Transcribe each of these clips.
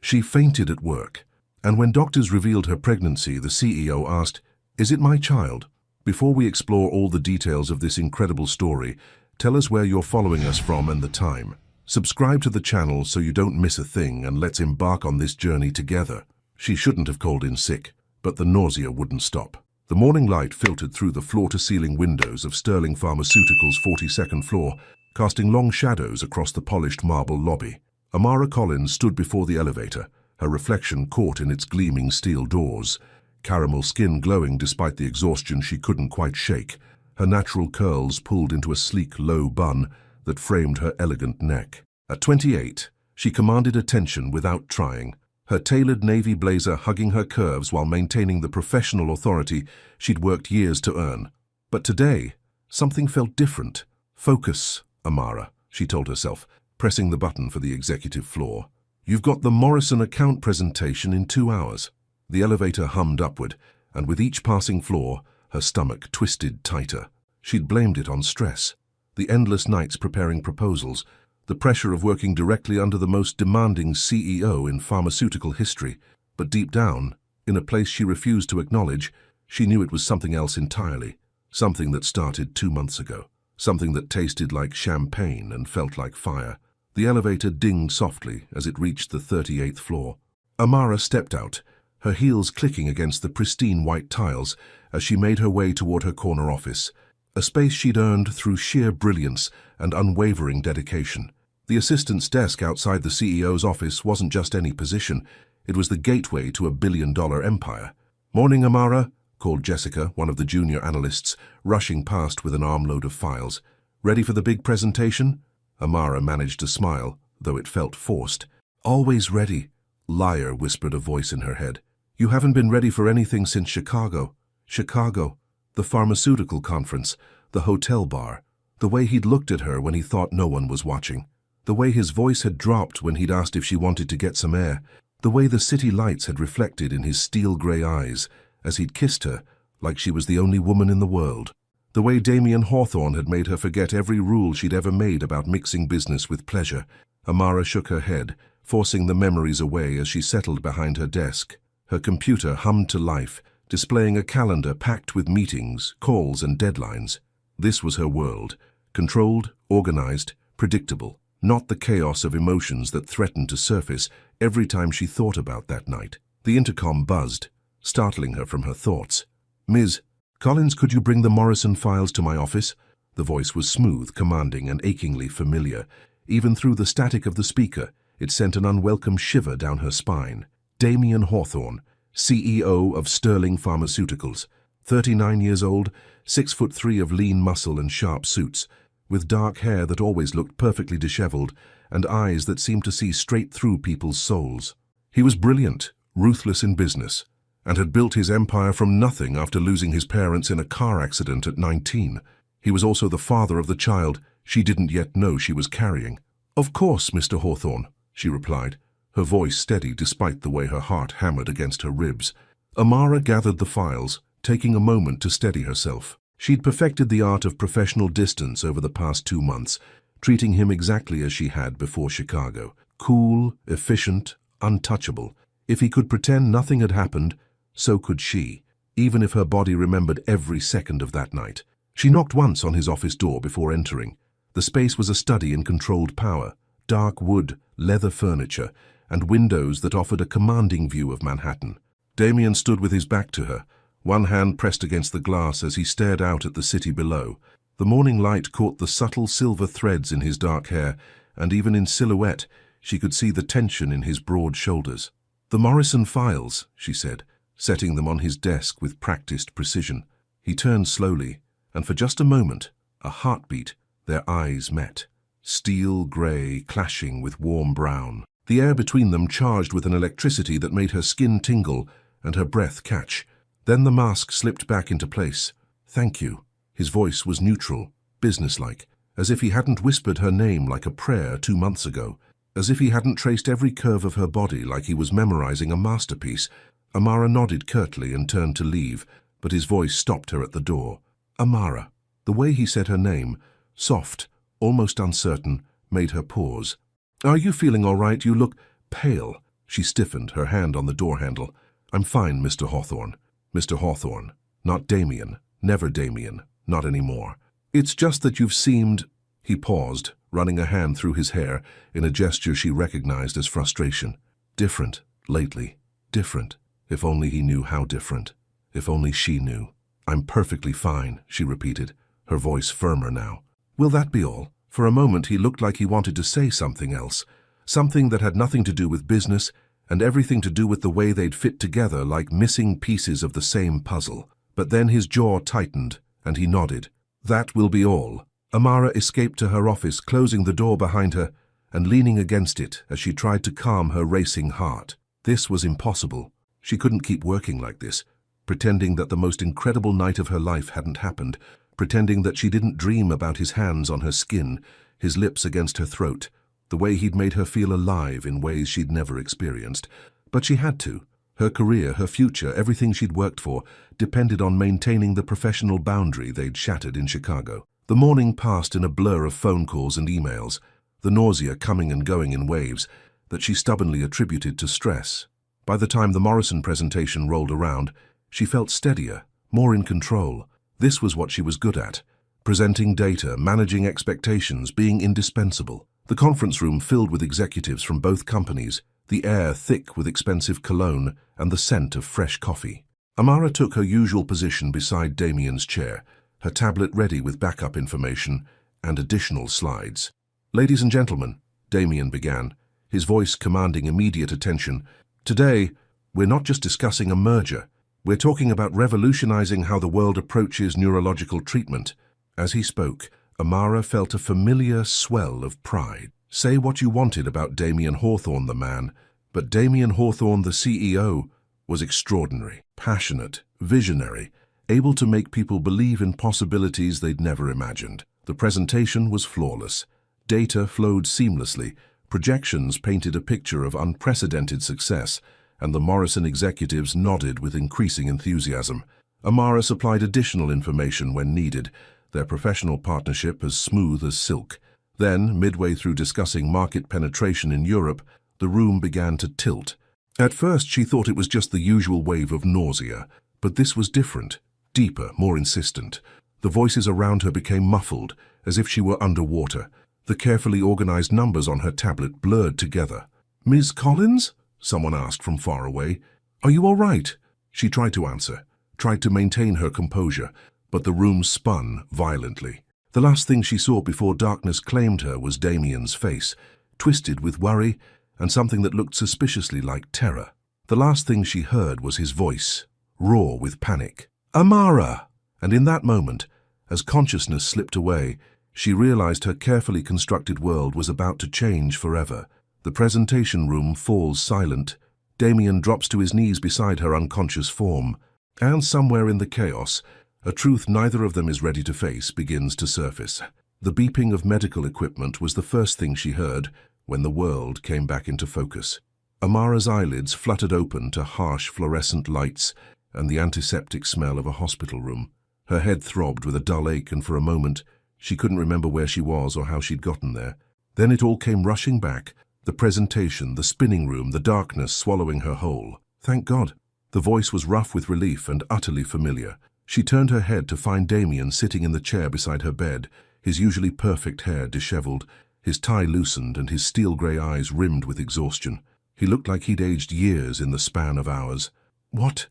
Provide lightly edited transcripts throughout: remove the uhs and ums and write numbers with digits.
She fainted at work, and when doctors revealed her pregnancy, the CEO asked, "Is it my child?" Before we explore all the details of this incredible story, tell us where you're following us from and the time. Subscribe to the channel so you don't miss a thing, and let's embark on this journey together. She shouldn't have called in sick, but the nausea wouldn't stop. The morning light filtered through the floor-to-ceiling windows of Sterling Pharmaceuticals' 42nd floor, casting long shadows across the polished marble lobby. Amara Collins stood before the elevator, her reflection caught in its gleaming steel doors. Caramel skin glowing despite the exhaustion she couldn't quite shake, her natural curls pulled into a sleek, low bun that framed her elegant neck. At 28, she commanded attention without trying, her tailored navy blazer hugging her curves while maintaining the professional authority she'd worked years to earn. But today, something felt different. "Focus, Amara," she told herself, pressing the button for the executive floor. "You've got the Morrison account presentation in 2 hours." The elevator hummed upward, and with each passing floor, her stomach twisted tighter. She'd blamed it on stress, the endless nights preparing proposals, the pressure of working directly under the most demanding CEO in pharmaceutical history. But deep down, in a place she refused to acknowledge, she knew it was something else entirely, something that started 2 months ago, something that tasted like champagne and felt like fire. The elevator dinged softly as it reached the 38th floor. Amara stepped out, her heels clicking against the pristine white tiles as she made her way toward her corner office, a space she'd earned through sheer brilliance and unwavering dedication. The assistant's desk outside the CEO's office wasn't just any position, it was the gateway to a billion-dollar empire. "Morning, Amara," called Jessica, one of the junior analysts, rushing past with an armload of files. "Ready for the big presentation?" Amara managed to smile, though it felt forced. "Always ready," liar, whispered a voice in her head. "You haven't been ready for anything since Chicago." Chicago, the pharmaceutical conference, the hotel bar, the way he'd looked at her when he thought no one was watching, the way his voice had dropped when he'd asked if she wanted to get some air, the way the city lights had reflected in his steel-gray eyes as he'd kissed her like she was the only woman in the world, the way Damien Hawthorne had made her forget every rule she'd ever made about mixing business with pleasure. Amara shook her head, forcing the memories away as she settled behind her desk. Her computer hummed to life, displaying a calendar packed with meetings, calls, and deadlines. This was her world, controlled, organized, predictable, not the chaos of emotions that threatened to surface every time she thought about that night. The intercom buzzed, startling her from her thoughts. "Ms. Collins, could you bring the Morrison files to my office?" The voice was smooth, commanding, and achingly familiar. Even through the static of the speaker, it sent an unwelcome shiver down her spine. Damien Hawthorne, CEO of Sterling Pharmaceuticals, 39 years old, 6'3" of lean muscle and sharp suits, with dark hair that always looked perfectly disheveled and eyes that seemed to see straight through people's souls. He was brilliant, ruthless in business, and had built his empire from nothing after losing his parents in a car accident at 19. He was also the father of the child she didn't yet know she was carrying. "Of course, Mr. Hawthorne," she replied, her voice steady despite the way her heart hammered against her ribs. Amara gathered the files, taking a moment to steady herself. She'd perfected the art of professional distance over the past 2 months, treating him exactly as she had before Chicago. Cool, efficient, untouchable. If he could pretend nothing had happened, so could she, even if her body remembered every second of that night. She knocked once on his office door before entering. The space was a study in controlled power, dark wood, leather furniture, and windows that offered a commanding view of Manhattan. Damien stood with his back to her, one hand pressed against the glass as he stared out at the city below. The morning light caught the subtle silver threads in his dark hair, and even in silhouette, she could see the tension in his broad shoulders. "The Morrison files," she said, setting them on his desk with practiced precision. He turned slowly, and for just a moment, a heartbeat, their eyes met. Steel gray clashing with warm brown. The air between them charged with an electricity that made her skin tingle and her breath catch. Then the mask slipped back into place. "Thank you." His voice was neutral, businesslike, as if he hadn't whispered her name like a prayer 2 months ago, as if he hadn't traced every curve of her body like he was memorizing a masterpiece. Amara nodded curtly and turned to leave, but his voice stopped her at the door. "Amara." The way he said her name, soft, almost uncertain, made her pause. "Are you feeling all right? You look pale." She stiffened, her hand on the door handle. "I'm fine, Mr. Hawthorne. Mr. Hawthorne. Not Damien. Never Damien. Not anymore. It's just that you've seemed—" He paused, running a hand through his hair in a gesture she recognized as frustration. "Different, lately. Different. If only he knew how different. If only she knew." "I'm perfectly fine," she repeated, her voice firmer now. "Will that be all?" For a moment he looked like he wanted to say something else, something that had nothing to do with business and everything to do with the way they'd fit together like missing pieces of the same puzzle. But then his jaw tightened, and he nodded. "That will be all." Amara escaped to her office, closing the door behind her and leaning against it as she tried to calm her racing heart. This was impossible. She couldn't keep working like this, pretending that the most incredible night of her life hadn't happened, pretending that she didn't dream about his hands on her skin, his lips against her throat, the way he'd made her feel alive in ways she'd never experienced. But she had to. Her career, her future, everything she'd worked for, depended on maintaining the professional boundary they'd shattered in Chicago. The morning passed in a blur of phone calls and emails, the nausea coming and going in waves that she stubbornly attributed to stress. By the time the Morrison presentation rolled around, she felt steadier, more in control. This was what she was good at: presenting data, managing expectations, being indispensable. The conference room filled with executives from both companies, the air thick with expensive cologne and the scent of fresh coffee. Amara took her usual position beside Damien's chair, her tablet ready with backup information and additional slides. "Ladies and gentlemen," Damien began, his voice commanding immediate attention, "today, we're not just discussing a merger. We're talking about revolutionizing how the world approaches neurological treatment." As he spoke, Amara felt a familiar swell of pride. Say what you wanted about Damien Hawthorne, the man, but Damien Hawthorne, the CEO, was extraordinary, passionate, visionary, able to make people believe in possibilities they'd never imagined. The presentation was flawless. Data flowed seamlessly, projections painted a picture of unprecedented success, and the Morrison executives nodded with increasing enthusiasm. Amara supplied additional information when needed, their professional partnership as smooth as silk. Then, midway through discussing market penetration in Europe, the room began to tilt. At first she thought it was just the usual wave of nausea, but this was different, deeper, more insistent. The voices around her became muffled, as if she were underwater. The carefully organized numbers on her tablet blurred together. "Ms. Collins?" someone asked from far away. "Are you all right?" She tried to answer, tried to maintain her composure, but the room spun violently. The last thing she saw before darkness claimed her was Damien's face, twisted with worry and something that looked suspiciously like terror. The last thing she heard was his voice, raw with panic. "Amara!" And in that moment, as consciousness slipped away, she realized her carefully constructed world was about to change forever. The presentation room falls silent. Damien drops to his knees beside her unconscious form. And somewhere in the chaos, a truth neither of them is ready to face begins to surface. The beeping of medical equipment was the first thing she heard when the world came back into focus. Amara's eyelids fluttered open to harsh fluorescent lights and the antiseptic smell of a hospital room. Her head throbbed with a dull ache, and for a moment she couldn't remember where she was or how she'd gotten there. Then it all came rushing back, the presentation, the spinning room, the darkness swallowing her whole. Thank God. The voice was rough with relief and utterly familiar. She turned her head to find Damien sitting in the chair beside her bed, his usually perfect hair disheveled, his tie loosened and his steel-grey eyes rimmed with exhaustion. He looked like he'd aged years in the span of hours. What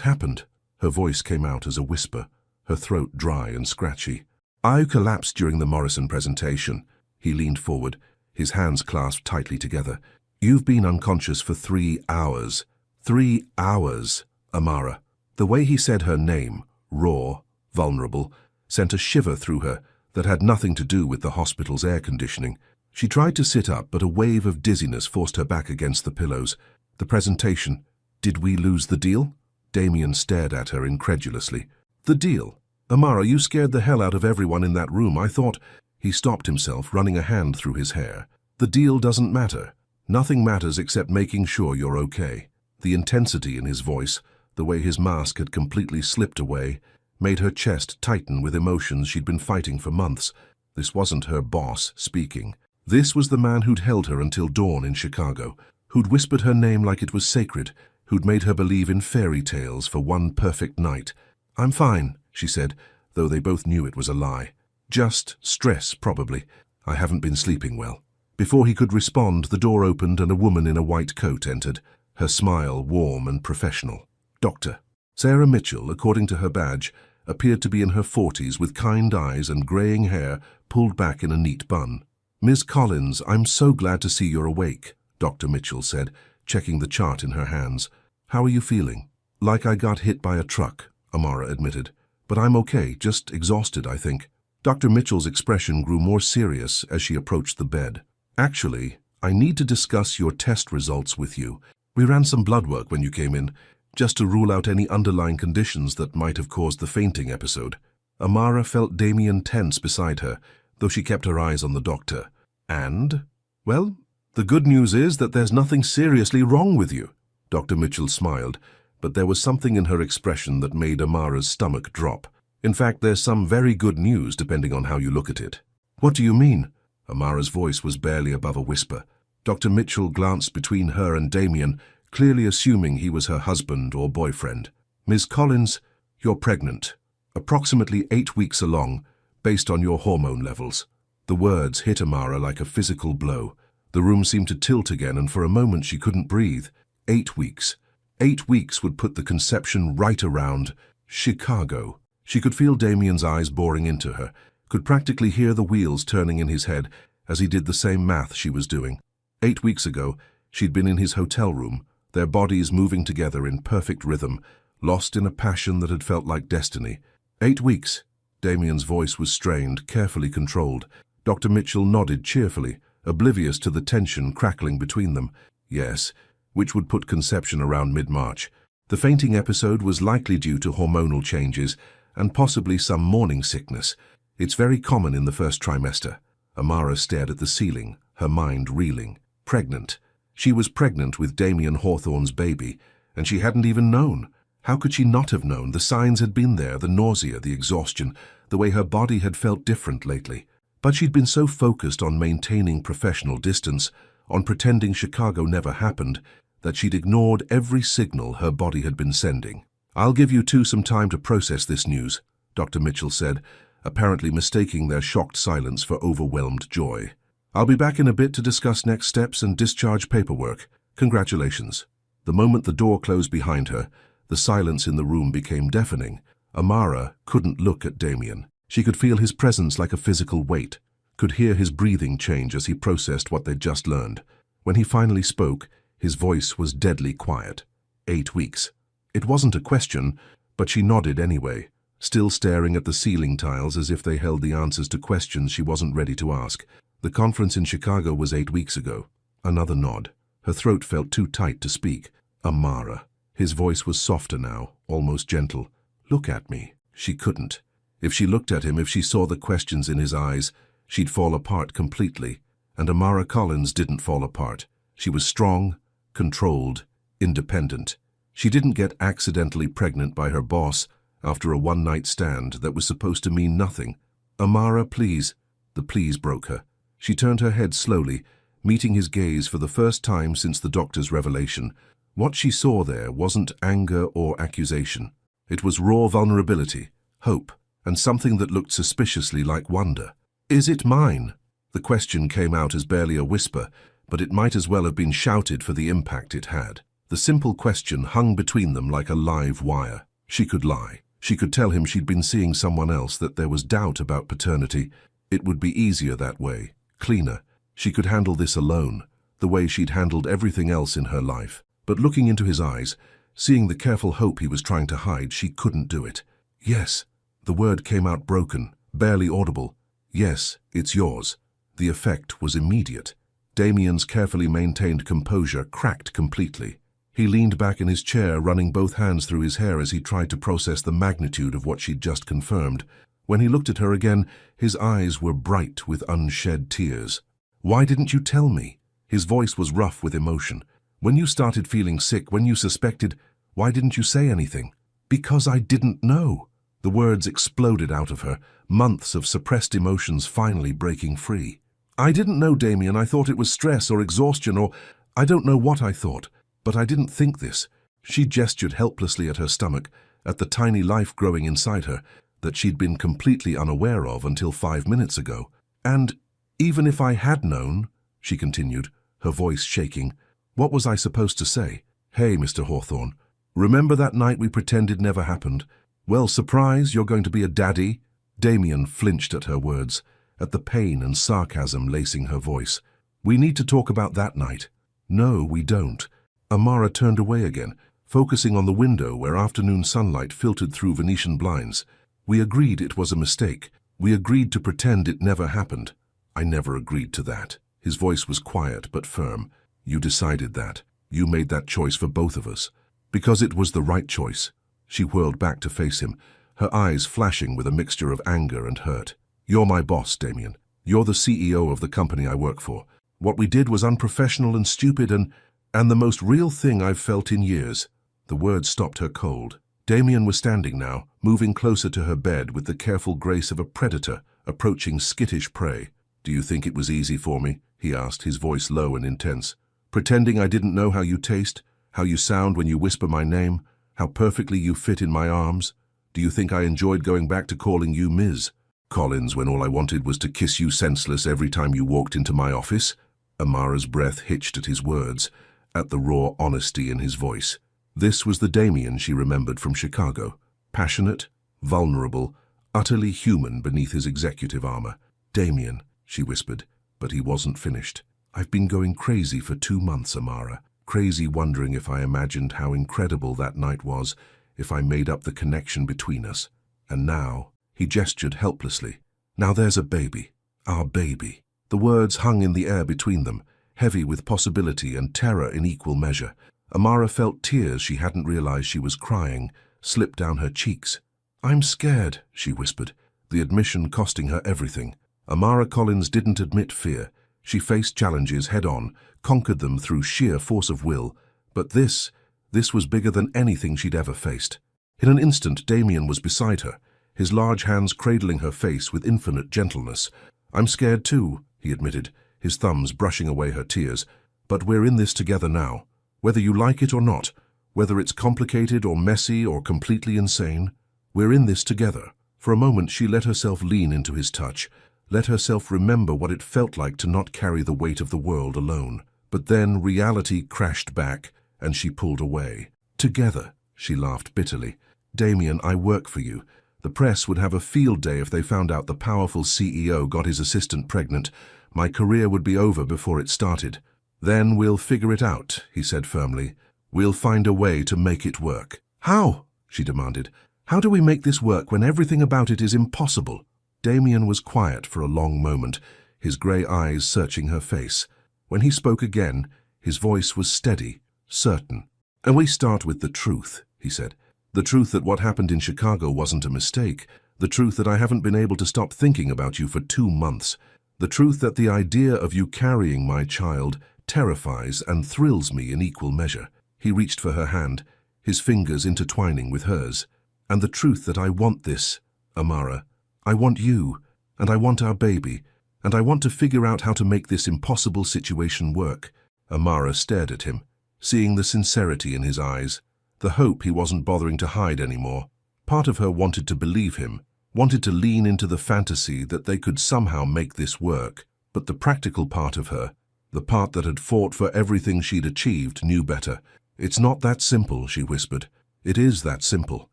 happened?" Her voice came out as a whisper, her throat dry and scratchy. "I collapsed during the Morrison presentation." He leaned forward, his hands clasped tightly together. "You've been unconscious for 3 hours. 3 hours, Amara." The way he said her name, raw, vulnerable, sent a shiver through her that had nothing to do with the hospital's air conditioning. She tried to sit up, but a wave of dizziness forced her back against the pillows. The presentation. Did we lose the deal? Damien stared at her incredulously. "The deal? Amara, you scared the hell out of everyone in that room. I thought—" He stopped himself, running a hand through his hair. "The deal doesn't matter. Nothing matters except making sure you're okay." The intensity in his voice, the way his mask had completely slipped away, made her chest tighten with emotions she'd been fighting for months. This wasn't her boss speaking. This was the man who'd held her until dawn in Chicago, who'd whispered her name like it was sacred, who'd made her believe in fairy tales for one perfect night. "I'm fine," she said, though they both knew it was a lie. "Just stress, probably. I haven't been sleeping well." Before he could respond, the door opened and a woman in a white coat entered, her smile warm and professional. Doctor. Sarah Mitchell, according to her badge, appeared to be in her 40s with kind eyes and greying hair pulled back in a neat bun. "Ms. Collins, I'm so glad to see you're awake," Dr. Mitchell said, checking the chart in her hands. "How are you feeling?" "Like I got hit by a truck," Amara admitted. "But I'm okay, just exhausted, I think." Dr. Mitchell's expression grew more serious as she approached the bed. "Actually, I need to discuss your test results with you. We ran some blood work when you came in, just to rule out any underlying conditions that might have caused the fainting episode." Amara felt Damien tense beside her, though she kept her eyes on the doctor. "And? Well, the good news is that there's nothing seriously wrong with you." Dr. Mitchell smiled, but there was something in her expression that made Amara's stomach drop. "In fact, there's some very good news depending on how you look at it." "What do you mean?" Amara's voice was barely above a whisper. Dr. Mitchell glanced between her and Damien, clearly assuming he was her husband or boyfriend. "Ms. Collins, you're pregnant. Approximately 8 weeks along, based on your hormone levels." The words hit Amara like a physical blow. The room seemed to tilt again, and for a moment she couldn't breathe. 8 weeks. 8 weeks would put the conception right around Chicago. She could feel Damien's eyes boring into her, could practically hear the wheels turning in his head as he did the same math she was doing. 8 weeks ago, she'd been in his hotel room, their bodies moving together in perfect rhythm, lost in a passion that had felt like destiny. 8 weeks. Damien's voice was strained, carefully controlled. Dr. Mitchell nodded cheerfully, oblivious to the tension crackling between them. Yes, which would put conception around mid-March. The fainting episode was likely due to hormonal changes and possibly some morning sickness. It's very common in the first trimester. Amara stared at the ceiling, her mind reeling. Pregnant. She was pregnant with Damien Hawthorne's baby, and she hadn't even known. How could she not have known? The signs had been there, the nausea, the exhaustion, the way her body had felt different lately. But she'd been so focused on maintaining professional distance, on pretending Chicago never happened, that she'd ignored every signal her body had been sending. "I'll give you two some time to process this news," Dr. Mitchell said, apparently mistaking their shocked silence for overwhelmed joy. "I'll be back in a bit to discuss next steps and discharge paperwork. Congratulations." The moment the door closed behind her, the silence in the room became deafening. Amara couldn't look at Damien. She could feel his presence like a physical weight, could hear his breathing change as he processed what they'd just learned. When he finally spoke, his voice was deadly quiet. 8 weeks. It wasn't a question, but she nodded anyway, still staring at the ceiling tiles as if they held the answers to questions she wasn't ready to ask. "The conference in Chicago was 8 weeks ago." Another nod. Her throat felt too tight to speak. "Amara." His voice was softer now, almost gentle. "Look at me." She couldn't. If she looked at him, if she saw the questions in his eyes, she'd fall apart completely. And Amara Collins didn't fall apart. She was strong, controlled, independent. She didn't get accidentally pregnant by her boss after a one-night stand that was supposed to mean nothing. "Amara, please." The please broke her. She turned her head slowly, meeting his gaze for the first time since the doctor's revelation. What she saw there wasn't anger or accusation. It was raw vulnerability, hope, and something that looked suspiciously like wonder. "Is it mine?" The question came out as barely a whisper, but it might as well have been shouted for the impact it had. The simple question hung between them like a live wire. She could lie. She could tell him she'd been seeing someone else, that there was doubt about paternity. It would be easier that way, cleaner. She could handle this alone, the way she'd handled everything else in her life. But looking into his eyes, seeing the careful hope he was trying to hide, she couldn't do it. "Yes." The word came out broken, barely audible. "Yes, it's yours." The effect was immediate. Damien's carefully maintained composure cracked completely. He leaned back in his chair, running both hands through his hair as he tried to process the magnitude of what she'd just confirmed. When he looked at her again, his eyes were bright with unshed tears. "Why didn't you tell me?" His voice was rough with emotion. "When you started feeling sick, when you suspected, why didn't you say anything?" "Because I didn't know." The words exploded out of her, months of suppressed emotions finally breaking free. "I didn't know, Damien. I thought it was stress or exhaustion or I don't know what I thought, but I didn't think this. She gestured helplessly at her stomach, at the tiny life growing inside her that she'd been completely unaware of until 5 minutes ago. And even if I had known, she continued, her voice shaking, what was I supposed to say? Hey, Mr. Hawthorne, remember that night we pretended never happened? Well, surprise, you're going to be a daddy? Damien flinched at her words, at the pain and sarcasm lacing her voice. We need to talk about that night. No, we don't. Amara turned away again, focusing on the window where afternoon sunlight filtered through Venetian blinds. We agreed it was a mistake. We agreed to pretend it never happened. I never agreed to that. His voice was quiet but firm. You decided that. You made that choice for both of us. Because it was the right choice. She whirled back to face him, her eyes flashing with a mixture of anger and hurt. You're my boss, Damien. You're the CEO of the company I work for. What we did was unprofessional and stupid and the most real thing I've felt in years. The words stopped her cold. Damien was standing now, moving closer to her bed with the careful grace of a predator approaching skittish prey. Do you think it was easy for me? He asked, his voice low and intense. Pretending I didn't know how you taste, how you sound when you whisper my name, how perfectly you fit in my arms? Do you think I enjoyed going back to calling you Ms. Collins when all I wanted was to kiss you senseless every time you walked into my office? Amara's breath hitched at his words, at the raw honesty in his voice. This was the Damien she remembered from Chicago. Passionate, vulnerable, utterly human beneath his executive armor. Damien, she whispered, but he wasn't finished. I've been going crazy for 2 months, Amara. Crazy wondering if I imagined how incredible that night was, if I made up the connection between us. And now, he gestured helplessly. Now there's a baby. Our baby. The words hung in the air between them, heavy with possibility and terror in equal measure. Amara felt tears she hadn't realized she was crying slip down her cheeks. I'm scared, she whispered, the admission costing her everything. Amara Collins didn't admit fear. She faced challenges head-on, conquered them through sheer force of will. But this was bigger than anything she'd ever faced. In an instant, Damien was beside her, his large hands cradling her face with infinite gentleness. I'm scared too, he admitted, his thumbs brushing away her tears. But we're in this together now. Whether you like it or not, whether it's complicated or messy or completely insane, we're in this together. For a moment, she let herself lean into his touch, let herself remember what it felt like to not carry the weight of the world alone. But then reality crashed back, and she pulled away. Together, she laughed bitterly. Damien, I work for you. The press would have a field day if they found out the powerful CEO got his assistant pregnant. My career would be over before it started. Then we'll figure it out, he said firmly. We'll find a way to make it work. How? She demanded. How do we make this work when everything about it is impossible? Damien was quiet for a long moment, his grey eyes searching her face. When he spoke again, his voice was steady, certain. And we start with the truth, he said. The truth that what happened in Chicago wasn't a mistake. The truth that I haven't been able to stop thinking about you for 2 months. The truth that the idea of you carrying my child terrifies and thrills me in equal measure. He reached for her hand, his fingers intertwining with hers. And the truth that I want this, Amara. I want you, and I want our baby, and I want to figure out how to make this impossible situation work. Amara stared at him, seeing the sincerity in his eyes, the hope he wasn't bothering to hide anymore. Part of her wanted to believe him, wanted to lean into the fantasy that they could somehow make this work. But the practical part of her, the part that had fought for everything she'd achieved, knew better. It's not that simple, she whispered. It is that simple,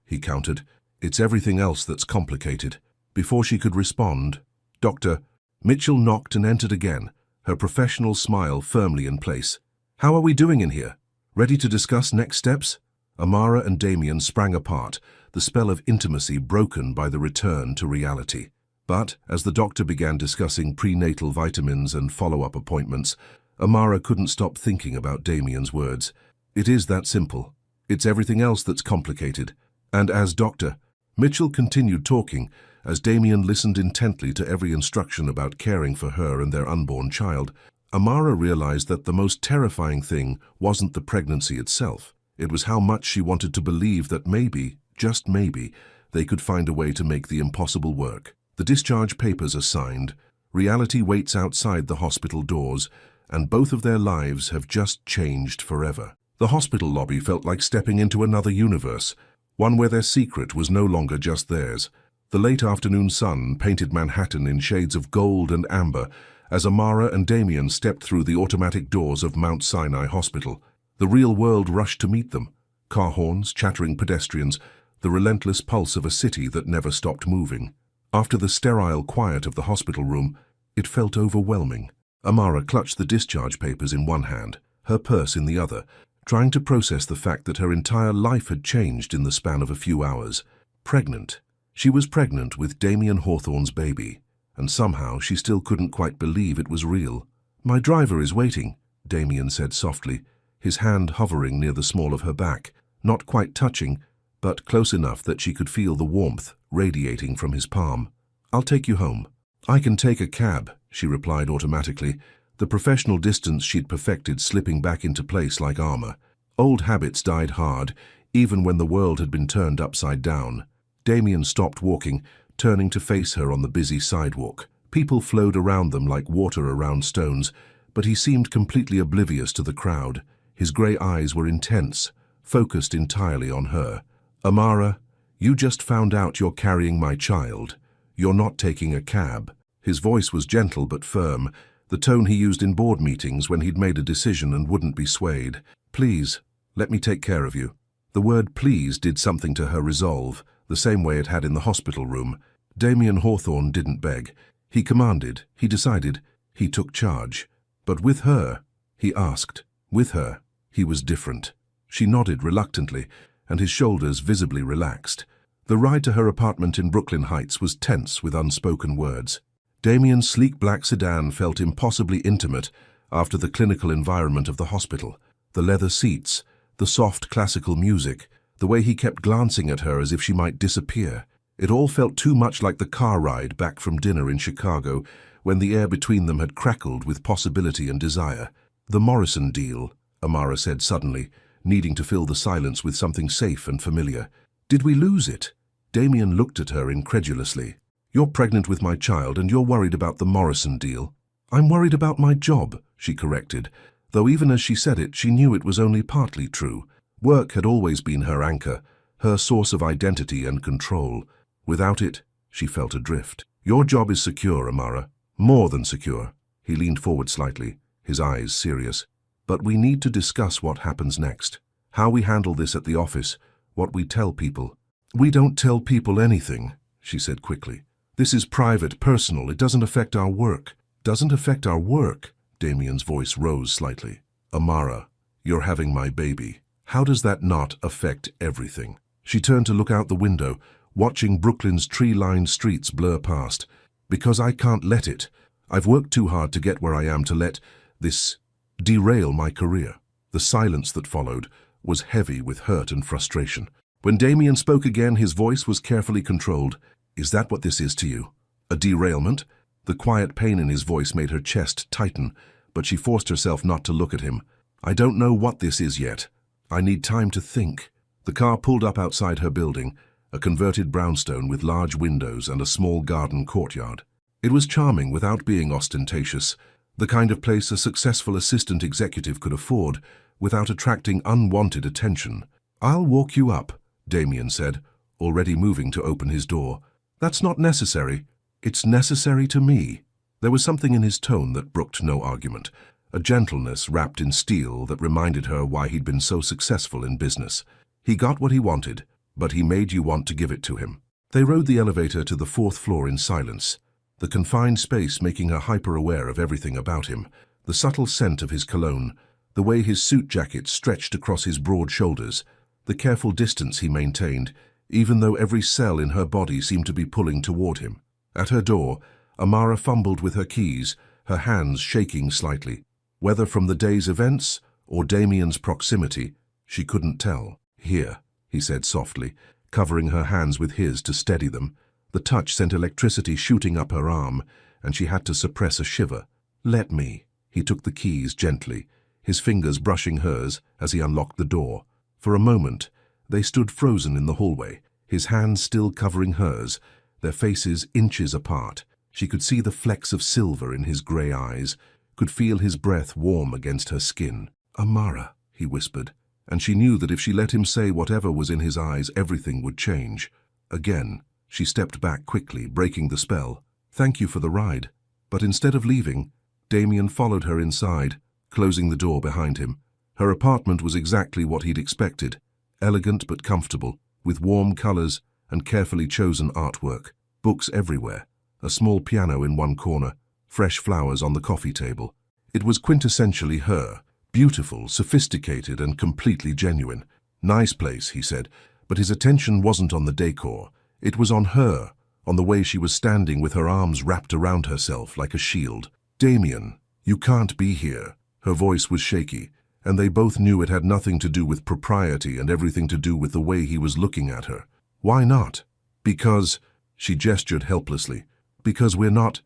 he countered. It's everything else that's complicated. Before she could respond, Dr. Mitchell knocked and entered again, her professional smile firmly in place. How are we doing in here? Ready to discuss next steps? Amara and Damien sprang apart, the spell of intimacy broken by the return to reality. But, as the doctor began discussing prenatal vitamins and follow-up appointments, Amara couldn't stop thinking about Damien's words. It is that simple. It's everything else that's complicated. And as Dr. Mitchell continued talking, as Damien listened intently to every instruction about caring for her and their unborn child, Amara realized that the most terrifying thing wasn't the pregnancy itself. It was how much she wanted to believe that maybe, just maybe, they could find a way to make the impossible work. The discharge papers are signed. Reality waits outside the hospital doors, and both of their lives have just changed forever. The hospital lobby felt like stepping into another universe, one where their secret was no longer just theirs. The late afternoon sun painted Manhattan in shades of gold and amber as Amara and Damien stepped through the automatic doors of Mount Sinai Hospital. The real world rushed to meet them. Car horns, chattering pedestrians, the relentless pulse of a city that never stopped moving. After the sterile quiet of the hospital room, it felt overwhelming. Amara clutched the discharge papers in one hand, her purse in the other, trying to process the fact that her entire life had changed in the span of a few hours. Pregnant. She was pregnant with Damien Hawthorne's baby, and somehow she still couldn't quite believe it was real. "My driver is waiting," Damien said softly, his hand hovering near the small of her back, not quite touching, but close enough that she could feel the warmth radiating from his palm. "I'll take you home." "I can take a cab," she replied automatically, the professional distance she'd perfected slipping back into place like armor. Old habits died hard, even when the world had been turned upside down. Damien stopped walking, turning to face her on the busy sidewalk. People flowed around them like water around stones, but he seemed completely oblivious to the crowd. His grey eyes were intense, focused entirely on her. "Amara, you just found out you're carrying my child. You're not taking a cab." His voice was gentle but firm, the tone he used in board meetings when he'd made a decision and wouldn't be swayed. "Please, let me take care of you." The word please did something to her resolve, the same way it had in the hospital room. Damien Hawthorne didn't beg. He commanded, he decided, he took charge. But with her, he asked. With her, he was different. She nodded reluctantly, and his shoulders visibly relaxed. The ride to her apartment in Brooklyn Heights was tense with unspoken words. Damien's sleek black sedan felt impossibly intimate after the clinical environment of the hospital. The leather seats, the soft classical music, the way he kept glancing at her as if she might disappear. It all felt too much like the car ride back from dinner in Chicago, when the air between them had crackled with possibility and desire. "The Morrison deal," Amara said suddenly, needing to fill the silence with something safe and familiar. "Did we lose it?" Damien looked at her incredulously. "You're pregnant with my child and you're worried about the Morrison deal." "I'm worried about my job," she corrected, though even as she said it, she knew it was only partly true. Work had always been her anchor, her source of identity and control. Without it, she felt adrift. "Your job is secure, Amara. More than secure." He leaned forward slightly, his eyes serious. "But we need to discuss what happens next. How we handle this at the office, what we tell people." "We don't tell people anything," she said quickly. "This is private, personal. It doesn't affect our work." "Doesn't affect our work?" Damien's voice rose slightly. "Amara, you're having my baby. How does that not affect everything?" She turned to look out the window, watching Brooklyn's tree-lined streets blur past. "Because I can't let it. I've worked too hard to get where I am to let this derail my career." The silence that followed was heavy with hurt and frustration. When Damien spoke again, his voice was carefully controlled. "Is that what this is to you? A derailment?" The quiet pain in his voice made her chest tighten, but she forced herself not to look at him. "I don't know what this is yet. I need time to think." The car pulled up outside her building, a converted brownstone with large windows and a small garden courtyard. It was charming without being ostentatious, the kind of place a successful assistant executive could afford without attracting unwanted attention. "I'll walk you up," Damien said, already moving to open his door. "That's not necessary. It's necessary to me." There was something in his tone that brooked no argument, a gentleness wrapped in steel that reminded her why he'd been so successful in business. He got what he wanted, but he made you want to give it to him. They rode the elevator to the 4th floor in silence, the confined space making her hyper-aware of everything about him, the subtle scent of his cologne, the way his suit jacket stretched across his broad shoulders, the careful distance he maintained, even though every cell in her body seemed to be pulling toward him. At her door, Amara fumbled with her keys, her hands shaking slightly. Whether from the day's events or Damien's proximity, she couldn't tell. "Here," he said softly, covering her hands with his to steady them. The touch sent electricity shooting up her arm, and she had to suppress a shiver. "Let me." He took the keys gently, his fingers brushing hers as he unlocked the door. For a moment, they stood frozen in the hallway, his hands still covering hers, their faces inches apart. She could see the flecks of silver in his grey eyes, could feel his breath warm against her skin. "Amara," he whispered, and she knew that if she let him say whatever was in his eyes, everything would change. Again, she stepped back quickly, breaking the spell. "Thank you for the ride." But instead of leaving, Damien followed her inside, closing the door behind him. Her apartment was exactly what he'd expected, elegant but comfortable, with warm colors and carefully chosen artwork. Books everywhere, a small piano in one corner, fresh flowers on the coffee table. It was quintessentially her, beautiful, sophisticated, and completely genuine. "Nice place," he said, but his attention wasn't on the decor. It was on her, on the way she was standing with her arms wrapped around herself like a shield. "Damien, you can't be here." Her voice was shaky, and they both knew it had nothing to do with propriety and everything to do with the way he was looking at her. "Why not?" "Because," she gestured helplessly, "because we're not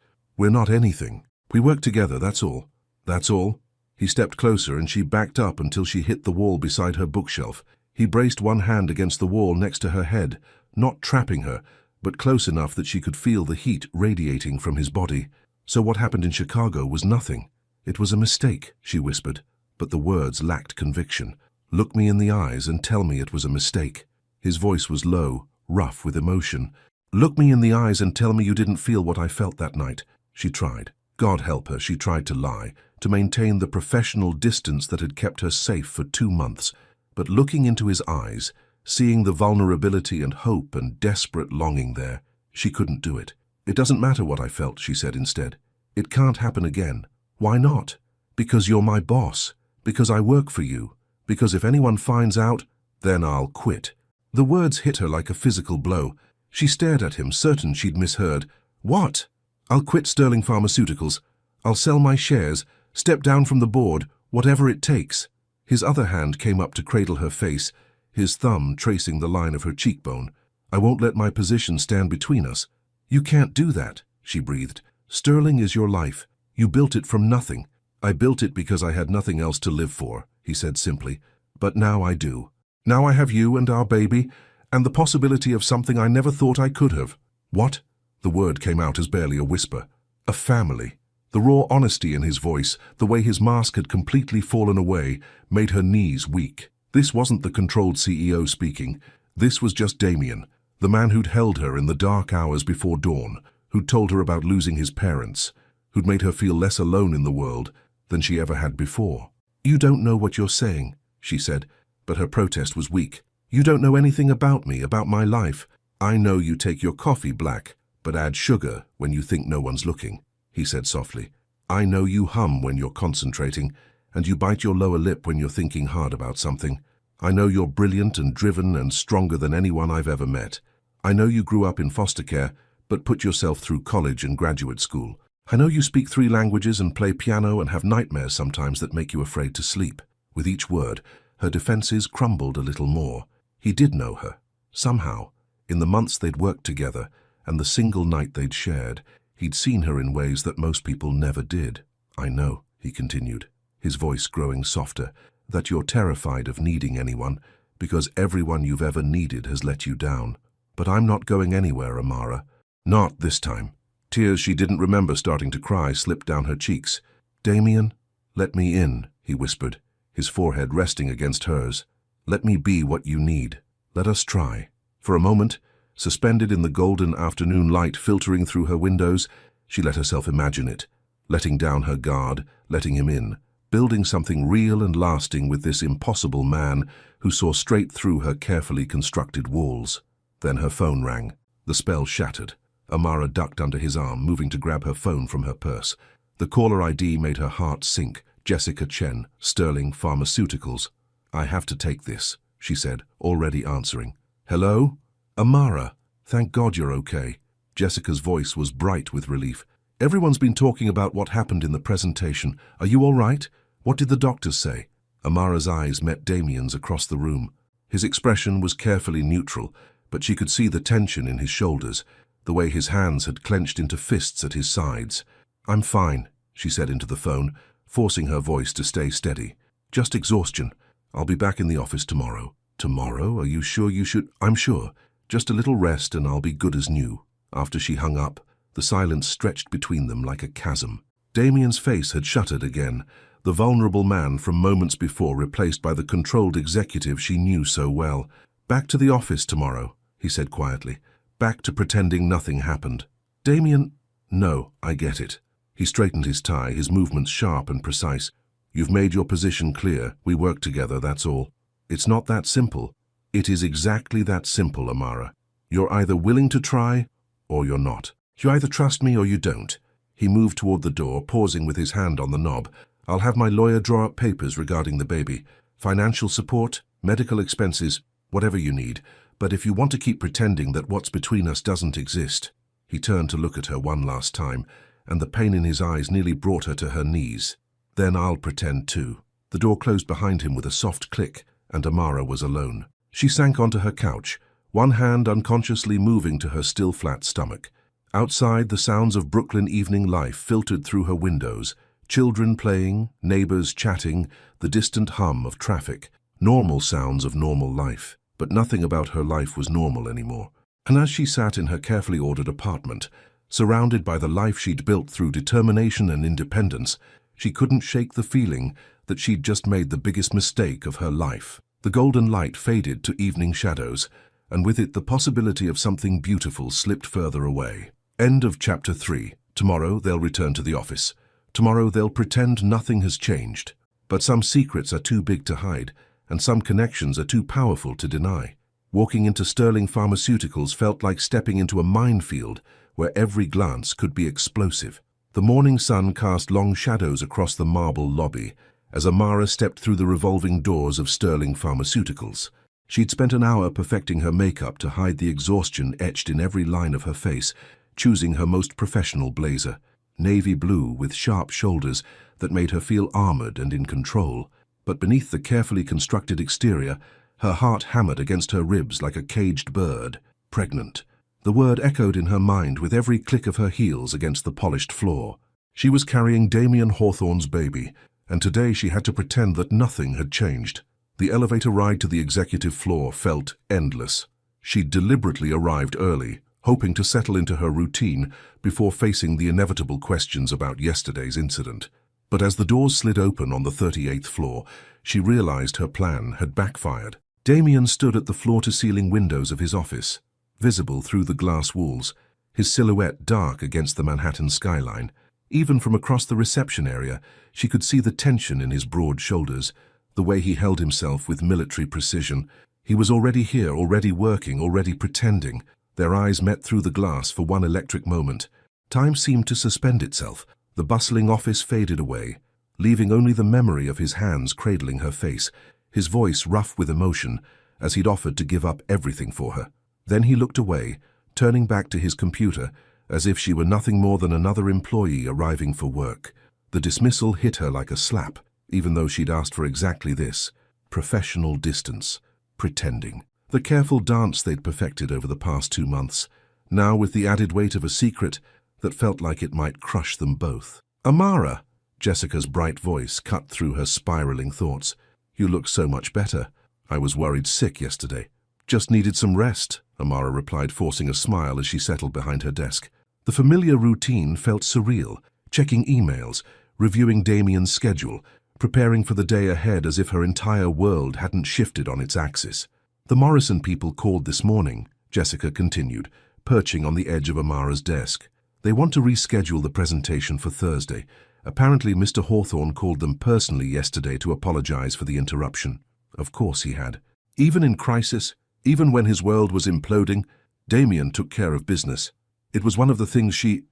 anything. We work together, that's all." "That's all?" He stepped closer and she backed up until she hit the wall beside her bookshelf. He braced one hand against the wall next to her head, not trapping her, but close enough that she could feel the heat radiating from his body. "So what happened in Chicago was nothing. It was a mistake," she whispered, but the words lacked conviction. "Look me in the eyes and tell me it was a mistake." His voice was low, rough with emotion. "Look me in the eyes and tell me you didn't feel what I felt that night." She tried. God help her, she tried to lie, to maintain the professional distance that had kept her safe for 2 months. But looking into his eyes, seeing the vulnerability and hope and desperate longing there, she couldn't do it. "It doesn't matter what I felt," she said instead. "It can't happen again." "Why not?" "Because you're my boss. Because I work for you. Because if anyone finds out, then I'll quit." The words hit her like a physical blow. She stared at him, certain she'd misheard. "What?" "I'll quit Sterling Pharmaceuticals. I'll sell my shares, step down from the board, whatever it takes." His other hand came up to cradle her face, his thumb tracing the line of her cheekbone. "I won't let my position stand between us." "You can't do that," she breathed. "Sterling is your life. You built it from nothing." "I built it because I had nothing else to live for," he said simply. "But now I do. Now I have you and our baby, and the possibility of something I never thought I could have." "What?" The word came out as barely a whisper. "A family." The raw honesty in his voice, the way his mask had completely fallen away, made her knees weak. This wasn't the controlled CEO speaking. This was just Damien, the man who'd held her in the dark hours before dawn, who'd told her about losing his parents, who'd made her feel less alone in the world than she ever had before. "You don't know what you're saying," she said, but her protest was weak. "You don't know anything about me, about my life. I know you take your coffee black, but add sugar when you think no one's looking," he said softly. "I know you hum when you're concentrating, and you bite your lower lip when you're thinking hard about something. I know you're brilliant and driven and stronger than anyone I've ever met. I know you grew up in foster care, but put yourself through college and graduate school. I know you speak 3 languages and play piano and have nightmares sometimes that make you afraid to sleep." With each word, her defenses crumbled a little more. He did know her. Somehow, in the months they'd worked together, and the single night they'd shared, he'd seen her in ways that most people never did. "I know," he continued, his voice growing softer, "that you're terrified of needing anyone, because everyone you've ever needed has let you down. But I'm not going anywhere, Amara. Not this time." Tears she didn't remember starting to cry slipped down her cheeks. "Damien, let me in," he whispered, his forehead resting against hers. "Let me be what you need. Let us try." For a moment, suspended in the golden afternoon light filtering through her windows, she let herself imagine it, letting down her guard, letting him in, building something real and lasting with this impossible man who saw straight through her carefully constructed walls. Then her phone rang. The spell shattered. Amara ducked under his arm, moving to grab her phone from her purse. The caller ID made her heart sink. Jessica Chen, Sterling Pharmaceuticals. "I have to take this," she said, already answering. "Hello? Amara, thank God you're okay." Jessica's voice was bright with relief. "Everyone's been talking about what happened in the presentation. Are you all right? What did the doctors say?" Amara's eyes met Damien's across the room. His expression was carefully neutral, but she could see the tension in his shoulders, the way his hands had clenched into fists at his sides. "I'm fine," she said into the phone, forcing her voice to stay steady. "Just exhaustion. I'll be back in the office tomorrow." "Tomorrow? Are you sure you should?" "I'm sure. Just a little rest and I'll be good as new." After she hung up, the silence stretched between them like a chasm. Damien's face had shuttered again, the vulnerable man from moments before replaced by the controlled executive she knew so well. "Back to the office tomorrow," he said quietly. "Back to pretending nothing happened." Damien, "No, I get it." He straightened his tie, his movements sharp and precise. "You've made your position clear. We work together, that's all." "It's not that simple." "It is exactly that simple, Amara. You're either willing to try, or you're not. You either trust me or you don't." He moved toward the door, pausing with his hand on the knob. "I'll have my lawyer draw up papers regarding the baby. Financial support, medical expenses, whatever you need. But if you want to keep pretending that what's between us doesn't exist..." He turned to look at her one last time, and the pain in his eyes nearly brought her to her knees. "Then I'll pretend too." The door closed behind him with a soft click, and Amara was alone. She sank onto her couch, one hand unconsciously moving to her still flat stomach. Outside, the sounds of Brooklyn evening life filtered through her windows. Children playing, neighbors chatting, the distant hum of traffic. Normal sounds of normal life. But nothing about her life was normal anymore. And as she sat in her carefully ordered apartment, surrounded by the life she'd built through determination and independence, she couldn't shake the feeling that she'd just made the biggest mistake of her life. The golden light faded to evening shadows, and with it the possibility of something beautiful slipped further away. End of chapter 3. Tomorrow they'll return to the office. Tomorrow they'll pretend nothing has changed. But some secrets are too big to hide, and some connections are too powerful to deny. Walking into Sterling Pharmaceuticals felt like stepping into a minefield where every glance could be explosive. The morning sun cast long shadows across the marble lobby as Amara stepped through the revolving doors of Sterling Pharmaceuticals. She'd spent an hour perfecting her makeup to hide the exhaustion etched in every line of her face, choosing her most professional blazer, navy blue with sharp shoulders that made her feel armored and in control. But beneath the carefully constructed exterior, her heart hammered against her ribs like a caged bird. Pregnant. The word echoed in her mind with every click of her heels against the polished floor. She was carrying Damien Hawthorne's baby, and today she had to pretend that nothing had changed. The elevator ride to the executive floor felt endless. She'd deliberately arrived early, hoping to settle into her routine before facing the inevitable questions about yesterday's incident. But as the doors slid open on the 38th floor, she realized her plan had backfired. Damien stood at the floor-to-ceiling windows of his office, visible through the glass walls, his silhouette dark against the Manhattan skyline. Even from across the reception area, she could see the tension in his broad shoulders, the way he held himself with military precision. He was already here, already working, already pretending. Their eyes met through the glass for one electric moment. Time seemed to suspend itself. The bustling office faded away, leaving only the memory of his hands cradling her face, his voice rough with emotion as he'd offered to give up everything for her. Then he looked away, turning back to his computer, as if she were nothing more than another employee arriving for work. The dismissal hit her like a slap, even though she'd asked for exactly this: professional distance, pretending. The careful dance they'd perfected over the past 2 months, now with the added weight of a secret that felt like it might crush them both. "Amara!" Jessica's bright voice cut through her spiraling thoughts. "You look so much better. I was worried sick yesterday." "Just needed some rest," Amara replied, forcing a smile as she settled behind her desk. The familiar routine felt surreal, checking emails, reviewing Damien's schedule, preparing for the day ahead as if her entire world hadn't shifted on its axis. "The Morrison people called this morning," Jessica continued, perching on the edge of Amara's desk. "They want to reschedule the presentation for Thursday. Apparently Mr. Hawthorne called them personally yesterday to apologize for the interruption." Of course he had. Even in crisis, even when his world was imploding, Damien took care of business. It was one of the things she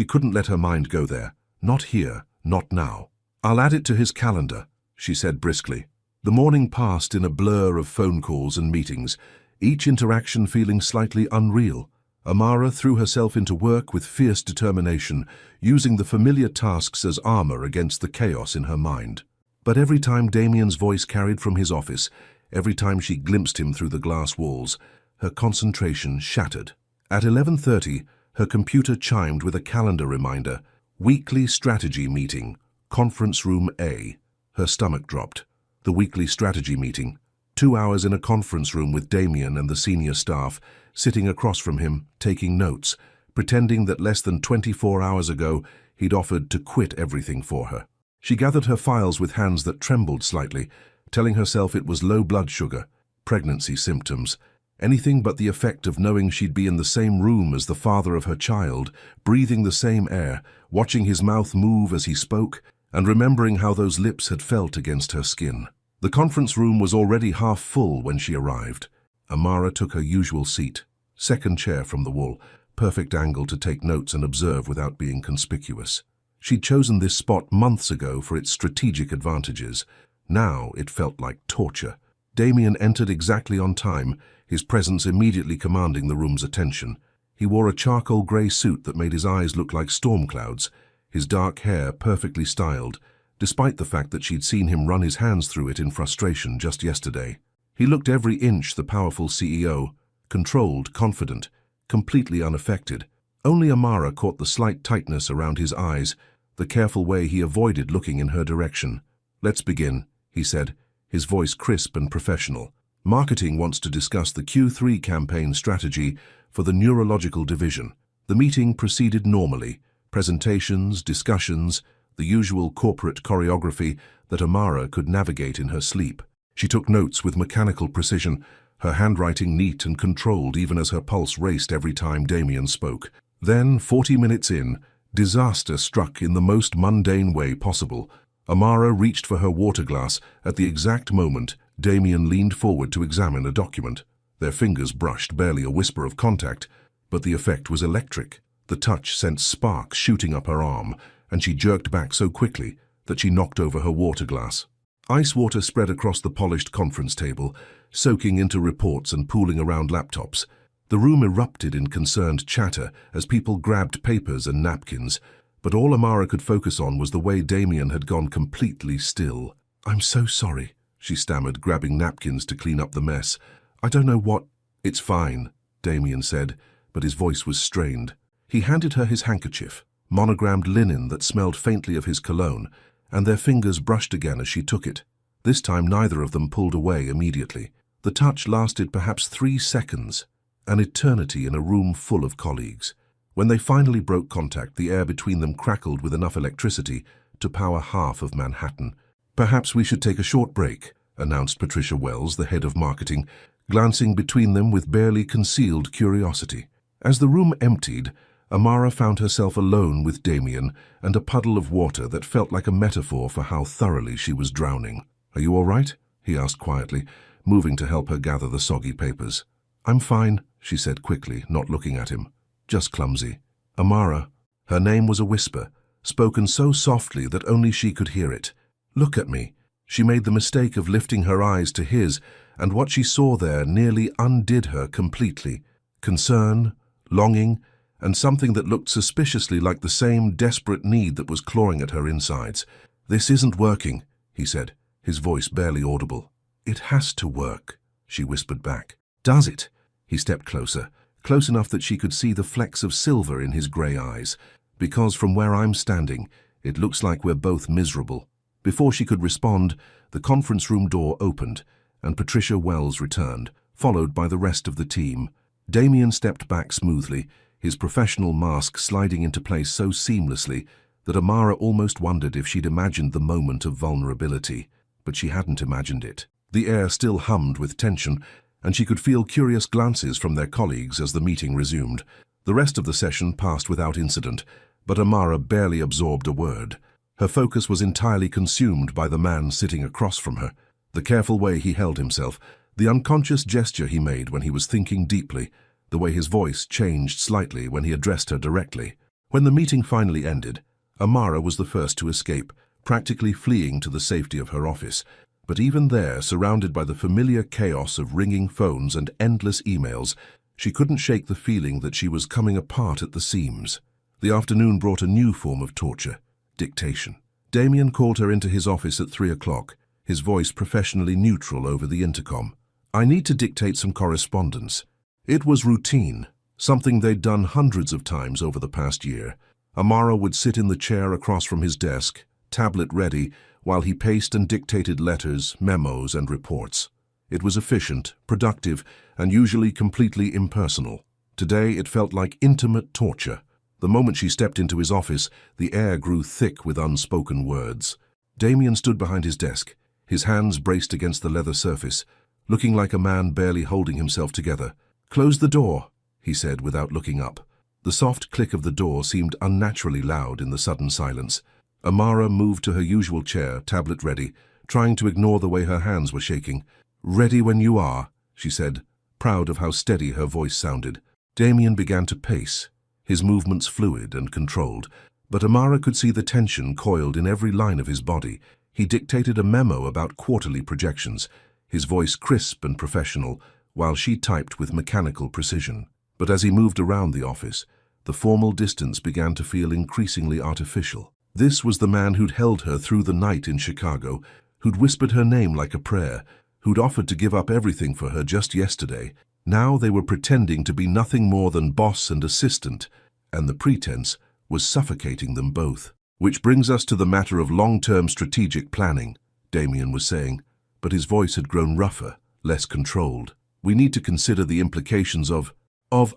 couldn't let her mind go there. Not here, not now. "I'll add it to his calendar," she said briskly. The morning passed in a blur of phone calls and meetings, each interaction feeling slightly unreal. Amara threw herself into work with fierce determination, using the familiar tasks as armor against the chaos in her mind. But every time Damien's voice carried from his office, every time she glimpsed him through the glass walls, her concentration shattered. At 11:30, her computer chimed with a calendar reminder: "Weekly strategy meeting, conference room A." Her stomach dropped. The weekly strategy meeting. 2 hours in a conference room with Damien and the senior staff, sitting across from him, taking notes, pretending that less than 24 hours ago he'd offered to quit everything for her. She gathered her files with hands that trembled slightly, telling herself it was low blood sugar, pregnancy symptoms, anything but the effect of knowing she'd be in the same room as the father of her child, breathing the same air, watching his mouth move as he spoke, and remembering how those lips had felt against her skin. The conference room was already half full when she arrived. Amara took her usual seat, second chair from the wall, perfect angle to take notes and observe without being conspicuous. She'd chosen this spot months ago for its strategic advantages. Now it felt like torture. Damien entered exactly on time, his presence immediately commanding the room's attention. He wore a charcoal grey suit that made his eyes look like storm clouds, his dark hair perfectly styled, despite the fact that she'd seen him run his hands through it in frustration just yesterday. He looked every inch the powerful CEO, controlled, confident, completely unaffected. Only Amara caught the slight tightness around his eyes, the careful way he avoided looking in her direction. "Let's begin," he said, his voice crisp and professional. "Marketing wants to discuss the Q3 campaign strategy for the neurological division." The meeting proceeded normally, presentations, discussions, the usual corporate choreography that Amara could navigate in her sleep. She took notes with mechanical precision, her handwriting neat and controlled even as her pulse raced every time Damien spoke. Then, 40 minutes in, disaster struck in the most mundane way possible. Amara reached for her water glass at the exact moment Damien leaned forward to examine a document. Their fingers brushed, barely a whisper of contact, but the effect was electric. The touch sent sparks shooting up her arm, and she jerked back so quickly that she knocked over her water glass. Ice water spread across the polished conference table, soaking into reports and pooling around laptops. The room erupted in concerned chatter as people grabbed papers and napkins, but all Amara could focus on was the way Damien had gone completely still. "I'm so sorry," she stammered, grabbing napkins to clean up the mess. "I don't know what—" "It's fine," Damien said, but his voice was strained. He handed her his handkerchief, monogrammed linen that smelled faintly of his cologne, and their fingers brushed again as she took it. This time neither of them pulled away immediately. The touch lasted perhaps 3 seconds, an eternity in a room full of colleagues. When they finally broke contact, the air between them crackled with enough electricity to power half of Manhattan. "Perhaps we should take a short break," announced Patricia Wells, the head of marketing, glancing between them with barely concealed curiosity. As the room emptied, Amara found herself alone with Damien and a puddle of water that felt like a metaphor for how thoroughly she was drowning. "Are you all right?" he asked quietly, moving to help her gather the soggy papers. "I'm fine," she said quickly, not looking at him. "Just clumsy." "Amara." Her name was a whisper, spoken so softly that only she could hear it. "Look at me." She made the mistake of lifting her eyes to his, and what she saw there nearly undid her completely. Concern, longing, and something that looked suspiciously like the same desperate need that was clawing at her insides. "This isn't working," he said, his voice barely audible. "It has to work," she whispered back. "Does it?" He stepped closer, close enough that she could see the flecks of silver in his grey eyes. "Because from where I'm standing, it looks like we're both miserable." Before she could respond, the conference room door opened, and Patricia Wells returned, followed by the rest of the team. Damien stepped back smoothly, his professional mask sliding into place so seamlessly that Amara almost wondered if she'd imagined the moment of vulnerability. But she hadn't imagined it. The air still hummed with tension, and she could feel curious glances from their colleagues as the meeting resumed. The rest of the session passed without incident, but Amara barely absorbed a word. Her focus was entirely consumed by the man sitting across from her, the careful way he held himself, the unconscious gesture he made when he was thinking deeply, the way his voice changed slightly when he addressed her directly. When the meeting finally ended, Amara was the first to escape, practically fleeing to the safety of her office. But even there, surrounded by the familiar chaos of ringing phones and endless emails, she couldn't shake the feeling that she was coming apart at the seams. The afternoon brought a new form of torture: dictation. Damien called her into his office at 3 o'clock, his voice professionally neutral over the intercom. "I need to dictate some correspondence." It was routine, something they'd done hundreds of times over the past year. Amara would sit in the chair across from his desk, tablet ready, while he paced and dictated letters, memos, and reports. It was efficient, productive, and usually completely impersonal. Today it felt like intimate torture. The moment she stepped into his office, the air grew thick with unspoken words. Damien stood behind his desk, his hands braced against the leather surface, looking like a man barely holding himself together. "Close the door," he said without looking up. The soft click of the door seemed unnaturally loud in the sudden silence. Amara moved to her usual chair, tablet ready, trying to ignore the way her hands were shaking. "Ready when you are," she said, proud of how steady her voice sounded. Damien began to pace, his movements fluid and controlled, but Amara could see the tension coiled in every line of his body. He dictated a memo about quarterly projections, his voice crisp and professional, while she typed with mechanical precision. But as he moved around the office, the formal distance began to feel increasingly artificial. This was the man who'd held her through the night in Chicago, who'd whispered her name like a prayer, who'd offered to give up everything for her just yesterday. Now they were pretending to be nothing more than boss and assistant, and the pretense was suffocating them both. "Which brings us to the matter of long-term strategic planning," Damien was saying, but his voice had grown rougher, less controlled. "We need to consider the implications of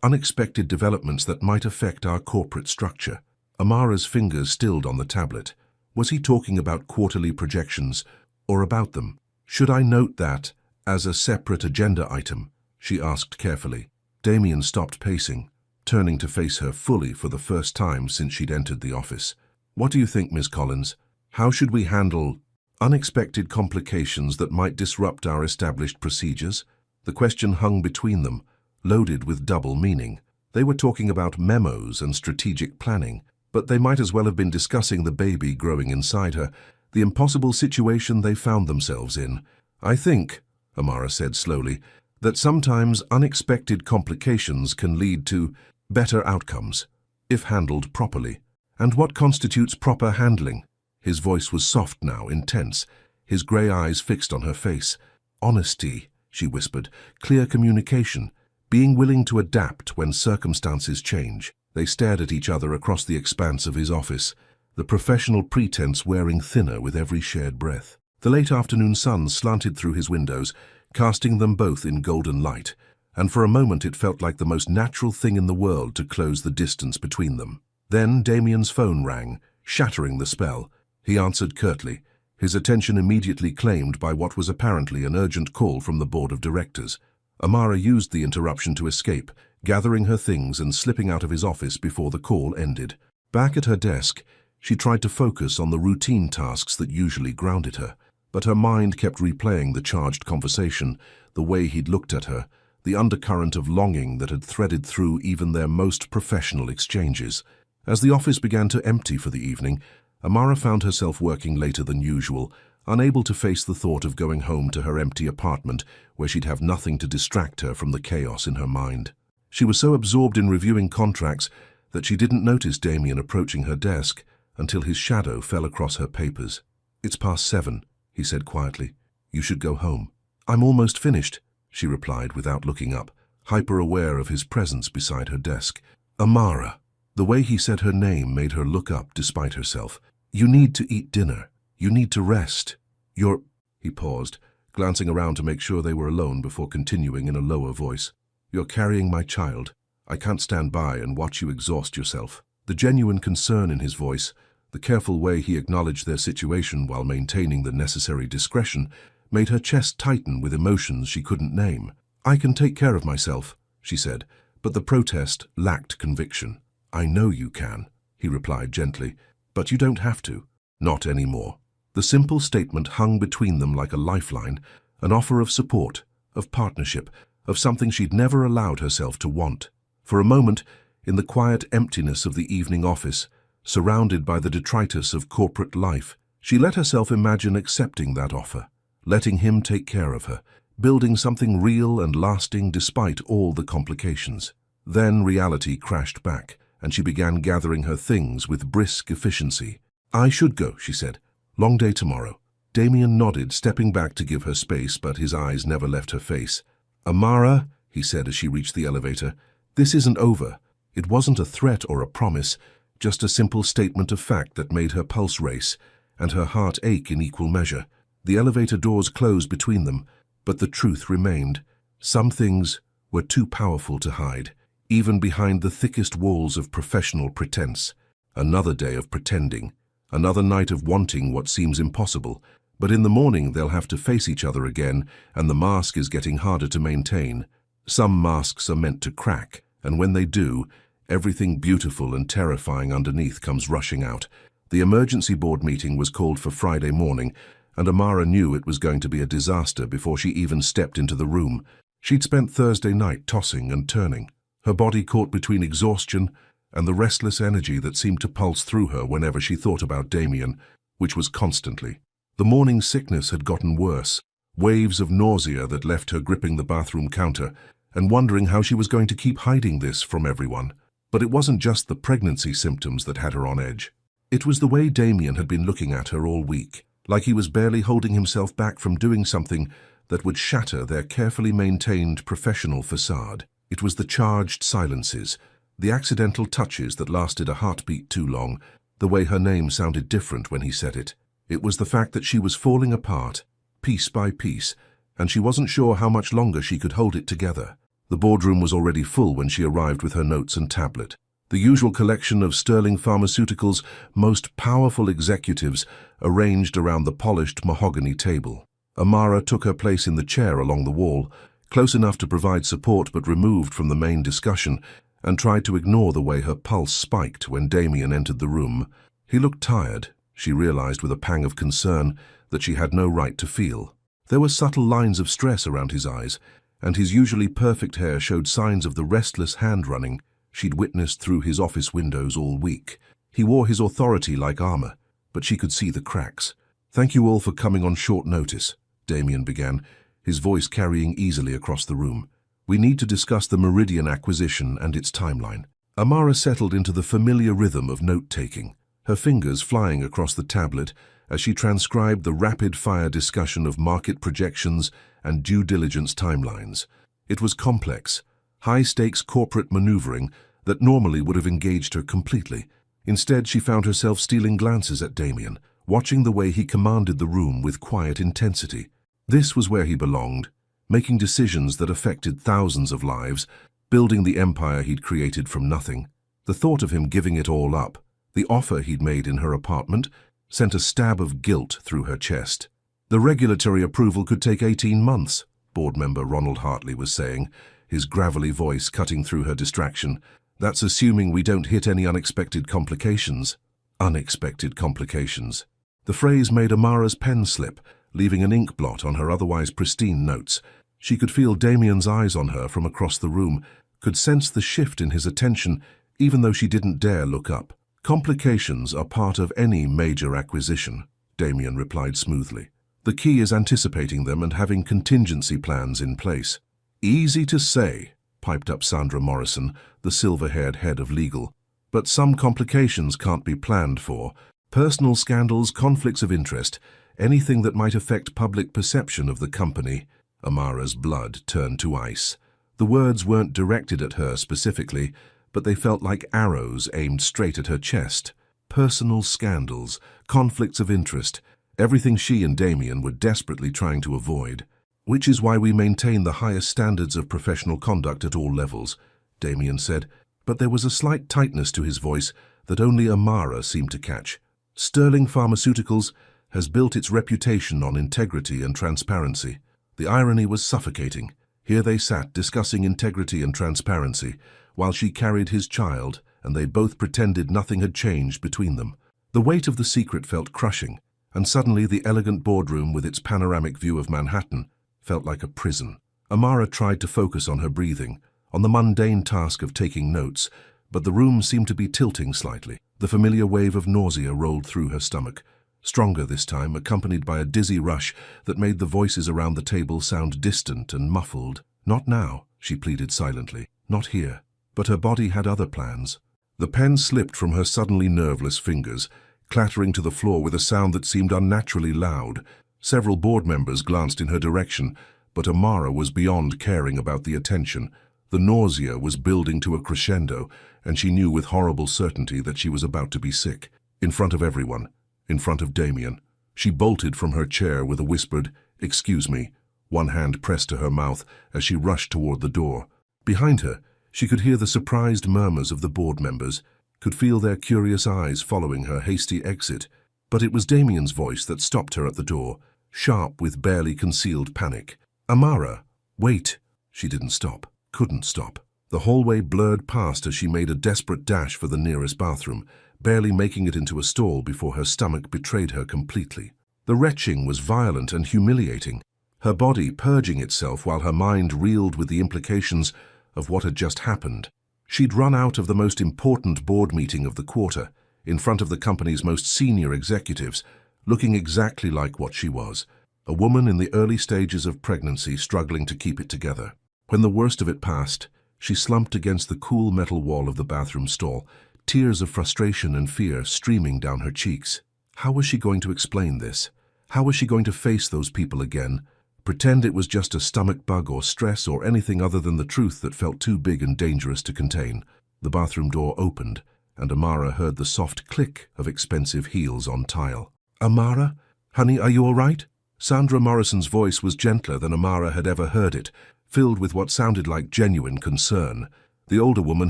unexpected developments that might affect our corporate structure." Amara's fingers stilled on the tablet. Was he talking about quarterly projections, or about them? "Should I note that as a separate agenda item?" she asked carefully. Damien stopped pacing, turning to face her fully for the first time since she'd entered the office. "What do you think, Ms. Collins? How should we handle unexpected complications that might disrupt our established procedures?" The question hung between them, loaded with double meaning. They were talking about memos and strategic planning, but they might as well have been discussing the baby growing inside her, the impossible situation they found themselves in. "I think," Amara said slowly, "that sometimes unexpected complications can lead to better outcomes, if handled properly." "And what constitutes proper handling?" His voice was soft now, intense, his grey eyes fixed on her face. "Honesty," she whispered, "clear communication, being willing to adapt when circumstances change." They stared at each other across the expanse of his office, the professional pretense wearing thinner with every shared breath. The late afternoon sun slanted through his windows, casting them both in golden light, and for a moment it felt like the most natural thing in the world to close the distance between them. Then Damien's phone rang, shattering the spell. He answered curtly, his attention immediately claimed by what was apparently an urgent call from the board of directors. Amara used the interruption to escape, gathering her things and slipping out of his office before the call ended. Back at her desk, she tried to focus on the routine tasks that usually grounded her, but her mind kept replaying the charged conversation, the way he'd looked at her, the undercurrent of longing that had threaded through even their most professional exchanges. As the office began to empty for the evening, Amara found herself working later than usual, unable to face the thought of going home to her empty apartment where she'd have nothing to distract her from the chaos in her mind. She was so absorbed in reviewing contracts that she didn't notice Damien approaching her desk until his shadow fell across her papers. "It's past 7, he said quietly. "You should go home." "I'm almost finished," she replied without looking up, hyper-aware of his presence beside her desk. "Amara." The way he said her name made her look up despite herself. "You need to eat dinner. You need to rest. You're—" He paused, glancing around to make sure they were alone before continuing in a lower voice. "You're carrying my child. I can't stand by and watch you exhaust yourself." The genuine concern in his voice, the careful way he acknowledged their situation while maintaining the necessary discretion, made her chest tighten with emotions she couldn't name. "I can take care of myself," she said, but the protest lacked conviction. "I know you can," he replied gently, "but you don't have to. Not anymore." The simple statement hung between them like a lifeline, an offer of support, of partnership, of something she'd never allowed herself to want. For a moment, in the quiet emptiness of the evening office, surrounded by the detritus of corporate life, she let herself imagine accepting that offer, letting him take care of her, building something real and lasting despite all the complications. Then reality crashed back, and she began gathering her things with brisk efficiency. "I should go," she said. "Long day tomorrow." Damien nodded, stepping back to give her space, but his eyes never left her face. "Amara," he said as she reached the elevator, "this isn't over." It wasn't a threat or a promise, just a simple statement of fact that made her pulse race and her heart ache in equal measure. The elevator doors closed between them, but the truth remained. Some things were too powerful to hide, even behind the thickest walls of professional pretense. Another day of pretending, another night of wanting what seems impossible, but in the morning they'll have to face each other again, and the mask is getting harder to maintain. Some masks are meant to crack, and when they do, everything beautiful and terrifying underneath comes rushing out. The emergency board meeting was called for Friday morning, and Amara knew it was going to be a disaster before she even stepped into the room. She'd spent Thursday night tossing and turning, her body caught between exhaustion and the restless energy that seemed to pulse through her whenever she thought about Damien, which was constantly. The morning sickness had gotten worse, waves of nausea that left her gripping the bathroom counter and wondering how she was going to keep hiding this from everyone. But it wasn't just the pregnancy symptoms that had her on edge. It was the way Damien had been looking at her all week, like he was barely holding himself back from doing something that would shatter their carefully maintained professional facade. It was the charged silences, the accidental touches that lasted a heartbeat too long, the way her name sounded different when he said it. It was the fact that she was falling apart, piece by piece, and she wasn't sure how much longer she could hold it together. The boardroom was already full when she arrived with her notes and tablet. The usual collection of Sterling Pharmaceuticals' most powerful executives arranged around the polished mahogany table. Amara took her place in the chair along the wall, close enough to provide support but removed from the main discussion, and tried to ignore the way her pulse spiked when Damien entered the room. He looked tired, she realized with a pang of concern that she had no right to feel. There were subtle lines of stress around his eyes, and his usually perfect hair showed signs of the restless hand-running she'd witnessed through his office windows all week. He wore his authority like armor, but she could see the cracks. "Thank you all for coming on short notice," Damien began, his voice carrying easily across the room. "We need to discuss the Meridian acquisition and its timeline." Amara settled into the familiar rhythm of note-taking, her fingers flying across the tablet as she transcribed the rapid-fire discussion of market projections and due diligence timelines. It was complex, high-stakes corporate maneuvering that normally would have engaged her completely. Instead, she found herself stealing glances at Damien, watching the way he commanded the room with quiet intensity. This was where he belonged, making decisions that affected thousands of lives, building the empire he'd created from nothing. The thought of him giving it all up, the offer he'd made in her apartment, sent a stab of guilt through her chest. "The regulatory approval could take 18 months, board member Ronald Hartley was saying, his gravelly voice cutting through her distraction. "That's assuming we don't hit any unexpected complications." Unexpected complications. The phrase made Amara's pen slip, leaving an ink blot on her otherwise pristine notes. She could feel Damien's eyes on her from across the room, could sense the shift in his attention, even though she didn't dare look up. "Complications are part of any major acquisition," Damien replied smoothly. "The key is anticipating them and having contingency plans in place." "Easy to say," piped up Sandra Morrison, the silver-haired head of legal. "But some complications can't be planned for. Personal scandals, conflicts of interest, anything that might affect public perception of the company." Amara's blood turned to ice. The words weren't directed at her specifically, but they felt like arrows aimed straight at her chest. Personal scandals, conflicts of interest, everything she and Damien were desperately trying to avoid. "Which is why we maintain the highest standards of professional conduct at all levels," Damien said, but there was a slight tightness to his voice that only Amara seemed to catch. "Sterling Pharmaceuticals has built its reputation on integrity and transparency." The irony was suffocating. Here they sat discussing integrity and transparency, while she carried his child, and they both pretended nothing had changed between them. The weight of the secret felt crushing, and suddenly the elegant boardroom with its panoramic view of Manhattan felt like a prison. Amara tried to focus on her breathing, on the mundane task of taking notes, but the room seemed to be tilting slightly. The familiar wave of nausea rolled through her stomach, stronger this time, accompanied by a dizzy rush that made the voices around the table sound distant and muffled. "Not now," she pleaded silently. "Not here." But her body had other plans. The pen slipped from her suddenly nerveless fingers, clattering to the floor with a sound that seemed unnaturally loud. Several board members glanced in her direction, but Amara was beyond caring about the attention. The nausea was building to a crescendo, and she knew with horrible certainty that she was about to be sick. In front of everyone, in front of Damien. She bolted from her chair with a whispered, "Excuse me," one hand pressed to her mouth as she rushed toward the door. Behind her, She could hear the surprised murmurs of the board members, could feel their curious eyes following her hasty exit, but it was Damien's voice that stopped her at the door, sharp with barely concealed panic. "Amara, wait!" She didn't stop, couldn't stop. The hallway blurred past as she made a desperate dash for the nearest bathroom, barely making it into a stall before her stomach betrayed her completely. The retching was violent and humiliating, her body purging itself while her mind reeled with the implications of what had just happened. She'd run out of the most important board meeting of the quarter, in front of the company's most senior executives, looking exactly like what she was, a woman in the early stages of pregnancy struggling to keep it together. When the worst of it passed, she slumped against the cool metal wall of the bathroom stall, tears of frustration and fear streaming down her cheeks. How was she going to explain this? How was she going to face those people again? Pretend it was just a stomach bug or stress or anything other than the truth that felt too big and dangerous to contain. The bathroom door opened, and Amara heard the soft click of expensive heels on tile. "Amara? Honey, are you all right?" Sandra Morrison's voice was gentler than Amara had ever heard it, filled with what sounded like genuine concern. The older woman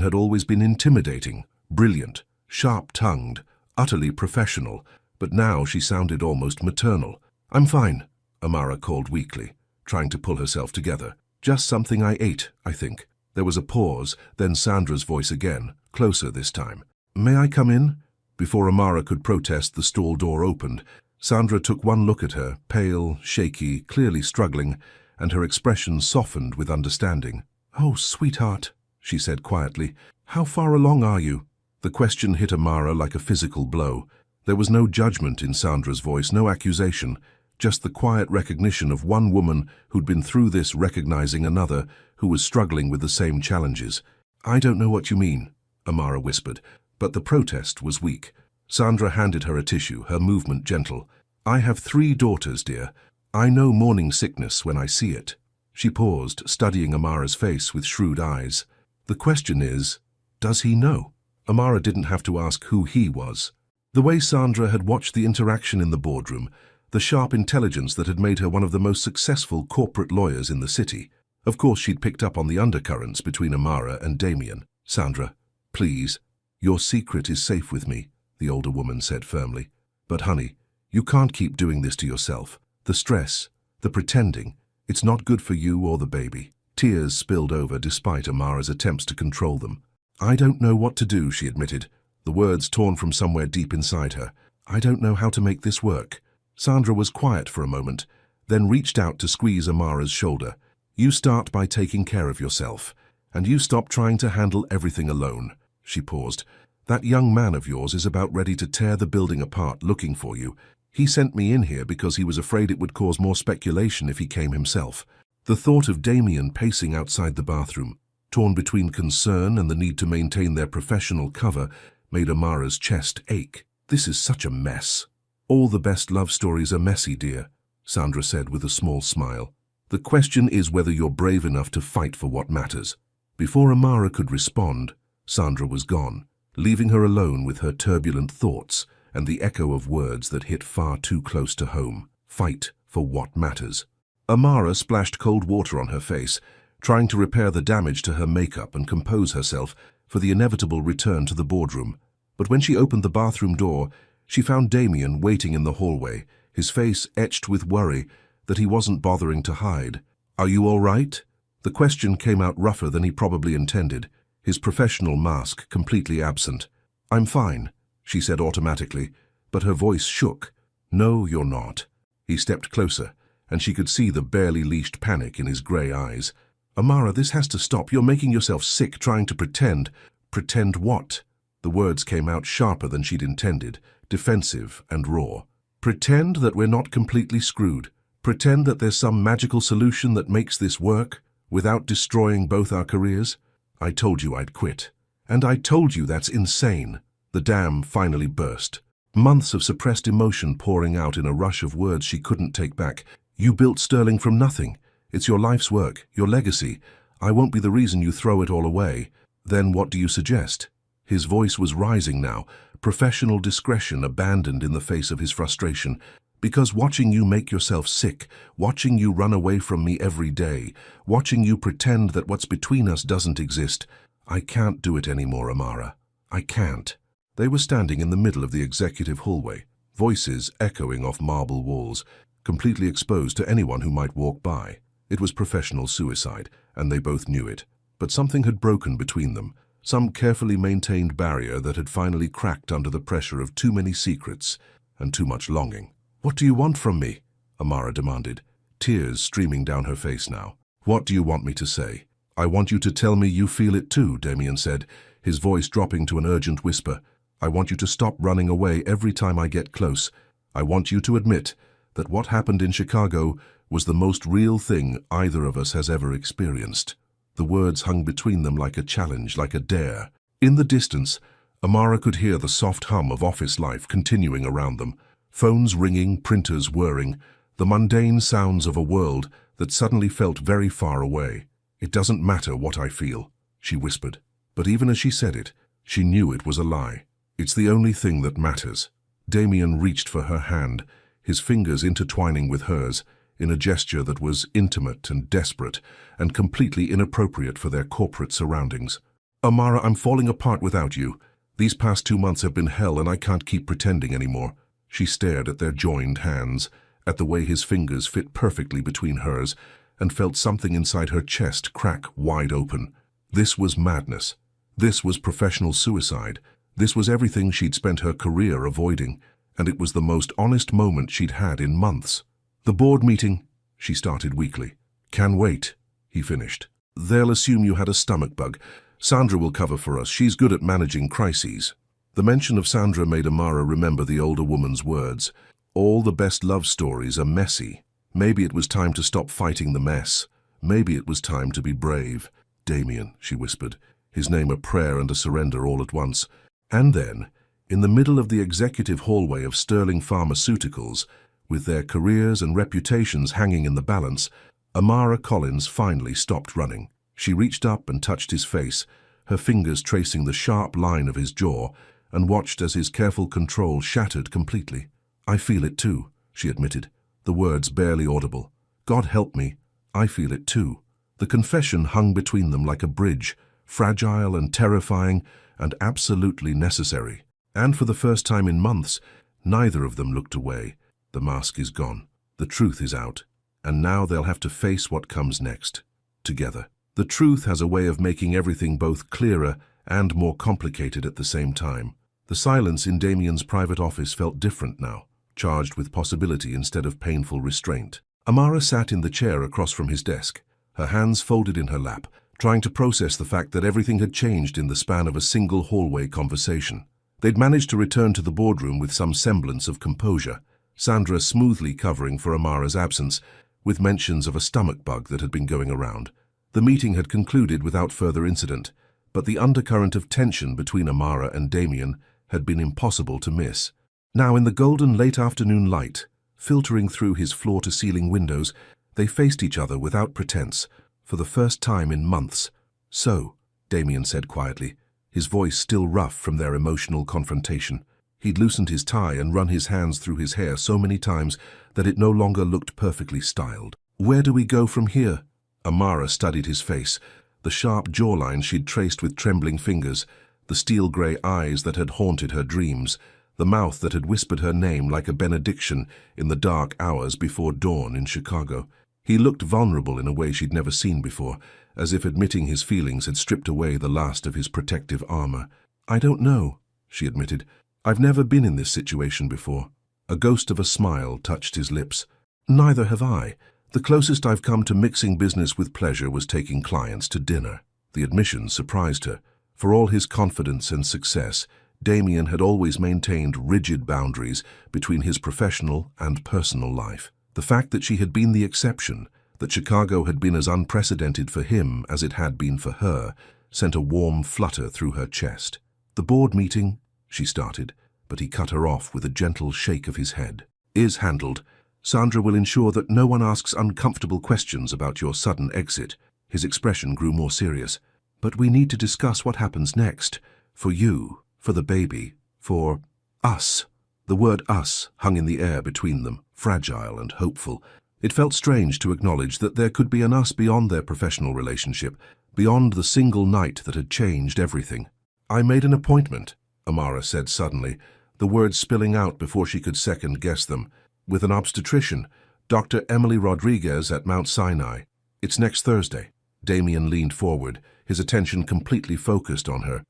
had always been intimidating, brilliant, sharp-tongued, utterly professional, but now she sounded almost maternal. "I'm fine," Amara called weakly, trying to pull herself together. "Just something I ate, I think." There was a pause, then Sandra's voice again, closer this time. "May I come in?" Before Amara could protest, the stall door opened. Sandra took one look at her, pale, shaky, clearly struggling, and her expression softened with understanding. "Oh, sweetheart," she said quietly. "How far along are you?" The question hit Amara like a physical blow. There was no judgment in Sandra's voice, no accusation, just the quiet recognition of one woman who'd been through this recognizing another who was struggling with the same challenges. "I don't know what you mean," Amara whispered, but the protest was weak. Sandra handed her a tissue, her movement gentle. "I have 3 daughters, dear. I know morning sickness when I see it." She paused, studying Amara's face with shrewd eyes. "The question is, does he know?" Amara didn't have to ask who he was. The way Sandra had watched the interaction in the boardroom, the sharp intelligence that had made her one of the most successful corporate lawyers in the city. Of course, she'd picked up on the undercurrents between Amara and Damien. "Sandra, please, your secret is safe with me," the older woman said firmly. "But honey, you can't keep doing this to yourself. The stress, the pretending, it's not good for you or the baby." Tears spilled over despite Amara's attempts to control them. "I don't know what to do," she admitted, the words torn from somewhere deep inside her. "I don't know how to make this work." Sandra was quiet for a moment, then reached out to squeeze Amara's shoulder. "You start by taking care of yourself, and you stop trying to handle everything alone." She paused. "That young man of yours is about ready to tear the building apart looking for you. He sent me in here because he was afraid it would cause more speculation if he came himself." The thought of Damien pacing outside the bathroom, torn between concern and the need to maintain their professional cover, made Amara's chest ache. "This is such a mess." "All the best love stories are messy, dear," Sandra said with a small smile. "The question is whether you're brave enough to fight for what matters." Before Amara could respond, Sandra was gone, leaving her alone with her turbulent thoughts and the echo of words that hit far too close to home. Fight for what matters. Amara splashed cold water on her face, trying to repair the damage to her makeup and compose herself for the inevitable return to the boardroom. But when she opened the bathroom door, she found Damien waiting in the hallway, his face etched with worry that he wasn't bothering to hide. "Are you all right?" The question came out rougher than he probably intended, his professional mask completely absent. "I'm fine," she said automatically, but her voice shook. "No, you're not." He stepped closer, and she could see the barely leashed panic in his grey eyes. "Amara, this has to stop. You're making yourself sick trying to pretend." "Pretend what?" The words came out sharper than she'd intended, defensive and raw. "Pretend that we're not completely screwed. Pretend that there's some magical solution that makes this work without destroying both our careers. I told you I'd quit. And I told you that's insane." The dam finally burst, months of suppressed emotion pouring out in a rush of words she couldn't take back. "You built Sterling from nothing. It's your life's work, your legacy. I won't be the reason you throw it all away. Then what do you suggest?" His voice was rising now, professional discretion abandoned in the face of his frustration. "Because watching you make yourself sick, watching you run away from me every day, watching you pretend that what's between us doesn't exist, "I can't do it anymore, Amara. I can't." They were standing in the middle of the executive hallway, voices echoing off marble walls, completely exposed to anyone who might walk by. It was professional suicide, and they both knew it. But something had broken between them, some carefully maintained barrier that had finally cracked under the pressure of too many secrets and too much longing. "What do you want from me?" Amara demanded, tears streaming down her face now. "What do you want me to say?" "I want you to tell me you feel it too," Damien said, his voice dropping to an urgent whisper. "I want you to stop running away every time I get close. I want you to admit that what happened in Chicago was the most real thing either of us has ever experienced." The words hung between them like a challenge, like a dare. In the distance, Amara could hear the soft hum of office life continuing around them. Phones ringing, printers whirring, the mundane sounds of a world that suddenly felt very far away. "It doesn't matter what I feel," she whispered. But even as she said it, she knew it was a lie. "It's the only thing that matters." Damien reached for her hand, his fingers intertwining with hers, in a gesture that was intimate and desperate and completely inappropriate for their corporate surroundings. "Amara, I'm falling apart without you. These past 2 months have been hell and I can't keep pretending anymore." She stared at their joined hands, at the way his fingers fit perfectly between hers, and felt something inside her chest crack wide open. This was madness. This was professional suicide. This was everything she'd spent her career avoiding, and it was the most honest moment she'd had in months. "The board meeting," she started weakly. "Can wait," he finished. "They'll assume you had a stomach bug. Sandra will cover for us. She's good at managing crises." The mention of Sandra made Amara remember the older woman's words. All the best love stories are messy. Maybe it was time to stop fighting the mess. Maybe it was time to be brave. "Damien," she whispered, his name a prayer and a surrender all at once. And then, in the middle of the executive hallway of Sterling Pharmaceuticals, with their careers and reputations hanging in the balance, Amara Collins finally stopped running. She reached up and touched his face, her fingers tracing the sharp line of his jaw, and watched as his careful control shattered completely. "I feel it too," she admitted, the words barely audible. "God help me, I feel it too." The confession hung between them like a bridge, fragile and terrifying and absolutely necessary. And for the first time in months, neither of them looked away. The mask is gone. The truth is out. And now they'll have to face what comes next. Together. The truth has a way of making everything both clearer and more complicated at the same time. The silence in Damien's private office felt different now, charged with possibility instead of painful restraint. Amara sat in the chair across from his desk, her hands folded in her lap, trying to process the fact that everything had changed in the span of a single hallway conversation. They'd managed to return to the boardroom with some semblance of composure, Sandra smoothly covering for Amara's absence, with mentions of a stomach bug that had been going around. The meeting had concluded without further incident, but the undercurrent of tension between Amara and Damien had been impossible to miss. Now, in the golden late afternoon light, filtering through his floor-to-ceiling windows, they faced each other without pretense, for the first time in months. "So," Damien said quietly, his voice still rough from their emotional confrontation. He'd loosened his tie and run his hands through his hair so many times that it no longer looked perfectly styled. "Where do we go from here?" Amara studied his face, the sharp jawline she'd traced with trembling fingers, the steel-grey eyes that had haunted her dreams, the mouth that had whispered her name like a benediction in the dark hours before dawn in Chicago. He looked vulnerable in a way she'd never seen before, as if admitting his feelings had stripped away the last of his protective armor. "I don't know," she admitted. "I've never been in this situation before." A ghost of a smile touched his lips. "Neither have I. The closest I've come to mixing business with pleasure was taking clients to dinner." The admission surprised her. For all his confidence and success, Damien had always maintained rigid boundaries between his professional and personal life. The fact that she had been the exception, that Chicago had been as unprecedented for him as it had been for her, sent a warm flutter through her chest. "The board meeting," she started, but he cut her off with a gentle shake of his head. "Is handled. Sandra will ensure that no one asks uncomfortable questions about your sudden exit." His expression grew more serious. "But we need to discuss what happens next. For you, for the baby, for us." The word us hung in the air between them, fragile and hopeful, It felt strange to acknowledge that there could be an us beyond their professional relationship, beyond the single night that had changed everything. "I made an appointment," Amara said suddenly, the words spilling out before she could second-guess them, "with an obstetrician, Dr. Emily Rodriguez at Mount Sinai. It's next Thursday." Damien leaned forward, his attention completely focused on her.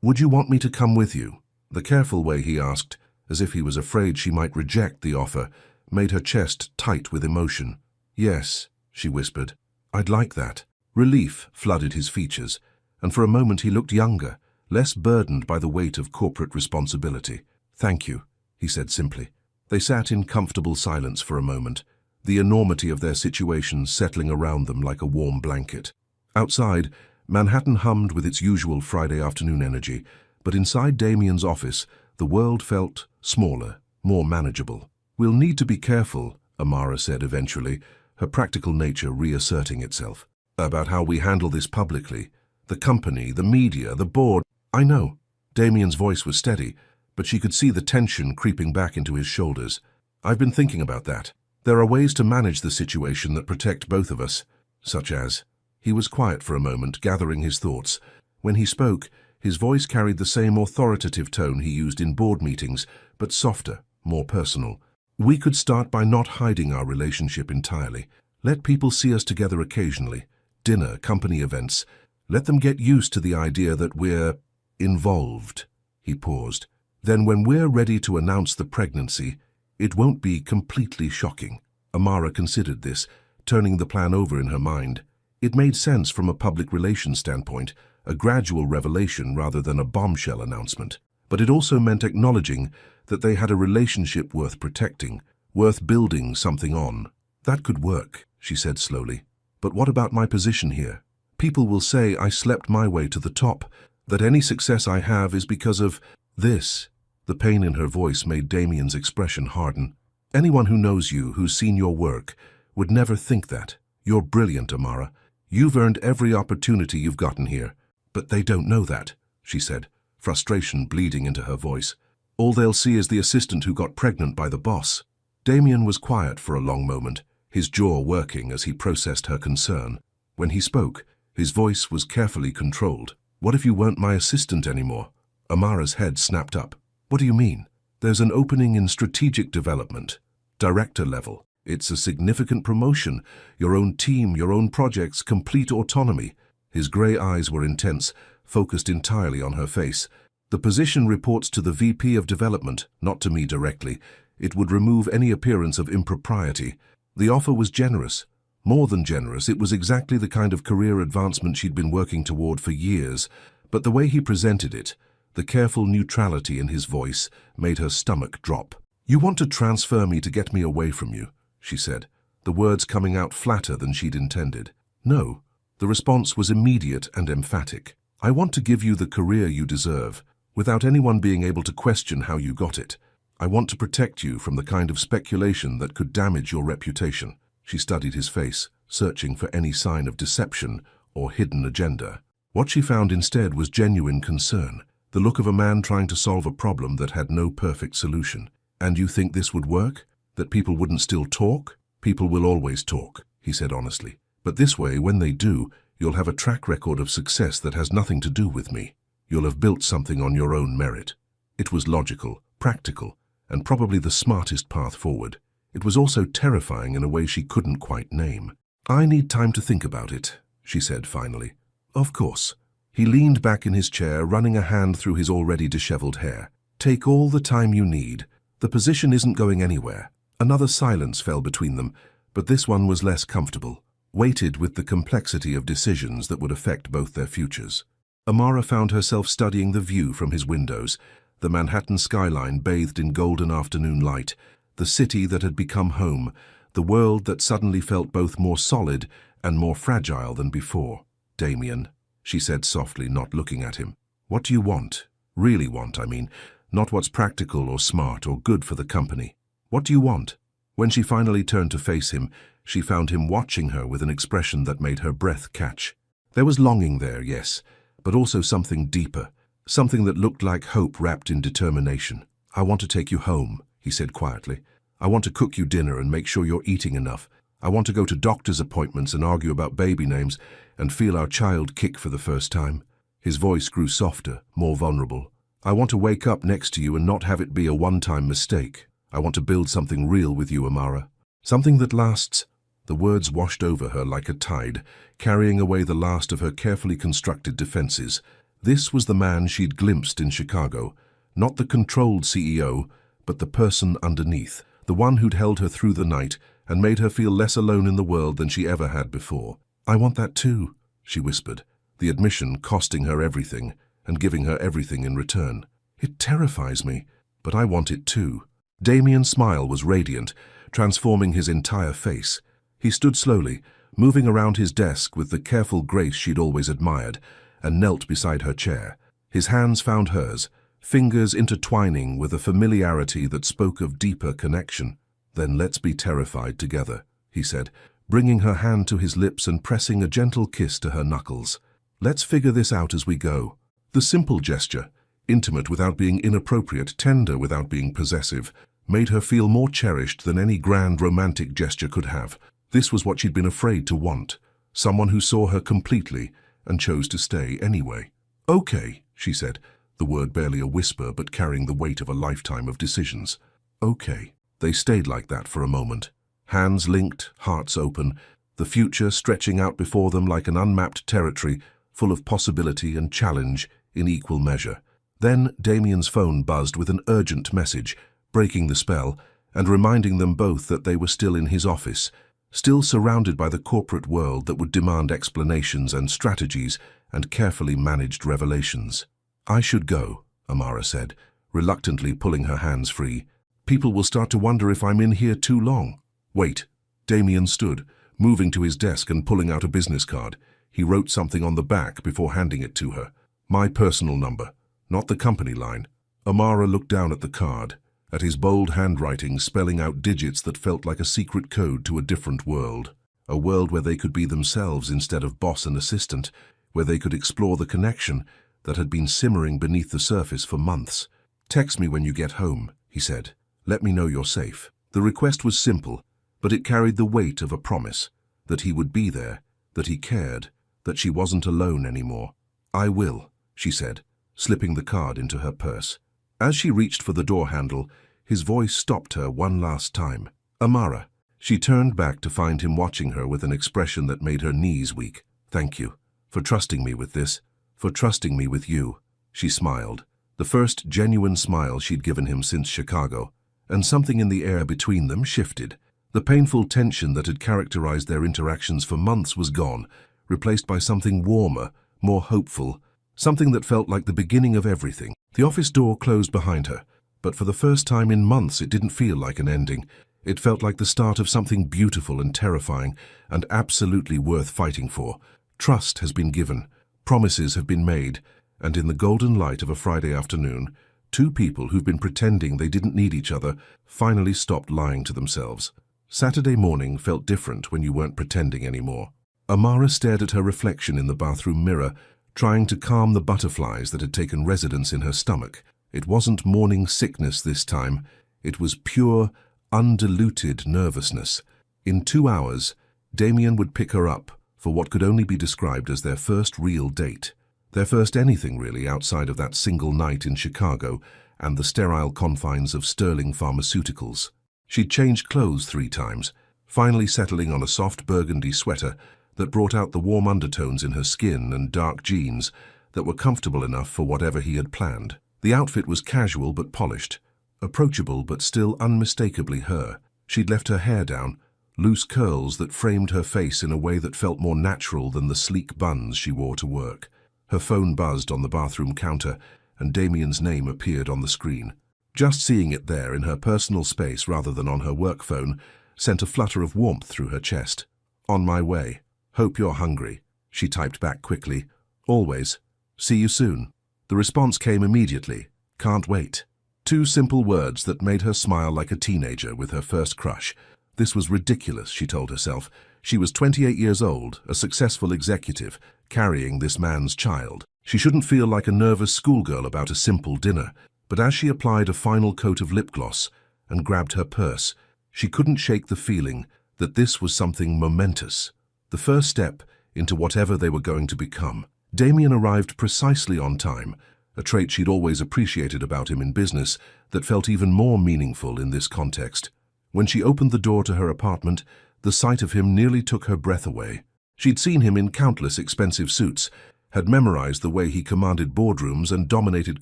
Would you want me to come with you?" The careful way he asked, as if he was afraid she might reject the offer, made her chest tight with emotion. "Yes," she whispered. "I'd like that." Relief flooded his features, and for a moment he looked younger, less burdened by the weight of corporate responsibility. "Thank you," he said simply. They sat in comfortable silence for a moment, the enormity of their situation settling around them like a warm blanket. Outside, Manhattan hummed with its usual Friday afternoon energy, but inside Damien's office, the world felt smaller, more manageable. "We'll need to be careful," Amara said eventually, her practical nature reasserting itself, "about how we handle this publicly. The company, the media, the board." "I know." Damien's voice was steady, but she could see the tension creeping back into his shoulders. "I've been thinking about that. There are ways to manage the situation that protect both of us, such as—" He was quiet for a moment, gathering his thoughts. When he spoke, his voice carried the same authoritative tone he used in board meetings, but softer, more personal. "We could start by not hiding our relationship entirely. Let people see us together occasionally. Dinner, company events. Let them get used to the idea that we're involved." He paused. "Then when we're ready to announce the pregnancy, it won't be completely shocking." Amara considered this, turning the plan over in her mind. It made sense from a public relations standpoint, a gradual revelation rather than a bombshell announcement. But it also meant acknowledging that they had a relationship worth protecting, worth building something on. "That could work," she said slowly. "But what about my position here? People will say I slept my way to the top, that any success I have is because of this." The pain in her voice made Damien's expression harden. "Anyone who knows you, who's seen your work, would never think that. You're brilliant, Amara. You've earned every opportunity you've gotten here. But they don't know that," she said, frustration bleeding into her voice. "All they'll see is the assistant who got pregnant by the boss." Damien was quiet for a long moment, his jaw working as he processed her concern. When he spoke, his voice was carefully controlled. "What if you weren't my assistant anymore?" Amara's head snapped up. "What do you mean?" "There's an opening in strategic development, director level. It's a significant promotion. Your own team, your own projects, complete autonomy." His grey eyes were intense, focused entirely on her face. "The position reports to the VP of Development, not to me directly. It would remove any appearance of impropriety." The offer was generous. More than generous, it was exactly the kind of career advancement she'd been working toward for years. But the way he presented it, the careful neutrality in his voice, made her stomach drop. "You want to transfer me to get me away from you," she said, the words coming out flatter than she'd intended. "No." The response was immediate and emphatic. "I want to give you the career you deserve, without anyone being able to question how you got it. I want to protect you from the kind of speculation that could damage your reputation." She studied his face, searching for any sign of deception or hidden agenda. What she found instead was genuine concern, the look of a man trying to solve a problem that had no perfect solution. "And you think this would work? That people wouldn't still talk?" "People will always talk," he said honestly. "But this way, when they do, you'll have a track record of success that has nothing to do with me. You'll have built something on your own merit." It was logical, practical, and probably the smartest path forward. It was also terrifying in a way she couldn't quite name. "I need time to think about it," she said finally. "Of course." He leaned back in his chair, running a hand through his already disheveled hair. "Take all the time you need. The position isn't going anywhere." Another silence fell between them, but this one was less comfortable, weighted with the complexity of decisions that would affect both their futures. Amara found herself studying the view from his windows, the Manhattan skyline bathed in golden afternoon light, the city that had become home, the world that suddenly felt both more solid and more fragile than before. "Damien," she said softly, not looking at him. "What do you want? Really want, I mean. Not what's practical or smart or good for the company. What do you want?" When she finally turned to face him, she found him watching her with an expression that made her breath catch. There was longing there, yes, but also something deeper, something that looked like hope wrapped in determination. "I want to take you home," he said quietly. I want to cook you dinner and make sure you're eating enough. I want to go to doctor's appointments and argue about baby names and feel our child kick for the first time. His voice grew softer, more vulnerable. I want to wake up next to you and not have it be a one-time mistake. I want to build something real with you, Amara. Something that lasts. The words washed over her like a tide, carrying away the last of her carefully constructed defenses. This was the man she'd glimpsed in Chicago. Not the controlled CEO, but the person underneath. The one who'd held her through the night and made her feel less alone in the world than she ever had before. I want that too, she whispered, the admission costing her everything and giving her everything in return. It terrifies me, but I want it too. Damien's smile was radiant, transforming his entire face. He stood slowly, moving around his desk with the careful grace she'd always admired, and knelt beside her chair. His hands found hers, fingers intertwining with a familiarity that spoke of deeper connection. Then let's be terrified together, he said, bringing her hand to his lips and pressing a gentle kiss to her knuckles. Let's figure this out as we go. The simple gesture, intimate without being inappropriate, tender without being possessive, made her feel more cherished than any grand romantic gesture could have. This was what she'd been afraid to want, someone who saw her completely and chose to stay anyway. Okay, she said, the word barely a whisper but carrying the weight of a lifetime of decisions. Okay. They stayed like that for a moment, hands linked, hearts open, the future stretching out before them like an unmapped territory full of possibility and challenge in equal measure. Then Damien's phone buzzed with an urgent message, breaking the spell and reminding them both that they were still in his office, still surrounded by the corporate world that would demand explanations and strategies and carefully managed revelations. I should go, Amara said, reluctantly pulling her hands free. People will start to wonder if I'm in here too long. Wait. Damien stood, moving to his desk and pulling out a business card. He wrote something on the back before handing it to her. My personal number, not the company line. Amara looked down at the card, at his bold handwriting spelling out digits that felt like a secret code to a different world. A world where they could be themselves instead of boss and assistant, where they could explore the connection that had been simmering beneath the surface for months. Text me when you get home, he said. Let me know you're safe. The request was simple, but it carried the weight of a promise, that he would be there, that he cared, that she wasn't alone anymore. I will, she said, slipping the card into her purse. As she reached for the door handle, his voice stopped her one last time. Amara. She turned back to find him watching her with an expression that made her knees weak. Thank you, for trusting me with this, for trusting me with you. She smiled, the first genuine smile she'd given him since Chicago. And something in the air between them shifted. The painful tension that had characterized their interactions for months was gone, replaced by something warmer, more hopeful, something that felt like the beginning of everything. The office door closed behind her, but for the first time in months it didn't feel like an ending. It felt like the start of something beautiful and terrifying, and absolutely worth fighting for. Trust has been given, promises have been made, and in the golden light of a Friday afternoon, two people who've been pretending they didn't need each other finally stopped lying to themselves. Saturday morning felt different when you weren't pretending anymore. Amara stared at her reflection in the bathroom mirror, trying to calm the butterflies that had taken residence in her stomach. It wasn't morning sickness this time. It was pure, undiluted nervousness. In 2 hours, Damien would pick her up for what could only be described as their first real date. Their first anything really outside of that single night in Chicago and the sterile confines of Sterling Pharmaceuticals. She'd changed clothes 3 times, finally settling on a soft burgundy sweater that brought out the warm undertones in her skin and dark jeans that were comfortable enough for whatever he had planned. The outfit was casual but polished, approachable but still unmistakably her. She'd left her hair down, loose curls that framed her face in a way that felt more natural than the sleek buns she wore to work. Her phone buzzed on the bathroom counter, and Damien's name appeared on the screen. Just seeing it there in her personal space rather than on her work phone sent a flutter of warmth through her chest. On my way. Hope you're hungry, she typed back quickly. Always. See you soon. The response came immediately. Can't wait. 2 simple words that made her smile like a teenager with her first crush. This was ridiculous, she told herself. She was 28 years old, a successful executive, carrying this man's child. She shouldn't feel like a nervous schoolgirl about a simple dinner, but as she applied a final coat of lip gloss and grabbed her purse, She couldn't shake the feeling that this was something momentous, the first step into whatever they were going to become. Damien arrived precisely on time, a trait she'd always appreciated about him in business that felt even more meaningful in this context. When she opened the door to her apartment, the sight of him nearly took her breath away. She'd seen him in countless expensive suits, had memorized the way he commanded boardrooms and dominated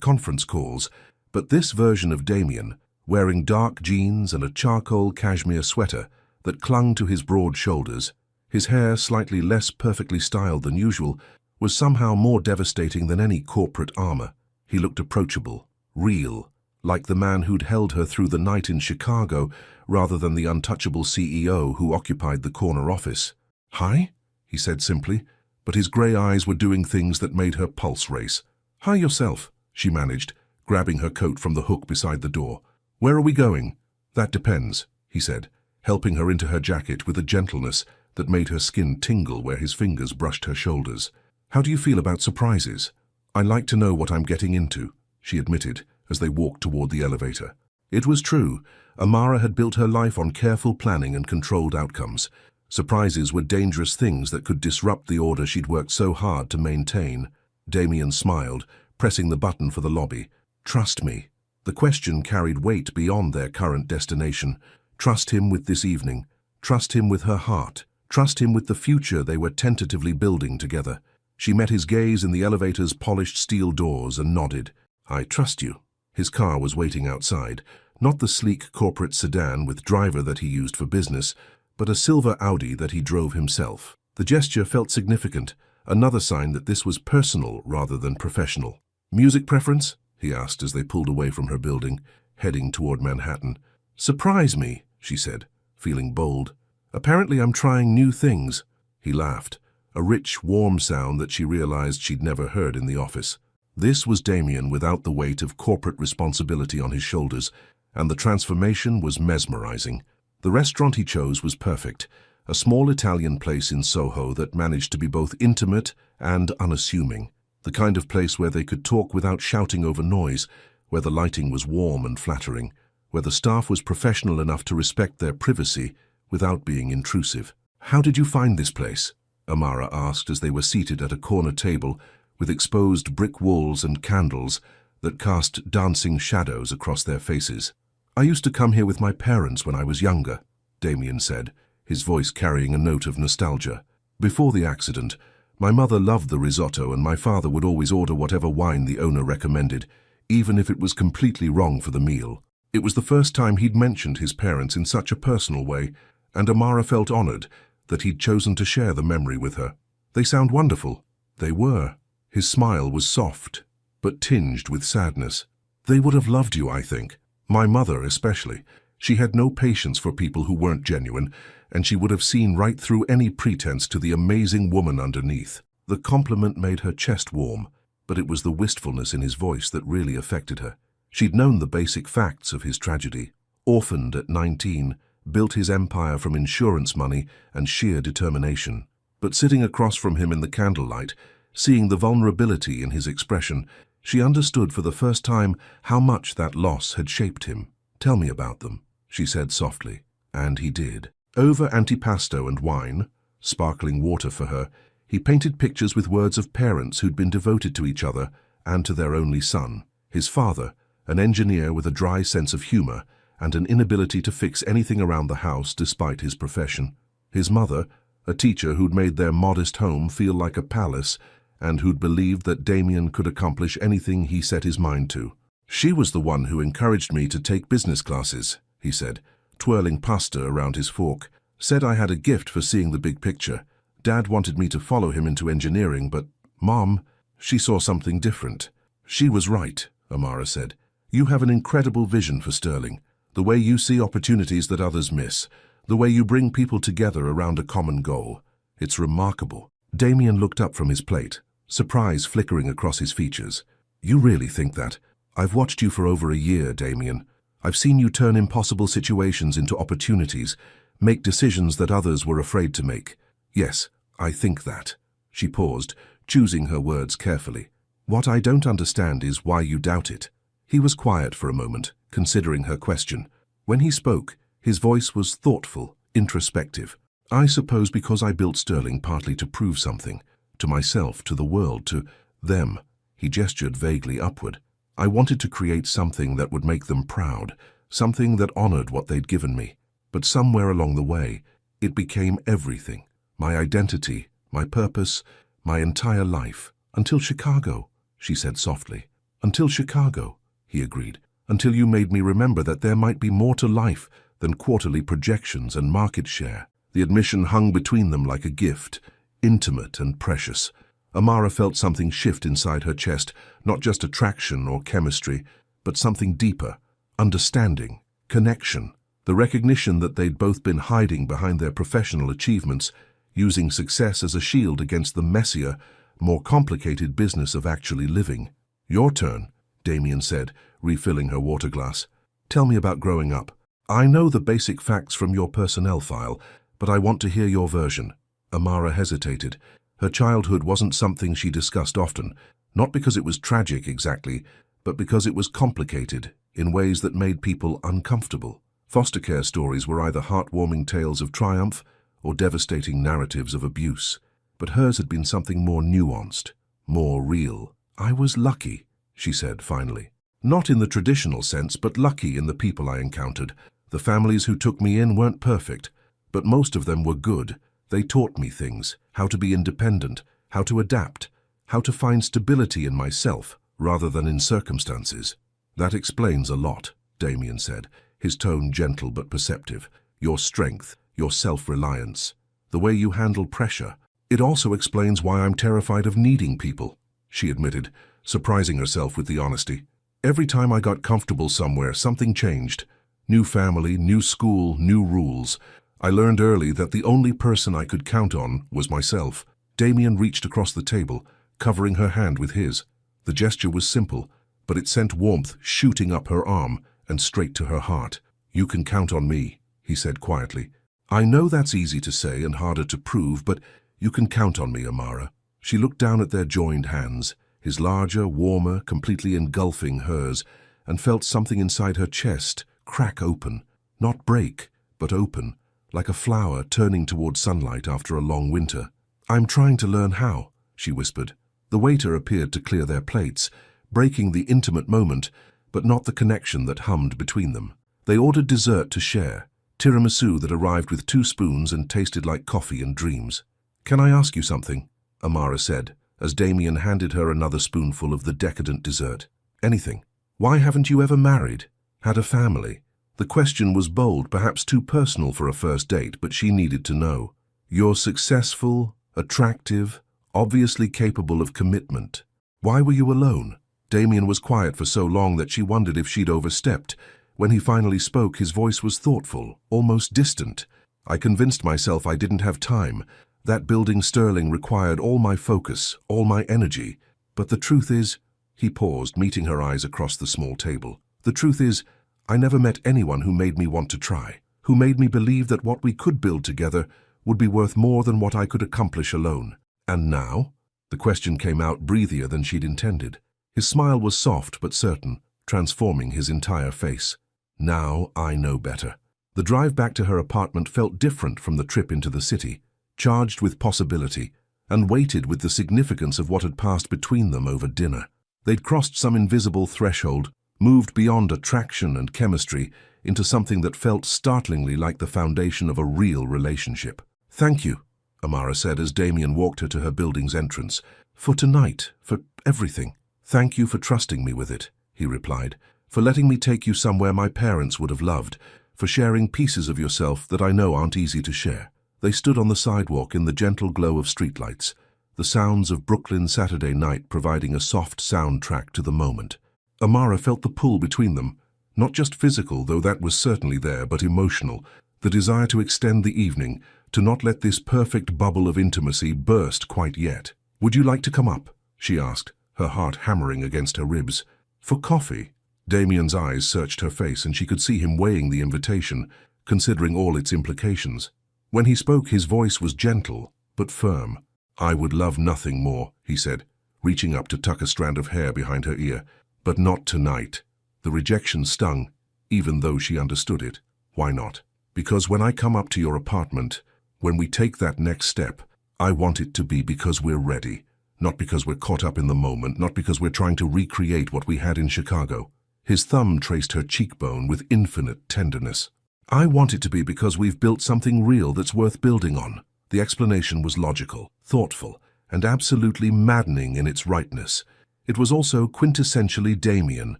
conference calls, but this version of Damien, wearing dark jeans and a charcoal cashmere sweater that clung to his broad shoulders, his hair slightly less perfectly styled than usual, was somehow more devastating than any corporate armor. He looked approachable, real, like the man who'd held her through the night in Chicago rather than the untouchable CEO who occupied the corner office. "Hi?" he said simply, but his grey eyes were doing things that made her pulse race. "Hi yourself," she managed, grabbing her coat from the hook beside the door. "Where are we going?" "That depends," he said, helping her into her jacket with a gentleness that made her skin tingle where his fingers brushed her shoulders. "How do you feel about surprises?" "I like to know what I'm getting into," she admitted as they walked toward the elevator. It was true. Amara had built her life on careful planning and controlled outcomes. Surprises were dangerous things that could disrupt the order she'd worked so hard to maintain. Damien smiled, pressing the button for the lobby. "Trust me." The question carried weight beyond their current destination. Trust him with this evening. Trust him with her heart. Trust him with the future they were tentatively building together. She met his gaze in the elevator's polished steel doors and nodded. "I trust you." His car was waiting outside, not the sleek corporate sedan with driver that he used for business, but a silver Audi that he drove himself. The gesture felt significant, another sign that this was personal rather than professional. "Music preference?" he asked as they pulled away from her building, heading toward Manhattan. "Surprise me," she said, feeling bold. "Apparently I'm trying new things." He laughed, a rich, warm sound that she realized she'd never heard in the office. This was Damien without the weight of corporate responsibility on his shoulders, and the transformation was mesmerizing. The restaurant he chose was perfect, a small Italian place in Soho that managed to be both intimate and unassuming. The kind of place where they could talk without shouting over noise, where the lighting was warm and flattering, where the staff was professional enough to respect their privacy without being intrusive. "How did you find this place?" Amara asked as they were seated at a corner table with exposed brick walls and candles that cast dancing shadows across their faces. "I used to come here with my parents when I was younger," Damien said, his voice carrying a note of nostalgia. "Before the accident, my mother loved the risotto and my father would always order whatever wine the owner recommended, even if it was completely wrong for the meal." It was the first time he'd mentioned his parents in such a personal way, and Amara felt honored that he'd chosen to share the memory with her. "They sound wonderful." They were. His smile was soft, but tinged with sadness. "They would have loved you, I think. My mother especially. She had no patience for people who weren't genuine, and she would have seen right through any pretense to the amazing woman underneath." The compliment made her chest warm, but it was the wistfulness in his voice that really affected her. She'd known the basic facts of his tragedy. Orphaned at 19, built his empire from insurance money and sheer determination. But sitting across from him in the candlelight, seeing the vulnerability in his expression, she understood for the first time how much that loss had shaped him. "Tell me about them," she said softly, and he did. Over antipasto and wine, sparkling water for her, he painted pictures with words of parents who'd been devoted to each other and to their only son. His father, an engineer with a dry sense of humor and an inability to fix anything around the house despite his profession. His mother, a teacher who'd made their modest home feel like a palace and who'd believed that Damien could accomplish anything he set his mind to. "She was the one who encouraged me to take business classes," he said, twirling pasta around his fork. "Said I had a gift for seeing the big picture. Dad wanted me to follow him into engineering, but Mom, she saw something different." "She was right," Amara said. "You have an incredible vision for Sterling. The way you see opportunities that others miss. The way you bring people together around a common goal. It's remarkable." Damien looked up from his plate, surprise flickering across his features. "You really think that? I've watched you for over a year, Damien. I've seen you turn impossible situations into opportunities, make decisions that others were afraid to make. Yes, I think that." She paused, choosing her words carefully. "What I don't understand is why you doubt it." He was quiet for a moment, considering her question. When he spoke, His voice was thoughtful, introspective. I suppose because I built Sterling partly to prove something. To myself, to the world, to them. He gestured vaguely upward. I wanted to create something that would make them proud, something that honored what they'd given me. But somewhere along the way, it became everything. My identity, my purpose, my entire life. Until Chicago, she said softly. Until Chicago, he agreed. Until you made me remember that there might be more to life than quarterly projections and market share. The admission hung between them like a gift, intimate and precious. Amara felt something shift inside her chest, not just attraction or chemistry, but something deeper, understanding, connection, the recognition that they'd both been hiding behind their professional achievements, using success as a shield against the messier, more complicated business of actually living. Your turn, Damien said, refilling her water glass. Tell me about growing up. I know the basic facts from your personnel file, but I want to hear your version. Amara hesitated. Her childhood wasn't something she discussed often, not because it was tragic exactly, but because it was complicated in ways that made people uncomfortable. Foster care stories were either heartwarming tales of triumph or devastating narratives of abuse, but hers had been something more nuanced, more real. I was lucky, she said finally. Not in the traditional sense, but lucky in the people I encountered. The families who took me in weren't perfect, but most of them were good. They taught me things, how to be independent, how to adapt, how to find stability in myself rather than in circumstances. That explains a lot, Damien said, his tone gentle but perceptive. Your strength, your self-reliance, the way you handle pressure. It also explains why I'm terrified of needing people, she admitted, surprising herself with the honesty. Every time I got comfortable somewhere, something changed. New family, new school, new rules. I learned early that the only person I could count on was myself. Damien reached across the table, covering her hand with his. The gesture was simple, but it sent warmth shooting up her arm and straight to her heart. You can count on me, he said quietly. I know that's easy to say and harder to prove, but you can count on me, Amara. She looked down at their joined hands, his larger, warmer, completely engulfing hers, and felt something inside her chest crack open, not break, but open, like a flower turning toward sunlight after a long winter. I'm trying to learn how, she whispered. The waiter appeared to clear their plates, breaking the intimate moment, but not the connection that hummed between them. They ordered dessert to share, tiramisu that arrived with 2 spoons and tasted like coffee and dreams. Can I ask you something? Amara said, as Damien handed her another spoonful of the decadent dessert. Anything. Why haven't you ever married? Had a family? The question was bold, perhaps too personal for a first date, but she needed to know. You're successful, attractive, obviously capable of commitment. Why were you alone? Damien was quiet for so long that she wondered if she'd overstepped. When he finally spoke, his voice was thoughtful, almost distant. I convinced myself I didn't have time. That building Sterling required all my focus, all my energy. But the truth is, he paused, meeting her eyes across the small table. The truth is, I never met anyone who made me want to try, who made me believe that what we could build together would be worth more than what I could accomplish alone. And now? The question came out breathier than she'd intended. His smile was soft but certain, transforming his entire face. Now I know better. The drive back to her apartment felt different from the trip into the city, charged with possibility, and weighted with the significance of what had passed between them over dinner. They'd crossed some invisible threshold, moved beyond attraction and chemistry into something that felt startlingly like the foundation of a real relationship. Thank you, Amara said as Damien walked her to her building's entrance. For tonight, for everything. Thank you for trusting me with it, he replied, for letting me take you somewhere my parents would have loved, for sharing pieces of yourself that I know aren't easy to share. They stood on the sidewalk in the gentle glow of streetlights, the sounds of Brooklyn Saturday night providing a soft soundtrack to the moment. Amara felt the pull between them, not just physical, though that was certainly there, but emotional, the desire to extend the evening, to not let this perfect bubble of intimacy burst quite yet. Would you like to come up? She asked, her heart hammering against her ribs. For coffee? Damien's eyes searched her face and she could see him weighing the invitation, considering all its implications. When he spoke, his voice was gentle, but firm. I would love nothing more, he said, reaching up to tuck a strand of hair behind her ear. But not tonight. The rejection stung, even though she understood it. Why not? Because when I come up to your apartment, when we take that next step, I want it to be because we're ready. Not because we're caught up in the moment, not because we're trying to recreate what we had in Chicago. His thumb traced her cheekbone with infinite tenderness. I want it to be because we've built something real that's worth building on. The explanation was logical, thoughtful, and absolutely maddening in its rightness. It was also quintessentially Damien,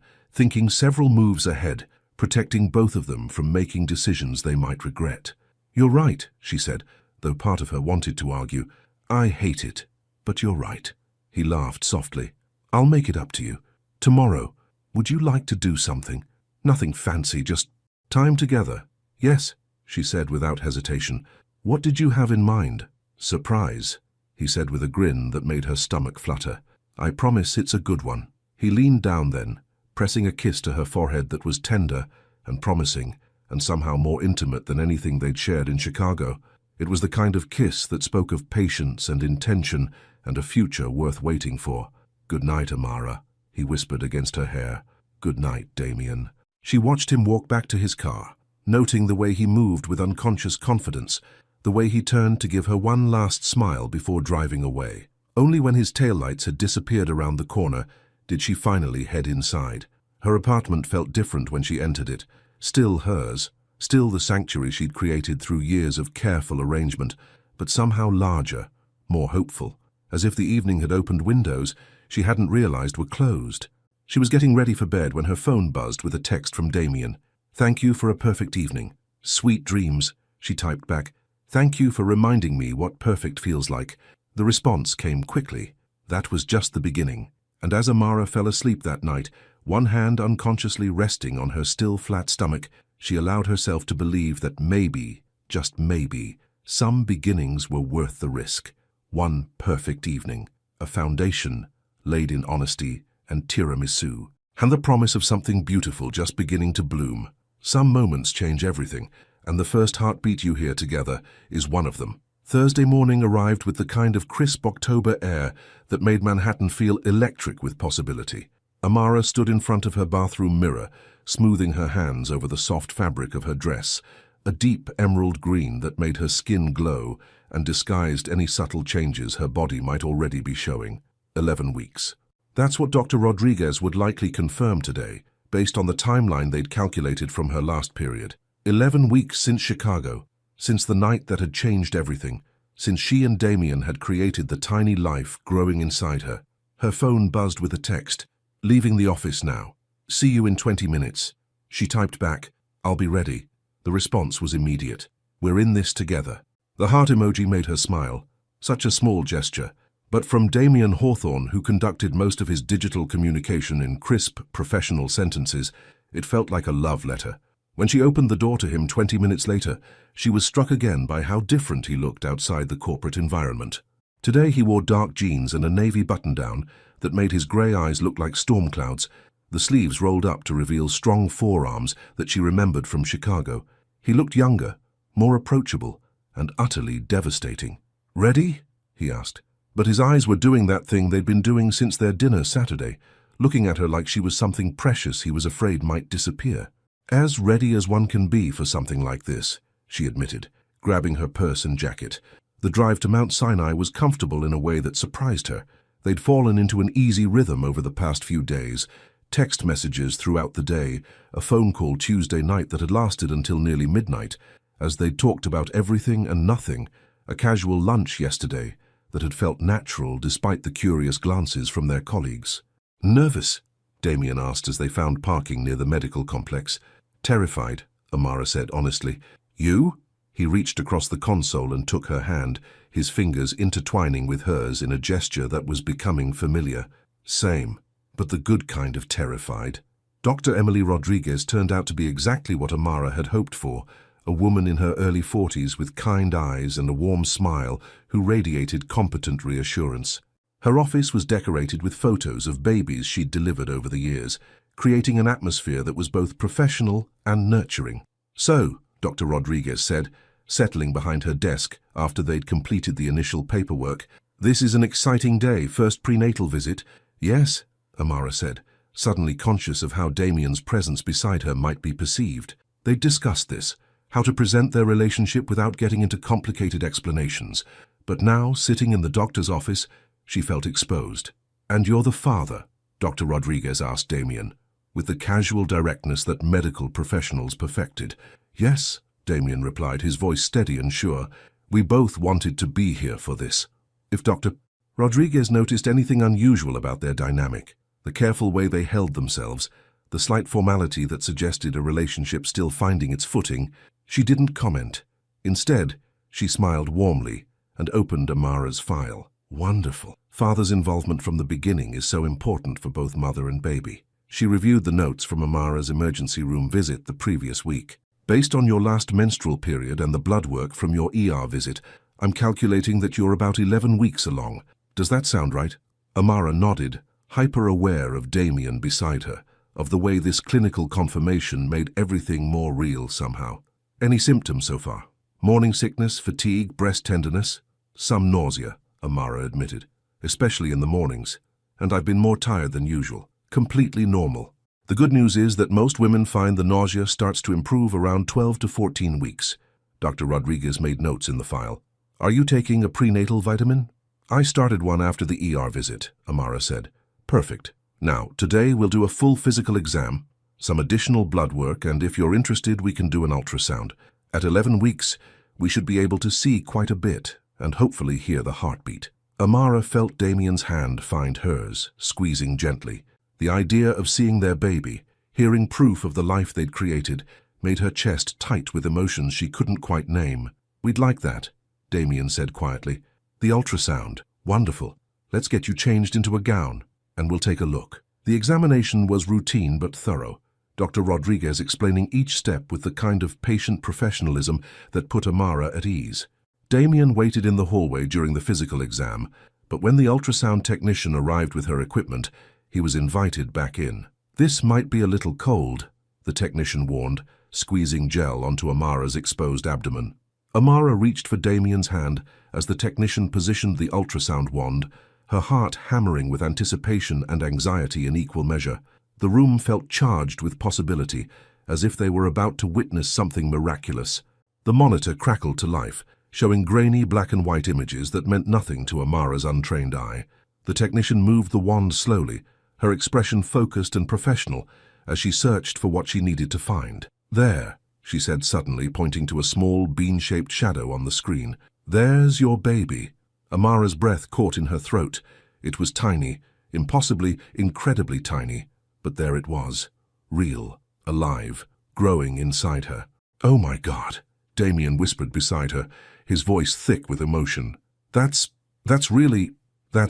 thinking several moves ahead, protecting both of them from making decisions they might regret. You're right, she said, though part of her wanted to argue. I hate it, but you're right. He laughed softly. I'll make it up to you. Tomorrow, would you like to do something? Nothing fancy, just time together. Yes, she said without hesitation. What did you have in mind? Surprise, he said with a grin that made her stomach flutter. I promise it's a good one. He leaned down then, pressing a kiss to her forehead that was tender and promising and somehow more intimate than anything they'd shared in Chicago. It was the kind of kiss that spoke of patience and intention and a future worth waiting for. Good night, Amara, he whispered against her hair. Good night, Damien. She watched him walk back to his car, noting the way he moved with unconscious confidence, the way he turned to give her one last smile before driving away. Only when his taillights had disappeared around the corner did she finally head inside. Her apartment felt different when she entered it, still hers, still the sanctuary she'd created through years of careful arrangement, but somehow larger, more hopeful, as if the evening had opened windows she hadn't realized were closed. She was getting ready for bed when her phone buzzed with a text from Damien. Thank you for a perfect evening. Sweet dreams, she typed back. Thank you for reminding me what perfect feels like. The response came quickly. That was just the beginning. And as Amara fell asleep that night, one hand unconsciously resting on her still flat stomach, she allowed herself to believe that maybe, just maybe, some beginnings were worth the risk. One perfect evening, a foundation laid in honesty and tiramisu, and the promise of something beautiful just beginning to bloom. Some moments change everything, and the first heartbeat you hear together is one of them. Thursday morning arrived with the kind of crisp October air that made Manhattan feel electric with possibility. Amara stood in front of her bathroom mirror, smoothing her hands over the soft fabric of her dress, a deep emerald green that made her skin glow and disguised any subtle changes her body might already be showing. 11 weeks. That's what Dr. Rodriguez would likely confirm today, based on the timeline they'd calculated from her last period. 11 weeks since Chicago, since the night that had changed everything, since she and Damien had created the tiny life growing inside her. Her phone buzzed with a text. Leaving the office now. See you in 20 minutes. She typed back, I'll be ready. The response was immediate. We're in this together. The heart emoji made her smile. Such a small gesture. But from Damien Hawthorne, who conducted most of his digital communication in crisp, professional sentences, it felt like a love letter. When she opened the door to him 20 minutes later, she was struck again by how different he looked outside the corporate environment. Today he wore dark jeans and a navy button-down that made his grey eyes look like storm clouds, the sleeves rolled up to reveal strong forearms that she remembered from Chicago. He looked younger, more approachable, and utterly devastating. Ready? He asked. But his eyes were doing that thing they'd been doing since their dinner Saturday, looking at her like she was something precious he was afraid might disappear. As ready as one can be for something like this, she admitted, grabbing her purse and jacket. The drive to Mount Sinai was comfortable in a way that surprised her. They'd fallen into an easy rhythm over the past few days, text messages throughout the day, a phone call Tuesday night that had lasted until nearly midnight, as they'd talked about everything and nothing, a casual lunch yesterday that had felt natural despite the curious glances from their colleagues. Nervous? Damien asked as they found parking near the medical complex. Terrified, Amara said honestly. You? He reached across the console and took her hand, his fingers intertwining with hers in a gesture that was becoming familiar. Same, but the good kind of terrified. Dr. Emily Rodriguez turned out to be exactly what Amara had hoped for, a woman in her early 40s with kind eyes and a warm smile who radiated competent reassurance. Her office was decorated with photos of babies she'd delivered over the years, creating an atmosphere that was both professional and nurturing. So, Dr. Rodriguez said, settling behind her desk after they'd completed the initial paperwork, this is an exciting day, first prenatal visit. Yes, Amara said, suddenly conscious of how Damien's presence beside her might be perceived. They'd discussed this, how to present their relationship without getting into complicated explanations. But now, sitting in the doctor's office, she felt exposed. "And you're the father?" Dr. Rodriguez asked Damien, with the casual directness that medical professionals perfected. "Yes," Damien replied, his voice steady and sure. "We both wanted to be here for this." If Dr. Rodriguez noticed anything unusual about their dynamic, the careful way they held themselves, the slight formality that suggested a relationship still finding its footing, she didn't comment. Instead, she smiled warmly and opened Amara's file. "Wonderful. Father's involvement from the beginning is so important for both mother and baby." She reviewed the notes from Amara's emergency room visit the previous week. "Based on your last menstrual period and the blood work from your ER visit, I'm calculating that you're about 11 weeks along. Does that sound right?" Amara nodded, hyper-aware of Damien beside her, of the way this clinical confirmation made everything more real somehow. "Any symptoms so far?" "Morning sickness, fatigue, breast tenderness." "Some nausea," Amara admitted, "especially in the mornings. And I've been more tired than usual. Completely normal. The good news is that most women find the nausea starts to improve around 12 to 14 weeks. Dr. Rodriguez made notes in the file. "Are you taking a prenatal vitamin?" "I started one after the ER visit," Amara said. "Perfect. Now, today we'll do a full physical exam, some additional blood work, and if you're interested, we can do an ultrasound. At 11 weeks, we should be able to see quite a bit and hopefully hear the heartbeat." Amara felt Damien's hand find hers, squeezing gently. The idea of seeing their baby, hearing proof of the life they'd created, made her chest tight with emotions she couldn't quite name. "We'd like that," Damien said quietly. "The ultrasound. Wonderful. Let's get you changed into a gown, and we'll take a look." The examination was routine but thorough, Dr. Rodriguez explaining each step with the kind of patient professionalism that put Amara at ease. Damien waited in the hallway during the physical exam, but when the ultrasound technician arrived with her equipment, he was invited back in. "This might be a little cold," the technician warned, squeezing gel onto Amara's exposed abdomen. Amara reached for Damien's hand as the technician positioned the ultrasound wand, her heart hammering with anticipation and anxiety in equal measure. The room felt charged with possibility, as if they were about to witness something miraculous. The monitor crackled to life, showing grainy black and white images that meant nothing to Amara's untrained eye. The technician moved the wand slowly, her expression focused and professional, as she searched for what she needed to find. "There," she said suddenly, pointing to a small, bean-shaped shadow on the screen. "There's your baby." Amara's breath caught in her throat. It was tiny, impossibly, incredibly tiny, but there it was, real, alive, growing inside her. "Oh my God," Damien whispered beside her, his voice thick with emotion. That's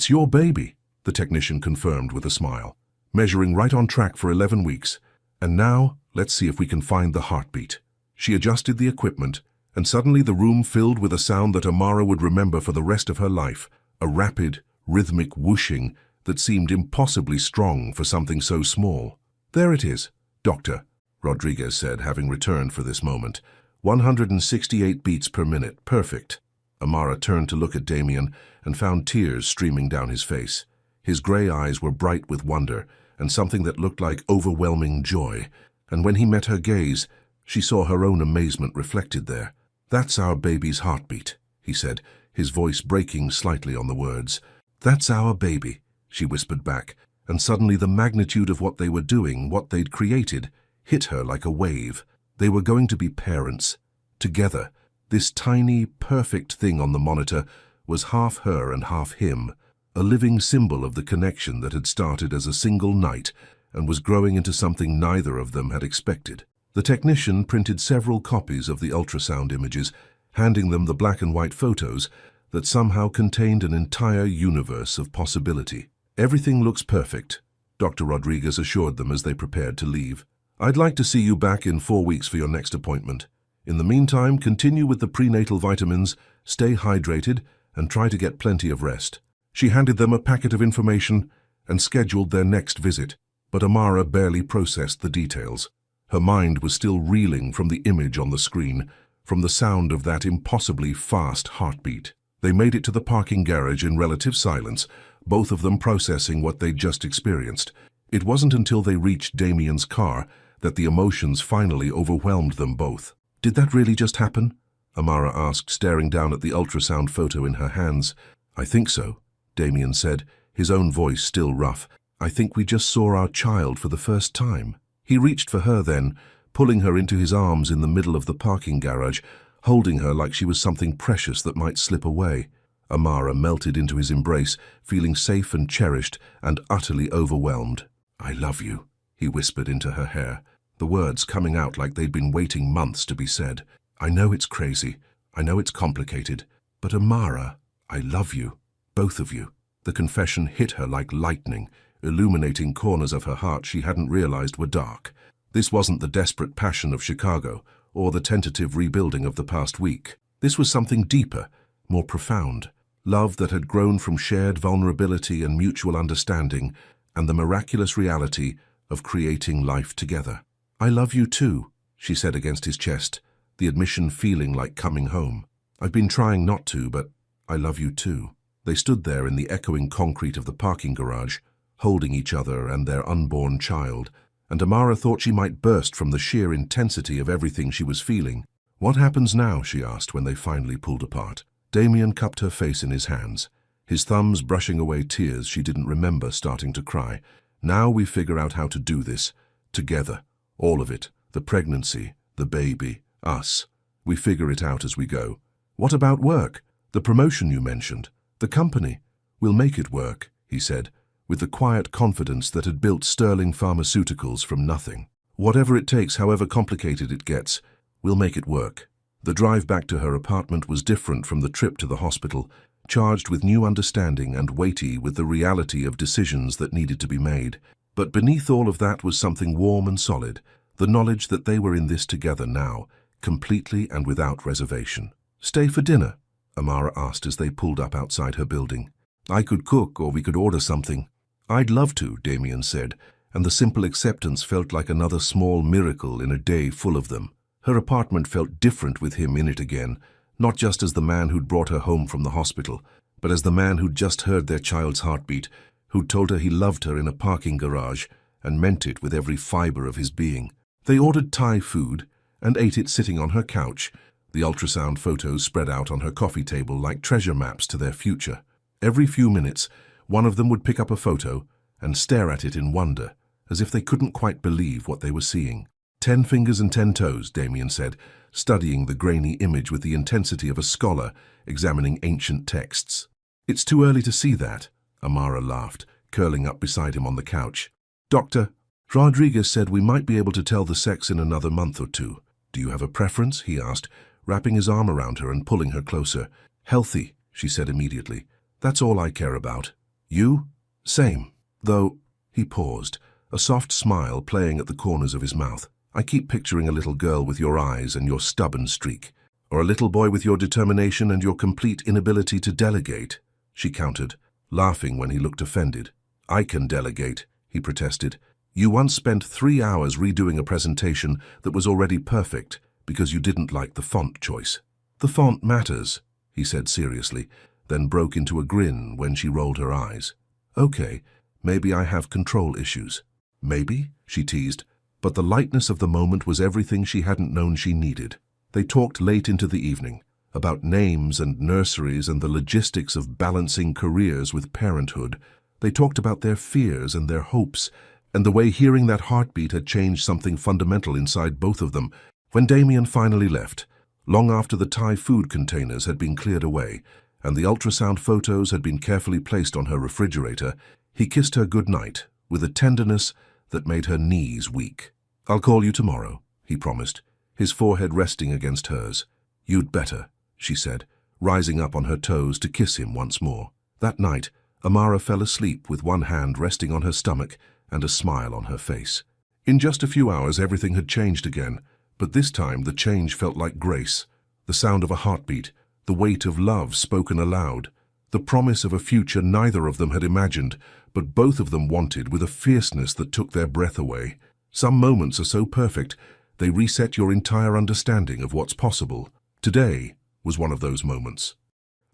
your baby," the technician confirmed with a smile. "Measuring right on track for 11 weeks. And now, let's see if we can find the heartbeat." She adjusted the equipment, and suddenly the room filled with a sound that Amara would remember for the rest of her life, a rapid, rhythmic whooshing that seemed impossibly strong for something so small. "There it is, Doctor," Rodriguez said, having returned for this moment. 168 beats per minute. Perfect." Amara turned to look at Damien and found tears streaming down his face. His gray eyes were bright with wonder and something that looked like overwhelming joy, and when he met her gaze, she saw her own amazement reflected there. "That's our baby's heartbeat," he said, his voice breaking slightly on the words. "That's our baby," she whispered back, and suddenly the magnitude of what they were doing, what they'd created, hit her like a wave. They were going to be parents, together. This tiny, perfect thing on the monitor was half her and half him, a living symbol of the connection that had started as a single night and was growing into something neither of them had expected. The technician printed several copies of the ultrasound images, handing them the black and white photos that somehow contained an entire universe of possibility. "Everything looks perfect," Dr. Rodriguez assured them as they prepared to leave. "I'd like to see you back in 4 weeks for your next appointment. In the meantime, continue with the prenatal vitamins, stay hydrated, and try to get plenty of rest." She handed them a packet of information and scheduled their next visit, but Amara barely processed the details. Her mind was still reeling from the image on the screen, from the sound of that impossibly fast heartbeat. They made it to the parking garage in relative silence, both of them processing what they'd just experienced. It wasn't until they reached Damien's car that the emotions finally overwhelmed them both. Did that really just happen? Amara asked, staring down at the ultrasound photo in her hands. I think so, Damien said, his own voice still rough. I think we just saw our child for the first time. He reached for her then, pulling her into his arms in the middle of the parking garage, holding her like she was something precious that might slip away. Amara melted into his embrace, feeling safe and cherished and utterly overwhelmed. I love you, he whispered into her hair, the words coming out like they'd been waiting months to be said. I know it's crazy, I know it's complicated, but Amara, I love you, both of you. The confession hit her like lightning, illuminating corners of her heart she hadn't realized were dark. This wasn't the desperate passion of Chicago, or the tentative rebuilding of the past week. This was something deeper, more profound. Love that had grown from shared vulnerability and mutual understanding, and the miraculous reality of creating life together. I love you too, she said against his chest, the admission feeling like coming home. I've been trying not to, but I love you too. They stood there in the echoing concrete of the parking garage, holding each other and their unborn child, and Amara thought she might burst from the sheer intensity of everything she was feeling. What happens now? She asked when they finally pulled apart. Damien cupped her face in his hands, his thumbs brushing away tears she didn't remember starting to cry. Now we figure out how to do this, together, all of it, the pregnancy, the baby, us. We figure it out as we go. What about work? The promotion you mentioned, the company? We'll make it work, he said, with the quiet confidence that had built Sterling Pharmaceuticals from nothing. Whatever it takes, however complicated it gets, we'll make it work. The drive back to her apartment was different from the trip to the hospital, charged with new understanding and weighty with the reality of decisions that needed to be made. But beneath all of that was something warm and solid, the knowledge that they were in this together now, completely and without reservation. Stay for dinner? Amara asked as they pulled up outside her building. I could cook, or we could order something. I'd love to, Damien said, and the simple acceptance felt like another small miracle in a day full of them. Her apartment felt different with him in it again, not just as the man who'd brought her home from the hospital, but as the man who'd just heard their child's heartbeat, who'd told her he loved her in a parking garage and meant it with every fiber of his being. They ordered Thai food and ate it sitting on her couch, the ultrasound photos spread out on her coffee table like treasure maps to their future. Every few minutes, one of them would pick up a photo and stare at it in wonder, as if they couldn't quite believe what they were seeing. 10 fingers and 10 toes, Damien said, studying the grainy image with the intensity of a scholar examining ancient texts. It's too early to see that, Amara laughed, curling up beside him on the couch. Doctor, Rodriguez said we might be able to tell the sex in another month or two. Do you have a preference? He asked, wrapping his arm around her and pulling her closer. Healthy, she said immediately. That's all I care about. You? Same. Though, he paused, a soft smile playing at the corners of his mouth. I keep picturing a little girl with your eyes and your stubborn streak, or a little boy with your determination and your complete inability to delegate, she countered, laughing when he looked offended. I can delegate, he protested. You once spent 3 hours redoing a presentation that was already perfect because you didn't like the font choice. The font matters, he said seriously, then broke into a grin when she rolled her eyes. Okay, maybe I have control issues. Maybe, she teased, but the lightness of the moment was everything she hadn't known she needed. They talked late into the evening, about names and nurseries and the logistics of balancing careers with parenthood. They talked about their fears and their hopes, and the way hearing that heartbeat had changed something fundamental inside both of them. When Damien finally left, long after the Thai food containers had been cleared away and the ultrasound photos had been carefully placed on her refrigerator, he kissed her goodnight with a tenderness that made her knees weak. I'll call you tomorrow, he promised, his forehead resting against hers. You'd better, she said, rising up on her toes to kiss him once more. That night, Amara fell asleep with one hand resting on her stomach and a smile on her face. In just a few hours, everything had changed again, but this time the change felt like grace, the sound of a heartbeat, the weight of love spoken aloud, the promise of a future neither of them had imagined, but both of them wanted with a fierceness that took their breath away. Some moments are so perfect, they reset your entire understanding of what's possible. Today was one of those moments.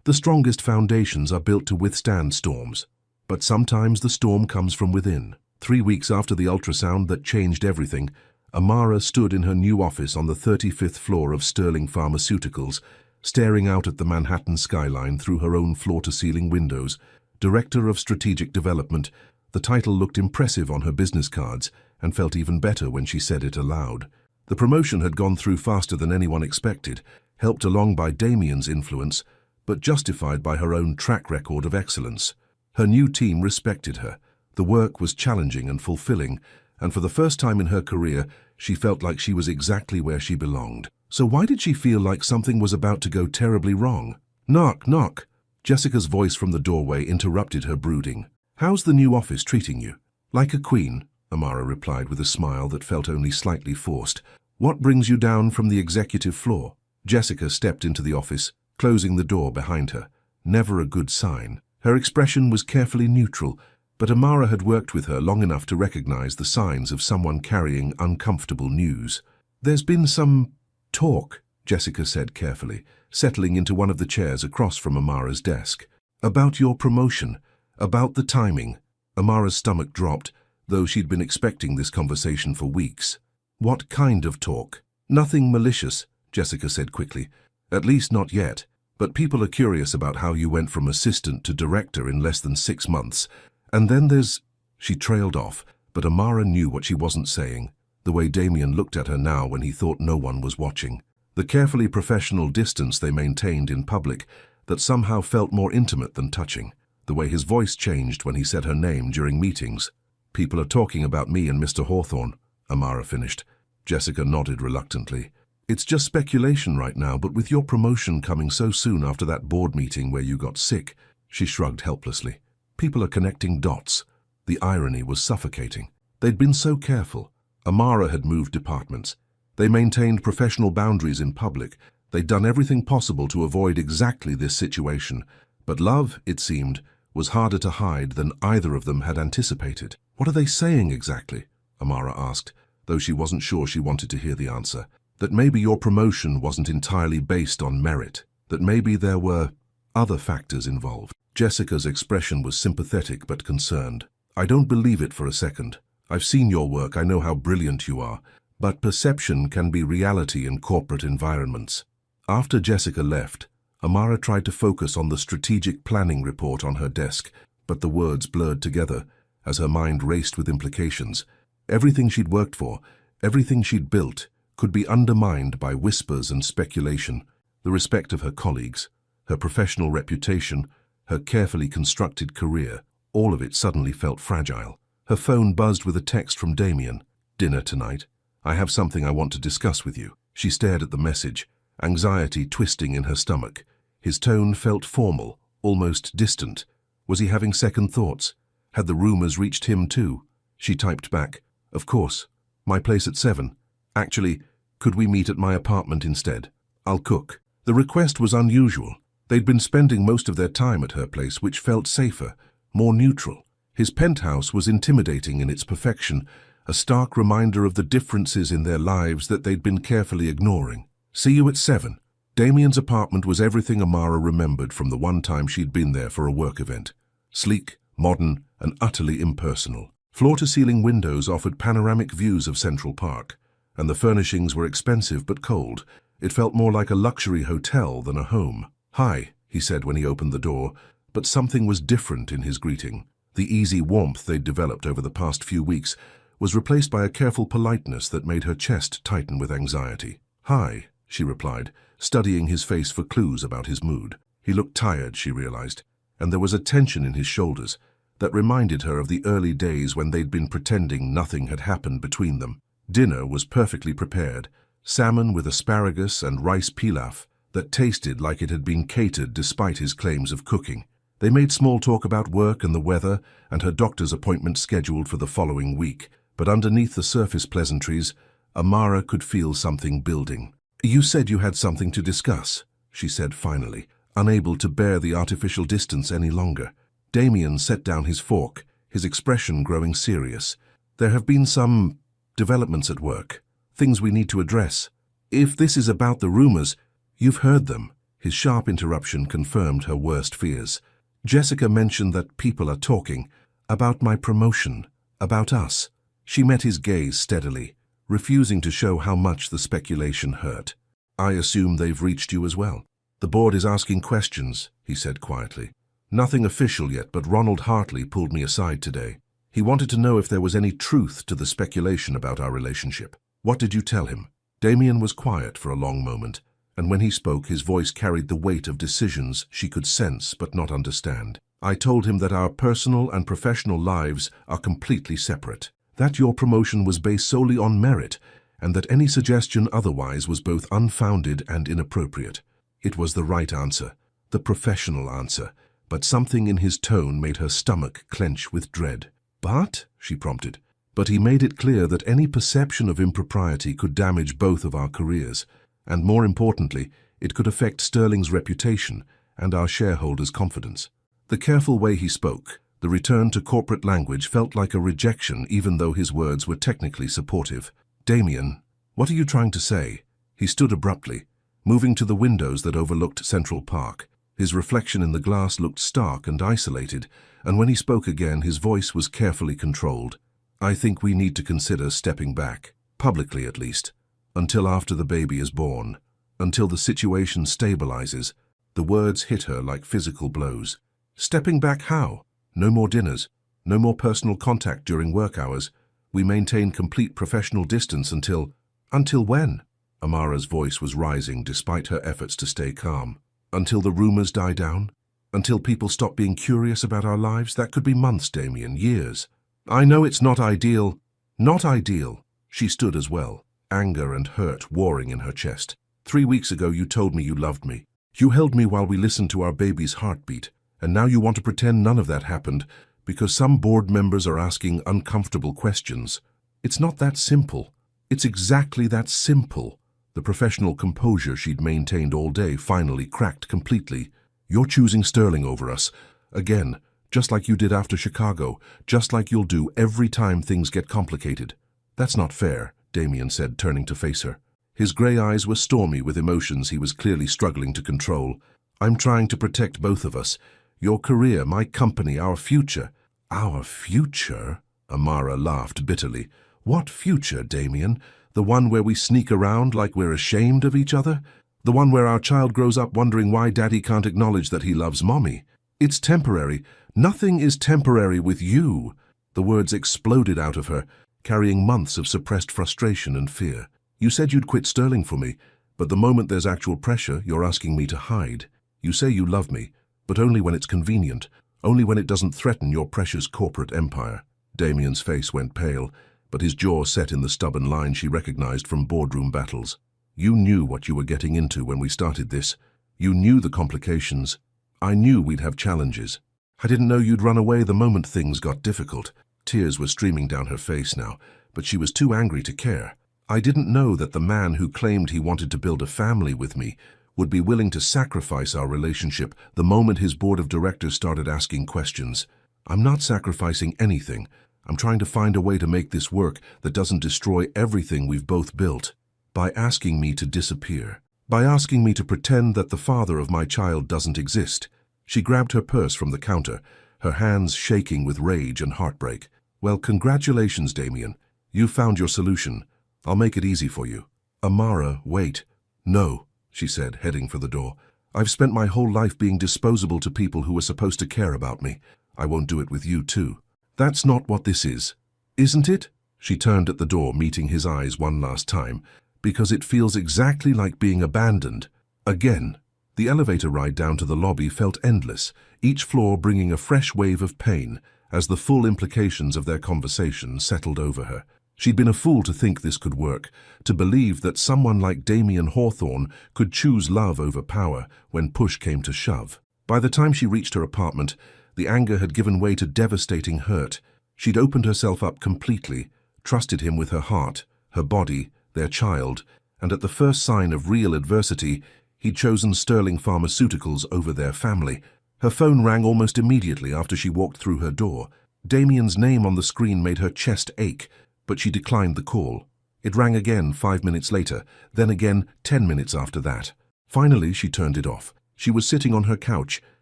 The strongest foundations are built to withstand storms, but sometimes the storm comes from within. 3 weeks after the ultrasound that changed everything, Amara stood in her new office on the 35th floor of Sterling Pharmaceuticals, staring out at the Manhattan skyline through her own floor-to-ceiling windows. Director of Strategic Development. The title looked impressive on her business cards and felt even better when she said it aloud. The promotion had gone through faster than anyone expected, helped along by Damien's influence, but justified by her own track record of excellence. Her new team respected her. The work was challenging and fulfilling, and for the first time in her career, she felt like she was exactly where she belonged. So why did she feel like something was about to go terribly wrong? Knock, knock. Jessica's voice from the doorway interrupted her brooding. How's the new office treating you? Like a queen, Amara replied with a smile that felt only slightly forced. What brings you down from the executive floor? Jessica stepped into the office, closing the door behind her. Never a good sign. Her expression was carefully neutral, but Amara had worked with her long enough to recognize the signs of someone carrying uncomfortable news. There's been some talk, Jessica said carefully, settling into one of the chairs across from Amara's desk. About your promotion, about the timing. Amara's stomach dropped, though she'd been expecting this conversation for weeks. What kind of talk? Nothing malicious, Jessica said quickly. At least not yet. But people are curious about how you went from assistant to director in less than 6 months. And then there's... She trailed off, but Amara knew what she wasn't saying, the way Damien looked at her now when he thought no one was watching. The carefully professional distance they maintained in public that somehow felt more intimate than touching. The way his voice changed when he said her name during meetings. People are talking about me and Mr. Hawthorne, Amara finished. Jessica nodded reluctantly. It's just speculation right now, but with your promotion coming so soon after that board meeting where you got sick, she shrugged helplessly. People are connecting dots. The irony was suffocating. They'd been so careful. Amara had moved departments. They maintained professional boundaries in public. They'd done everything possible to avoid exactly this situation. But love, it seemed, was harder to hide than either of them had anticipated. What are they saying exactly? Amara asked, though she wasn't sure she wanted to hear the answer. That maybe your promotion wasn't entirely based on merit. That maybe there were other factors involved. Jessica's expression was sympathetic but concerned. I don't believe it for a second. I've seen your work, I know how brilliant you are. But perception can be reality in corporate environments. After Jessica left, Amara tried to focus on the strategic planning report on her desk, but the words blurred together as her mind raced with implications. Everything she'd worked for, everything she'd built, could be undermined by whispers and speculation. The respect of her colleagues, her professional reputation, her carefully constructed career, all of it suddenly felt fragile. Her phone buzzed with a text from Damien. Dinner tonight. I have something I want to discuss with you. She stared at the message, anxiety twisting in her stomach. His tone felt formal, almost distant. Was he having second thoughts? Had the rumors reached him too? She typed back, of course. My place at 7. Actually, could we meet at my apartment instead? I'll cook. The request was unusual. They'd been spending most of their time at her place, which felt safer, more neutral. His penthouse was intimidating in its perfection, a stark reminder of the differences in their lives that they'd been carefully ignoring. See you at 7. Damien's apartment was everything Amara remembered from the one time she'd been there for a work event. Sleek, modern, and utterly impersonal. Floor-to-ceiling windows offered panoramic views of Central Park, and the furnishings were expensive but cold. It felt more like a luxury hotel than a home. Hi, he said when he opened the door, but something was different in his greeting. The easy warmth they'd developed over the past few weeks was replaced by a careful politeness that made her chest tighten with anxiety. Hi, she replied, studying his face for clues about his mood. He looked tired, she realized, and there was a tension in his shoulders that reminded her of the early days when they'd been pretending nothing had happened between them. Dinner was perfectly prepared, salmon with asparagus and rice pilaf that tasted like it had been catered despite his claims of cooking. They made small talk about work and the weather and her doctor's appointment scheduled for the following week, but underneath the surface pleasantries, Amara could feel something building. You said you had something to discuss, she said finally, unable to bear the artificial distance any longer. Damien set down his fork, his expression growing serious. There have been some developments at work, things we need to address. If this is about the rumors, you've heard them. His sharp interruption confirmed her worst fears. Jessica mentioned that people are talking about my promotion, about us. She met his gaze steadily, refusing to show how much the speculation hurt. "I assume they've reached you as well." "The board is asking questions," he said quietly. "Nothing official yet, but Ronald Hartley pulled me aside today. He wanted to know if there was any truth to the speculation about our relationship." "What did you tell him?" Damien was quiet for a long moment, and when he spoke, his voice carried the weight of decisions she could sense but not understand. "I told him that our personal and professional lives are completely separate, that your promotion was based solely on merit, and that any suggestion otherwise was both unfounded and inappropriate." It was the right answer, the professional answer, but something in his tone made her stomach clench with dread. "But?" she prompted. "But he made it clear that any perception of impropriety could damage both of our careers, and more importantly, it could affect Sterling's reputation and our shareholders' confidence." The careful way he spoke, the return to corporate language, felt like a rejection even though his words were technically supportive. "Damien, what are you trying to say?" He stood abruptly, moving to the windows that overlooked Central Park. His reflection in the glass looked stark and isolated, and when he spoke again, his voice was carefully controlled. "I think we need to consider stepping back, publicly at least, until after the baby is born, until the situation stabilizes." The words hit her like physical blows. "Stepping back how?" "No more dinners, no more personal contact during work hours. We maintain complete professional distance until—" "Until when?" Amara's voice was rising despite her efforts to stay calm. "Until the rumors die down? Until people stop being curious about our lives? That could be months, Damien, years." "I know it's not ideal." "Not ideal." She stood as well, anger and hurt warring in her chest. "3 weeks ago you told me you loved me. You held me while we listened to our baby's heartbeat, and now you want to pretend none of that happened because some board members are asking uncomfortable questions. It's not that simple. It's exactly that simple." The professional composure she'd maintained all day finally cracked completely. "You're choosing Sterling over us. Again, just like you did after Chicago, just like you'll do every time things get complicated." "That's not fair," Damien said, turning to face her. His grey eyes were stormy with emotions he was clearly struggling to control. "I'm trying to protect both of us. Your career, my company, our future." "Our future?" Amara laughed bitterly. "What future, Damien? The one where we sneak around like we're ashamed of each other? The one where our child grows up wondering why Daddy can't acknowledge that he loves Mommy? It's temporary. Nothing is temporary with you." The words exploded out of her, carrying months of suppressed frustration and fear. "You said you'd quit Sterling for me, but the moment there's actual pressure, you're asking me to hide. You say you love me, but only when it's convenient, only when it doesn't threaten your precious corporate empire." Damien's face went pale, but his jaw set in the stubborn line she recognized from boardroom battles. "You knew what you were getting into when we started this. You knew the complications. I knew we'd have challenges. I didn't know you'd run away the moment things got difficult." Tears were streaming down her face now, but she was too angry to care. "I didn't know that the man who claimed he wanted to build a family with me would be willing to sacrifice our relationship the moment his board of directors started asking questions. I'm not sacrificing anything. I'm trying to find a way to make this work that doesn't destroy everything we've both built. By asking me to disappear. By asking me to pretend that the father of my child doesn't exist." She grabbed her purse from the counter, her hands shaking with rage and heartbreak. "Well, congratulations, Damien. You found your solution. I'll make it easy for you." "Amara, wait." "No," she said, heading for the door. "I've spent my whole life being disposable to people who were supposed to care about me. I won't do it with you, too." "That's not what this is." "Isn't it?" She turned at the door, meeting his eyes one last time. "Because it feels exactly like being abandoned. Again." The elevator ride down to the lobby felt endless, each floor bringing a fresh wave of pain as the full implications of their conversation settled over her. She'd been a fool to think this could work, to believe that someone like Damien Hawthorne could choose love over power when push came to shove. By the time she reached her apartment, the anger had given way to devastating hurt. She'd opened herself up completely, trusted him with her heart, her body, their child, and at the first sign of real adversity, he'd chosen Sterling Pharmaceuticals over their family. Her phone rang almost immediately after she walked through her door. Damien's name on the screen made her chest ache, but she declined the call. It rang again 5 minutes later, then again 10 minutes after that. Finally, she turned it off. She was sitting on her couch,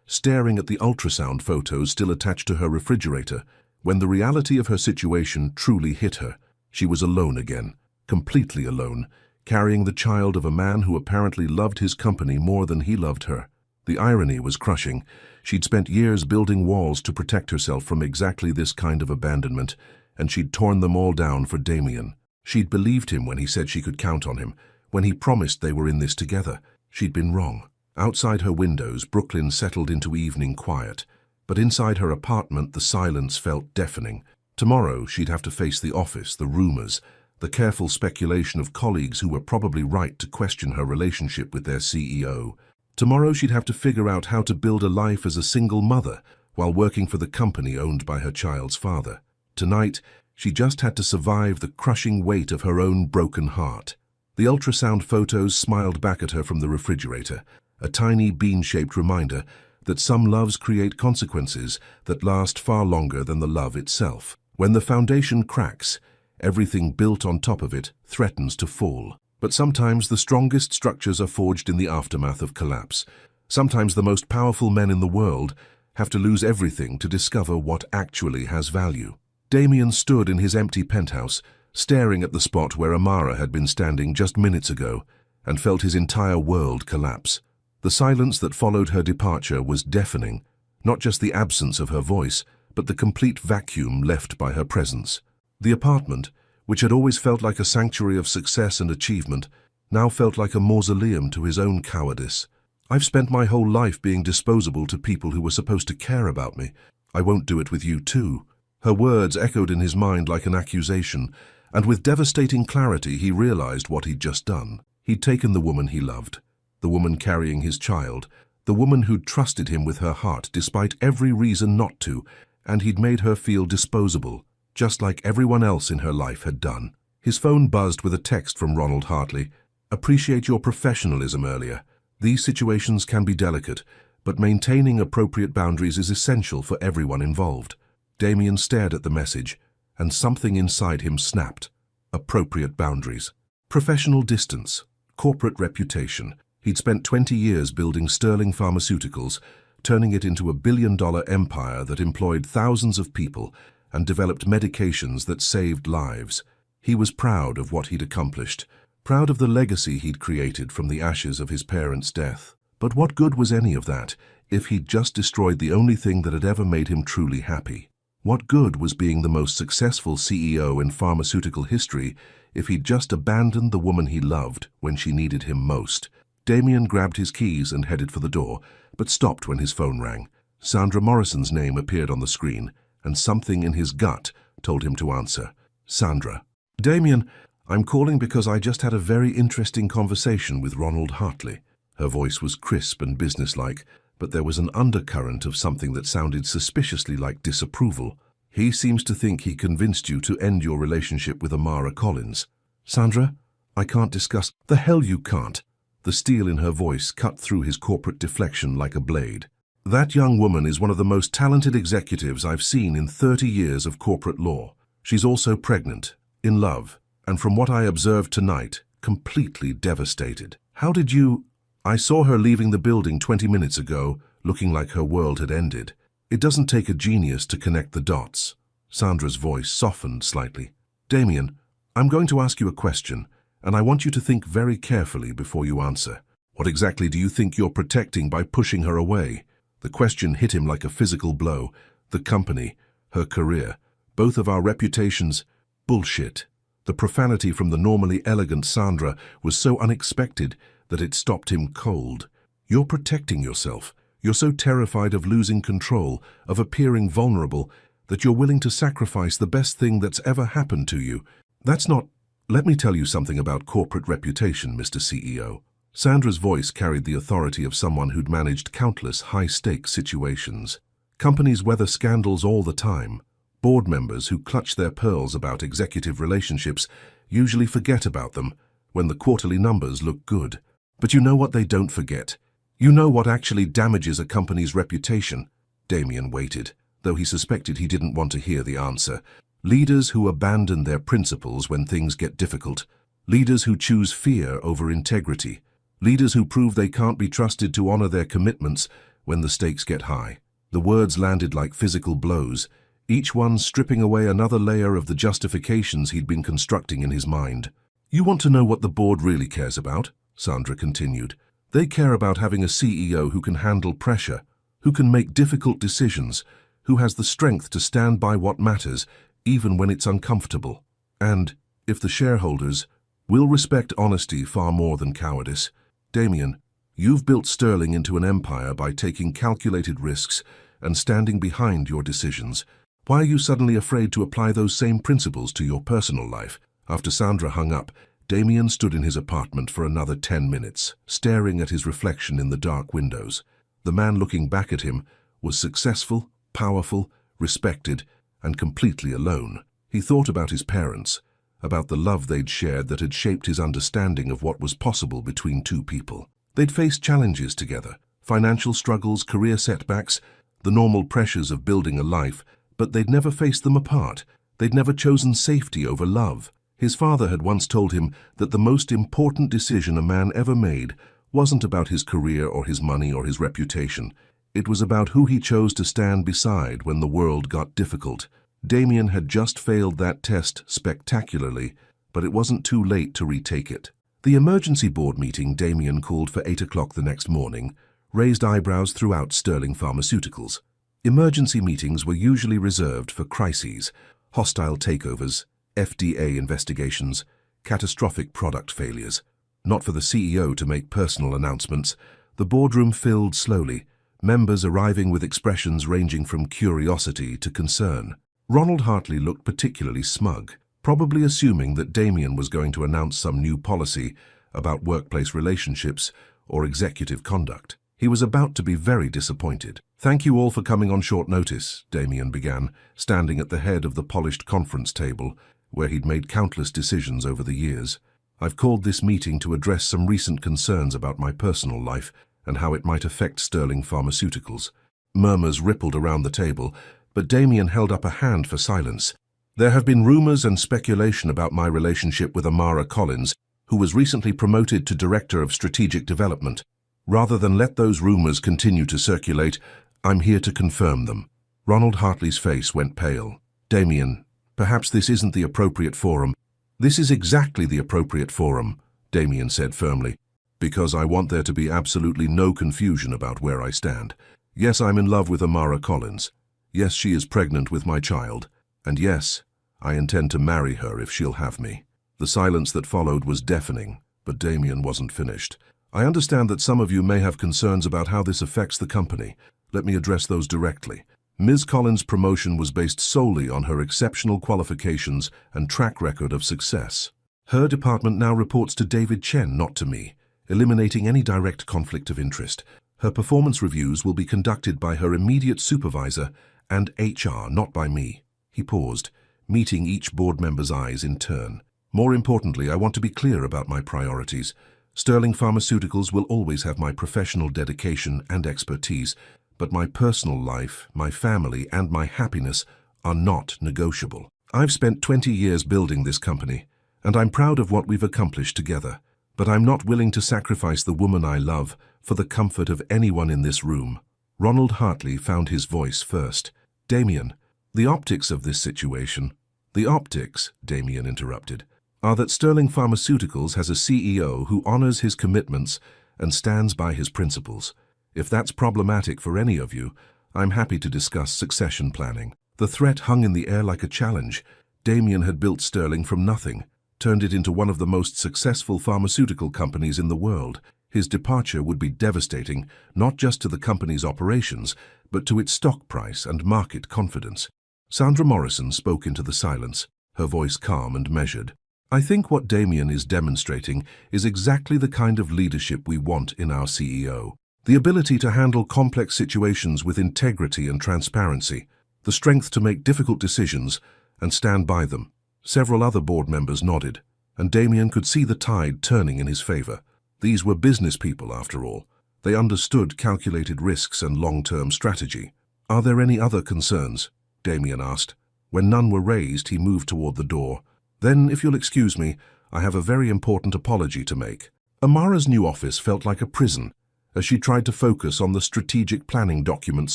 staring at the ultrasound photos still attached to her refrigerator, when the reality of her situation truly hit her. She was alone again. completely alone, carrying the child of a man who apparently loved his company more than he loved her. The irony was crushing. She'd spent years building walls to protect herself from exactly this kind of abandonment, and she'd torn them all down for Damien. She'd believed him when he said she could count on him, when he promised they were in this together. She'd been wrong. Outside her windows, Brooklyn settled into evening quiet, but inside her apartment the silence felt deafening. Tomorrow she'd have to face the office, the rumors, the careful speculation of colleagues who were probably right to question her relationship with their CEO. Tomorrow she'd have to figure out how to build a life as a single mother while working for the company owned by her child's father. Tonight, she just had to survive the crushing weight of her own broken heart. The ultrasound photos smiled back at her from the refrigerator, a tiny bean-shaped reminder that some loves create consequences that last far longer than the love itself. When the foundation cracks, everything built on top of it threatens to fall. But sometimes the strongest structures are forged in the aftermath of collapse. Sometimes the most powerful men in the world have to lose everything to discover what actually has value. Damien stood in his empty penthouse, staring at the spot where Amara had been standing just minutes ago, and felt his entire world collapse. The silence that followed her departure was deafening, not just the absence of her voice, but the complete vacuum left by her presence. The apartment, which had always felt like a sanctuary of success and achievement, now felt like a mausoleum to his own cowardice. I've spent my whole life being disposable to people who were supposed to care about me. I won't do it with you too. Her words echoed in his mind like an accusation, and with devastating clarity he realized what he'd just done. He'd taken the woman he loved, the woman carrying his child, the woman who'd trusted him with her heart despite every reason not to, and he'd made her feel disposable, just like everyone else in her life had done. His phone buzzed with a text from Ronald Hartley. "Appreciate your professionalism earlier. These situations can be delicate, but maintaining appropriate boundaries is essential for everyone involved." Damien stared at the message, and something inside him snapped. Appropriate boundaries. Professional distance. Corporate reputation. He'd spent 20 years building Sterling Pharmaceuticals, turning it into a billion-dollar empire that employed thousands of people and developed medications that saved lives. He was proud of what he'd accomplished, proud of the legacy he'd created from the ashes of his parents' death. But what good was any of that if he'd just destroyed the only thing that had ever made him truly happy? What good was being the most successful CEO in pharmaceutical history if he'd just abandoned the woman he loved when she needed him most? Damien grabbed his keys and headed for the door, but stopped when his phone rang. Sandra Morrison's name appeared on the screen, and something in his gut told him to answer. "Sandra." "Damien, I'm calling because I just had a very interesting conversation with Ronald Hartley." Her voice was crisp and businesslike, but there was an undercurrent of something that sounded suspiciously like disapproval. "He seems to think he convinced you to end your relationship with Amara Collins." "Sandra, I can't discuss—" "The hell you can't." The steel in her voice cut through his corporate deflection like a blade. "That young woman is one of the most talented executives I've seen in 30 years of corporate law. She's also pregnant, in love, and from what I observed tonight, completely devastated. How did you—" "I saw her leaving the building 20 minutes ago, looking like her world had ended. It doesn't take a genius to connect the dots." Sandra's voice softened slightly. "Damien, I'm going to ask you a question, and I want you to think very carefully before you answer. What exactly do you think you're protecting by pushing her away?" The question hit him like a physical blow. The company, her career, both of our reputations. Bullshit. The profanity from the normally elegant Sandra was so unexpected that it stopped him cold. "You're protecting yourself. You're so terrified of losing control, of appearing vulnerable, that you're willing to sacrifice the best thing that's ever happened to you. That's not— Let me tell you something about corporate reputation, Mr. CEO." Sandra's voice carried the authority of someone who'd managed countless high-stakes situations. Companies weather scandals all the time. Board members who clutch their pearls about executive relationships usually forget about them when the quarterly numbers look good. But you know what they don't forget? You know what actually damages a company's reputation? Damien waited, though he suspected he didn't want to hear the answer. Leaders who abandon their principles when things get difficult. Leaders who choose fear over integrity. Leaders who prove they can't be trusted to honor their commitments when the stakes get high. The words landed like physical blows, each one stripping away another layer of the justifications he'd been constructing in his mind. You want to know what the board really cares about? Sandra continued. They care about having a CEO who can handle pressure, who can make difficult decisions, who has the strength to stand by what matters, even when it's uncomfortable. And, if the shareholders will respect honesty far more than cowardice. Damien, you've built Sterling into an empire by taking calculated risks and standing behind your decisions. Why are you suddenly afraid to apply those same principles to your personal life? After Sandra hung up, Damien stood in his apartment for another 10 minutes, staring at his reflection in the dark windows. The man looking back at him was successful, powerful, respected, and completely alone. He thought about his parents, about the love they'd shared that had shaped his understanding of what was possible between two people. They'd faced challenges together, financial struggles, career setbacks, the normal pressures of building a life, but they'd never faced them apart. They'd never chosen safety over love. His father had once told him that the most important decision a man ever made wasn't about his career or his money or his reputation. It was about who he chose to stand beside when the world got difficult. Damien had just failed that test spectacularly, but it wasn't too late to retake it. The emergency board meeting Damien called for 8 o'clock the next morning raised eyebrows throughout Sterling Pharmaceuticals. Emergency meetings were usually reserved for crises, hostile takeovers, FDA investigations, catastrophic product failures. Not for the CEO to make personal announcements. The boardroom filled slowly, members arriving with expressions ranging from curiosity to concern. Ronald Hartley looked particularly smug, probably assuming that Damien was going to announce some new policy about workplace relationships or executive conduct. He was about to be very disappointed. "Thank you all for coming on short notice," Damien began, standing at the head of the polished conference table, where he'd made countless decisions over the years. "I've called this meeting to address some recent concerns about my personal life and how it might affect Sterling Pharmaceuticals." Murmurs rippled around the table, but Damien held up a hand for silence. "There have been rumors and speculation about my relationship with Amara Collins, who was recently promoted to Director of Strategic Development. Rather than let those rumors continue to circulate, I'm here to confirm them." Ronald Hartley's face went pale. "Damien, perhaps this isn't the appropriate forum." "This is exactly the appropriate forum," Damien said firmly, "because I want there to be absolutely no confusion about where I stand. Yes, I'm in love with Amara Collins. Yes, she is pregnant with my child. And yes, I intend to marry her if she'll have me." The silence that followed was deafening, but Damien wasn't finished. "I understand that some of you may have concerns about how this affects the company. Let me address those directly. Ms. Collins' promotion was based solely on her exceptional qualifications and track record of success. Her department now reports to David Chen, not to me, eliminating any direct conflict of interest. Her performance reviews will be conducted by her immediate supervisor and HR, not by me." He paused, meeting each board member's eyes in turn. "More importantly, I want to be clear about my priorities. Sterling Pharmaceuticals will always have my professional dedication and expertise, but my personal life, my family, and my happiness are not negotiable. I've spent 20 years building this company, and I'm proud of what we've accomplished together, but I'm not willing to sacrifice the woman I love for the comfort of anyone in this room." Ronald Hartley found his voice first. "Damien, the optics of this situation—" "The optics," Damien interrupted, "are that Sterling Pharmaceuticals has a CEO who honors his commitments and stands by his principles. If that's problematic for any of you, I'm happy to discuss succession planning." The threat hung in the air like a challenge. Damien had built Sterling from nothing, turned it into one of the most successful pharmaceutical companies in the world. His departure would be devastating, not just to the company's operations, but to its stock price and market confidence. Sandra Morrison spoke into the silence, her voice calm and measured. "I think what Damien is demonstrating is exactly the kind of leadership we want in our CEO. The ability to handle complex situations with integrity and transparency, the strength to make difficult decisions and stand by them." Several other board members nodded, and Damien could see the tide turning in his favor. These were business people, after all. They understood calculated risks and long-term strategy. "Are there any other concerns?" Damien asked. When none were raised, he moved toward the door. "Then, if you'll excuse me, I have a very important apology to make." Amara's new office felt like a prison, as she tried to focus on the strategic planning documents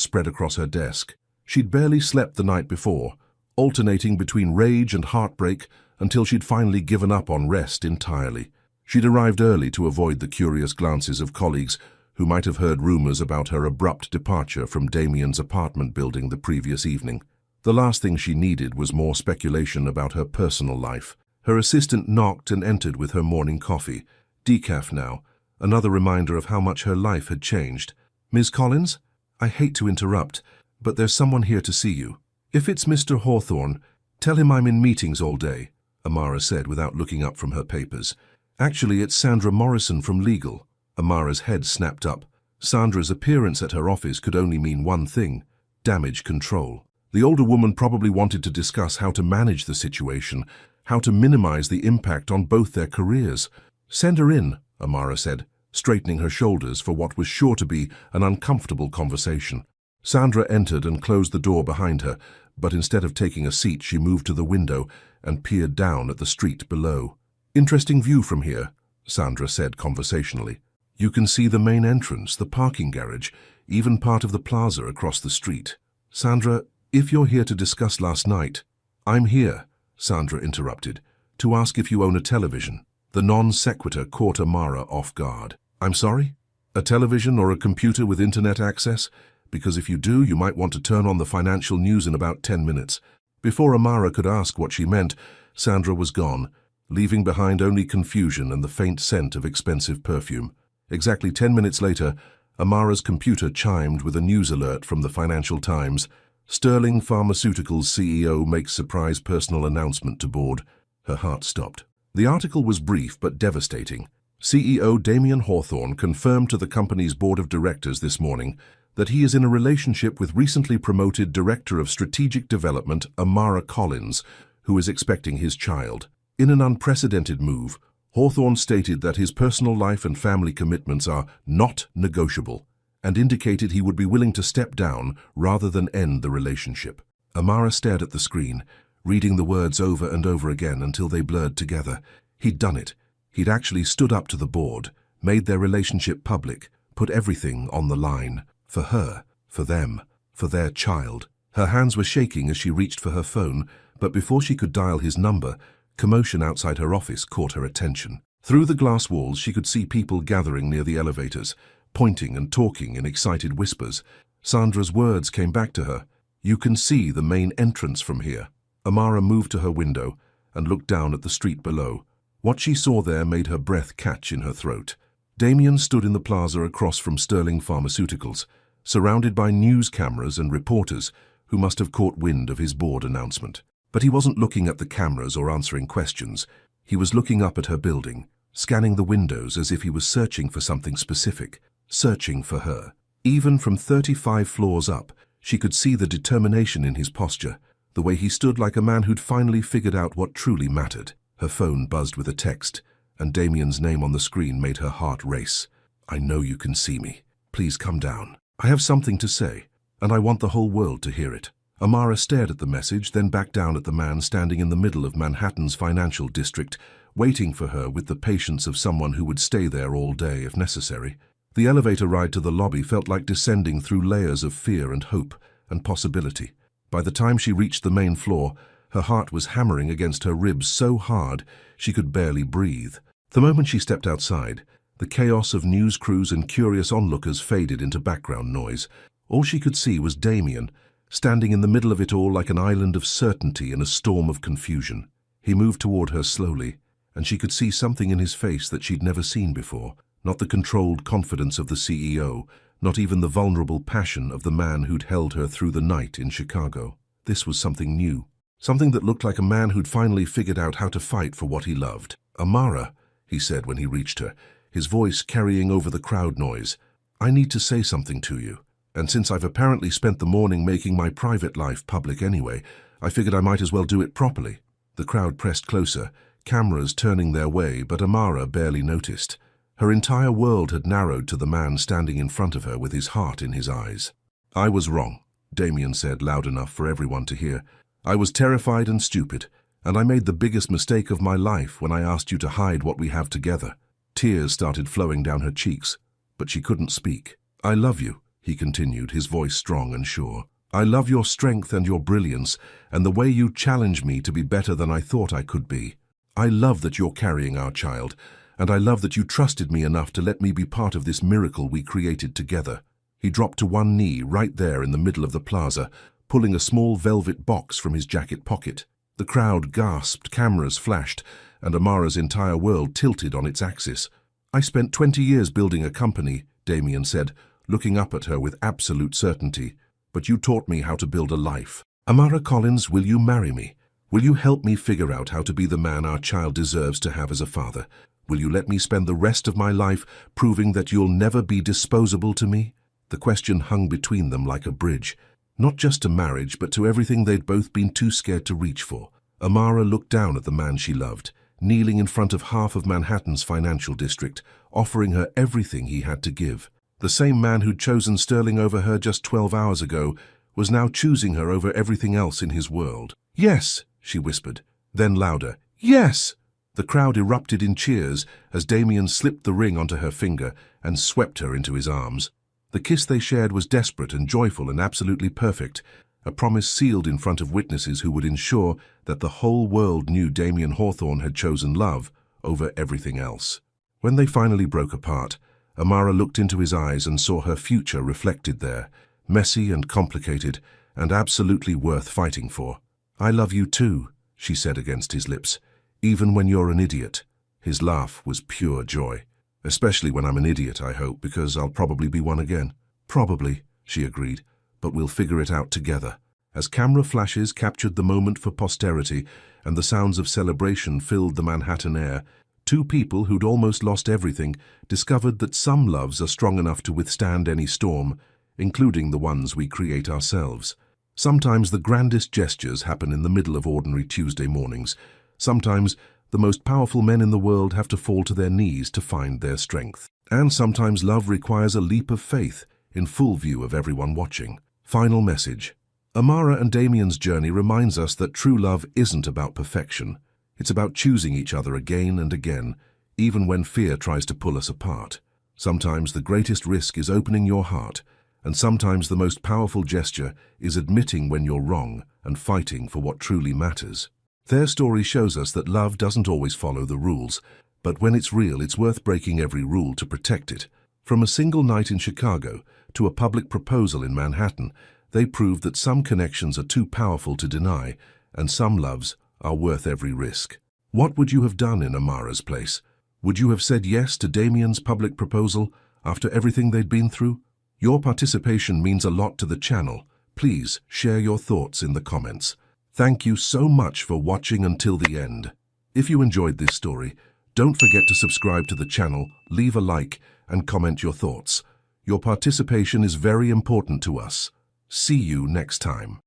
spread across her desk. She'd barely slept the night before, alternating between rage and heartbreak until she'd finally given up on rest entirely. She'd arrived early to avoid the curious glances of colleagues who might have heard rumors about her abrupt departure from Damien's apartment building the previous evening. The last thing she needed was more speculation about her personal life. Her assistant knocked and entered with her morning coffee. Decaf now, another reminder of how much her life had changed. "Ms. Collins? I hate to interrupt, but there's someone here to see you. If it's Mr. Hawthorne, tell him I'm in meetings all day," Amara said without looking up from her papers. "Actually, it's Sandra Morrison from legal." Amara's head snapped up. Sandra's appearance at her office could only mean one thing: damage control. The older woman probably wanted to discuss how to manage the situation, how to minimize the impact on both their careers. "Send her in," Amara said, straightening her shoulders for what was sure to be an uncomfortable conversation. Sandra entered and closed the door behind her, but instead of taking a seat, she moved to the window and peered down at the street below. "Interesting view from here," Sandra said conversationally. "You can see the main entrance, the parking garage, even part of the plaza across the street." "Sandra, if you're here to discuss last night—" "I'm here," Sandra interrupted, "to ask if you own a television." The non sequitur caught Amara off guard. "I'm sorry? A television or a computer with internet access? Because if you do, you might want to turn on the financial news in about 10 minutes. Before Amara could ask what she meant, Sandra was gone, leaving behind only confusion and the faint scent of expensive perfume. Exactly 10 minutes later, Amara's computer chimed with a news alert from the Financial Times. "Sterling Pharmaceuticals CEO makes surprise personal announcement to board." Her heart stopped. The article was brief but devastating. CEO Damien Hawthorne confirmed to the company's board of directors this morning that he is in a relationship with recently promoted Director of Strategic Development Amara Collins, who is expecting his child. In an unprecedented move, Hawthorne stated that his personal life and family commitments are not negotiable, and indicated he would be willing to step down rather than end the relationship. Amara stared at the screen, reading the words over and over again until they blurred together. He'd done it. He'd actually stood up to the board, made their relationship public, put everything on the line. For her, for them, for their child. Her hands were shaking as she reached for her phone, but before she could dial his number, commotion outside her office caught her attention. Through the glass walls, she could see people gathering near the elevators, pointing and talking in excited whispers. Sandra's words came back to her. "You can see the main entrance from here." Amara moved to her window and looked down at the street below. What she saw there made her breath catch in her throat. Damien stood in the plaza across from Sterling Pharmaceuticals, surrounded by news cameras and reporters who must have caught wind of his board announcement. But he wasn't looking at the cameras or answering questions. He was looking up at her building, scanning the windows as if he was searching for something specific, searching for her. Even from 35 floors up, she could see the determination in his posture, the way he stood like a man who'd finally figured out what truly mattered. Her phone buzzed with a text, and Damien's name on the screen made her heart race. "I know you can see me. Please come down. I have something to say, and I want the whole world to hear it." Amara stared at the message, then back down at the man standing in the middle of Manhattan's financial district, waiting for her with the patience of someone who would stay there all day if necessary. The elevator ride to the lobby felt like descending through layers of fear and hope and possibility. By the time she reached the main floor, her heart was hammering against her ribs so hard she could barely breathe. The moment she stepped outside, the chaos of news crews and curious onlookers faded into background noise. All she could see was Damien, standing in the middle of it all like an island of certainty in a storm of confusion. He moved toward her slowly, and she could see something in his face that she'd never seen before. Not the controlled confidence of the CEO, not even the vulnerable passion of the man who'd held her through the night in Chicago. This was something new, something that looked like a man who'd finally figured out how to fight for what he loved. "Amara," he said when he reached her, his voice carrying over the crowd noise, "I need to say something to you. And since I've apparently spent the morning making my private life public anyway, I figured I might as well do it properly." The crowd pressed closer, cameras turning their way, but Amara barely noticed. Her entire world had narrowed to the man standing in front of her with his heart in his eyes. "I was wrong," Damien said loud enough for everyone to hear. "I was terrified and stupid, and I made the biggest mistake of my life when I asked you to hide what we have together." Tears started flowing down her cheeks, but she couldn't speak. "I love you," he continued, his voice strong and sure. I love your strength and your brilliance, and the way you challenge me to be better than I thought I could be. I love that you're carrying our child, and I love that you trusted me enough to let me be part of this miracle we created together." He dropped to one knee right there in the middle of the plaza, pulling a small velvet box from his jacket pocket. The crowd gasped, cameras flashed, and Amara's entire world tilted on its axis. "I spent 20 years building a company," Damien said, looking up at her with absolute certainty. "But you taught me how to build a life. Amara Collins, will you marry me? Will you help me figure out how to be the man our child deserves to have as a father? Will you let me spend the rest of my life proving that you'll never be disposable to me?" The question hung between them like a bridge, not just to marriage, but to everything they'd both been too scared to reach for. Amara looked down at the man she loved, kneeling in front of half of Manhattan's financial district, offering her everything he had to give. The same man who'd chosen Sterling over her just 12 hours ago was now choosing her over everything else in his world. "Yes," she whispered, then louder, "Yes!" The crowd erupted in cheers as Damien slipped the ring onto her finger and swept her into his arms. The kiss they shared was desperate and joyful and absolutely perfect, a promise sealed in front of witnesses who would ensure that the whole world knew Damien Hawthorne had chosen love over everything else. When they finally broke apart, Amara looked into his eyes and saw her future reflected there, messy and complicated, and absolutely worth fighting for. "I love you too," she said against his lips, "even when you're an idiot." His laugh was pure joy. "Especially when I'm an idiot, I hope, because I'll probably be one again." "Probably," she agreed, "but we'll figure it out together." As camera flashes captured the moment for posterity and the sounds of celebration filled the Manhattan air, two people who'd almost lost everything discovered that some loves are strong enough to withstand any storm, including the ones we create ourselves. Sometimes the grandest gestures happen in the middle of ordinary Tuesday mornings. Sometimes the most powerful men in the world have to fall to their knees to find their strength. And sometimes love requires a leap of faith in full view of everyone watching. Final message. Amara and Damien's journey reminds us that true love isn't about perfection. It's about choosing each other again and again, even when fear tries to pull us apart. Sometimes the greatest risk is opening your heart, and sometimes the most powerful gesture is admitting when you're wrong and fighting for what truly matters. Their story shows us that love doesn't always follow the rules, but when it's real, it's worth breaking every rule to protect it. From a single night in Chicago to a public proposal in Manhattan, they proved that some connections are too powerful to deny, and some loves are worth every risk. What would you have done in Amara's place? Would you have said yes to Damien's public proposal after everything they'd been through? Your participation means a lot to the channel. Please share your thoughts in the comments. Thank you so much for watching until the end. If you enjoyed this story, don't forget to subscribe to the channel, leave a like, and comment your thoughts. Your participation is very important to us. See you next time.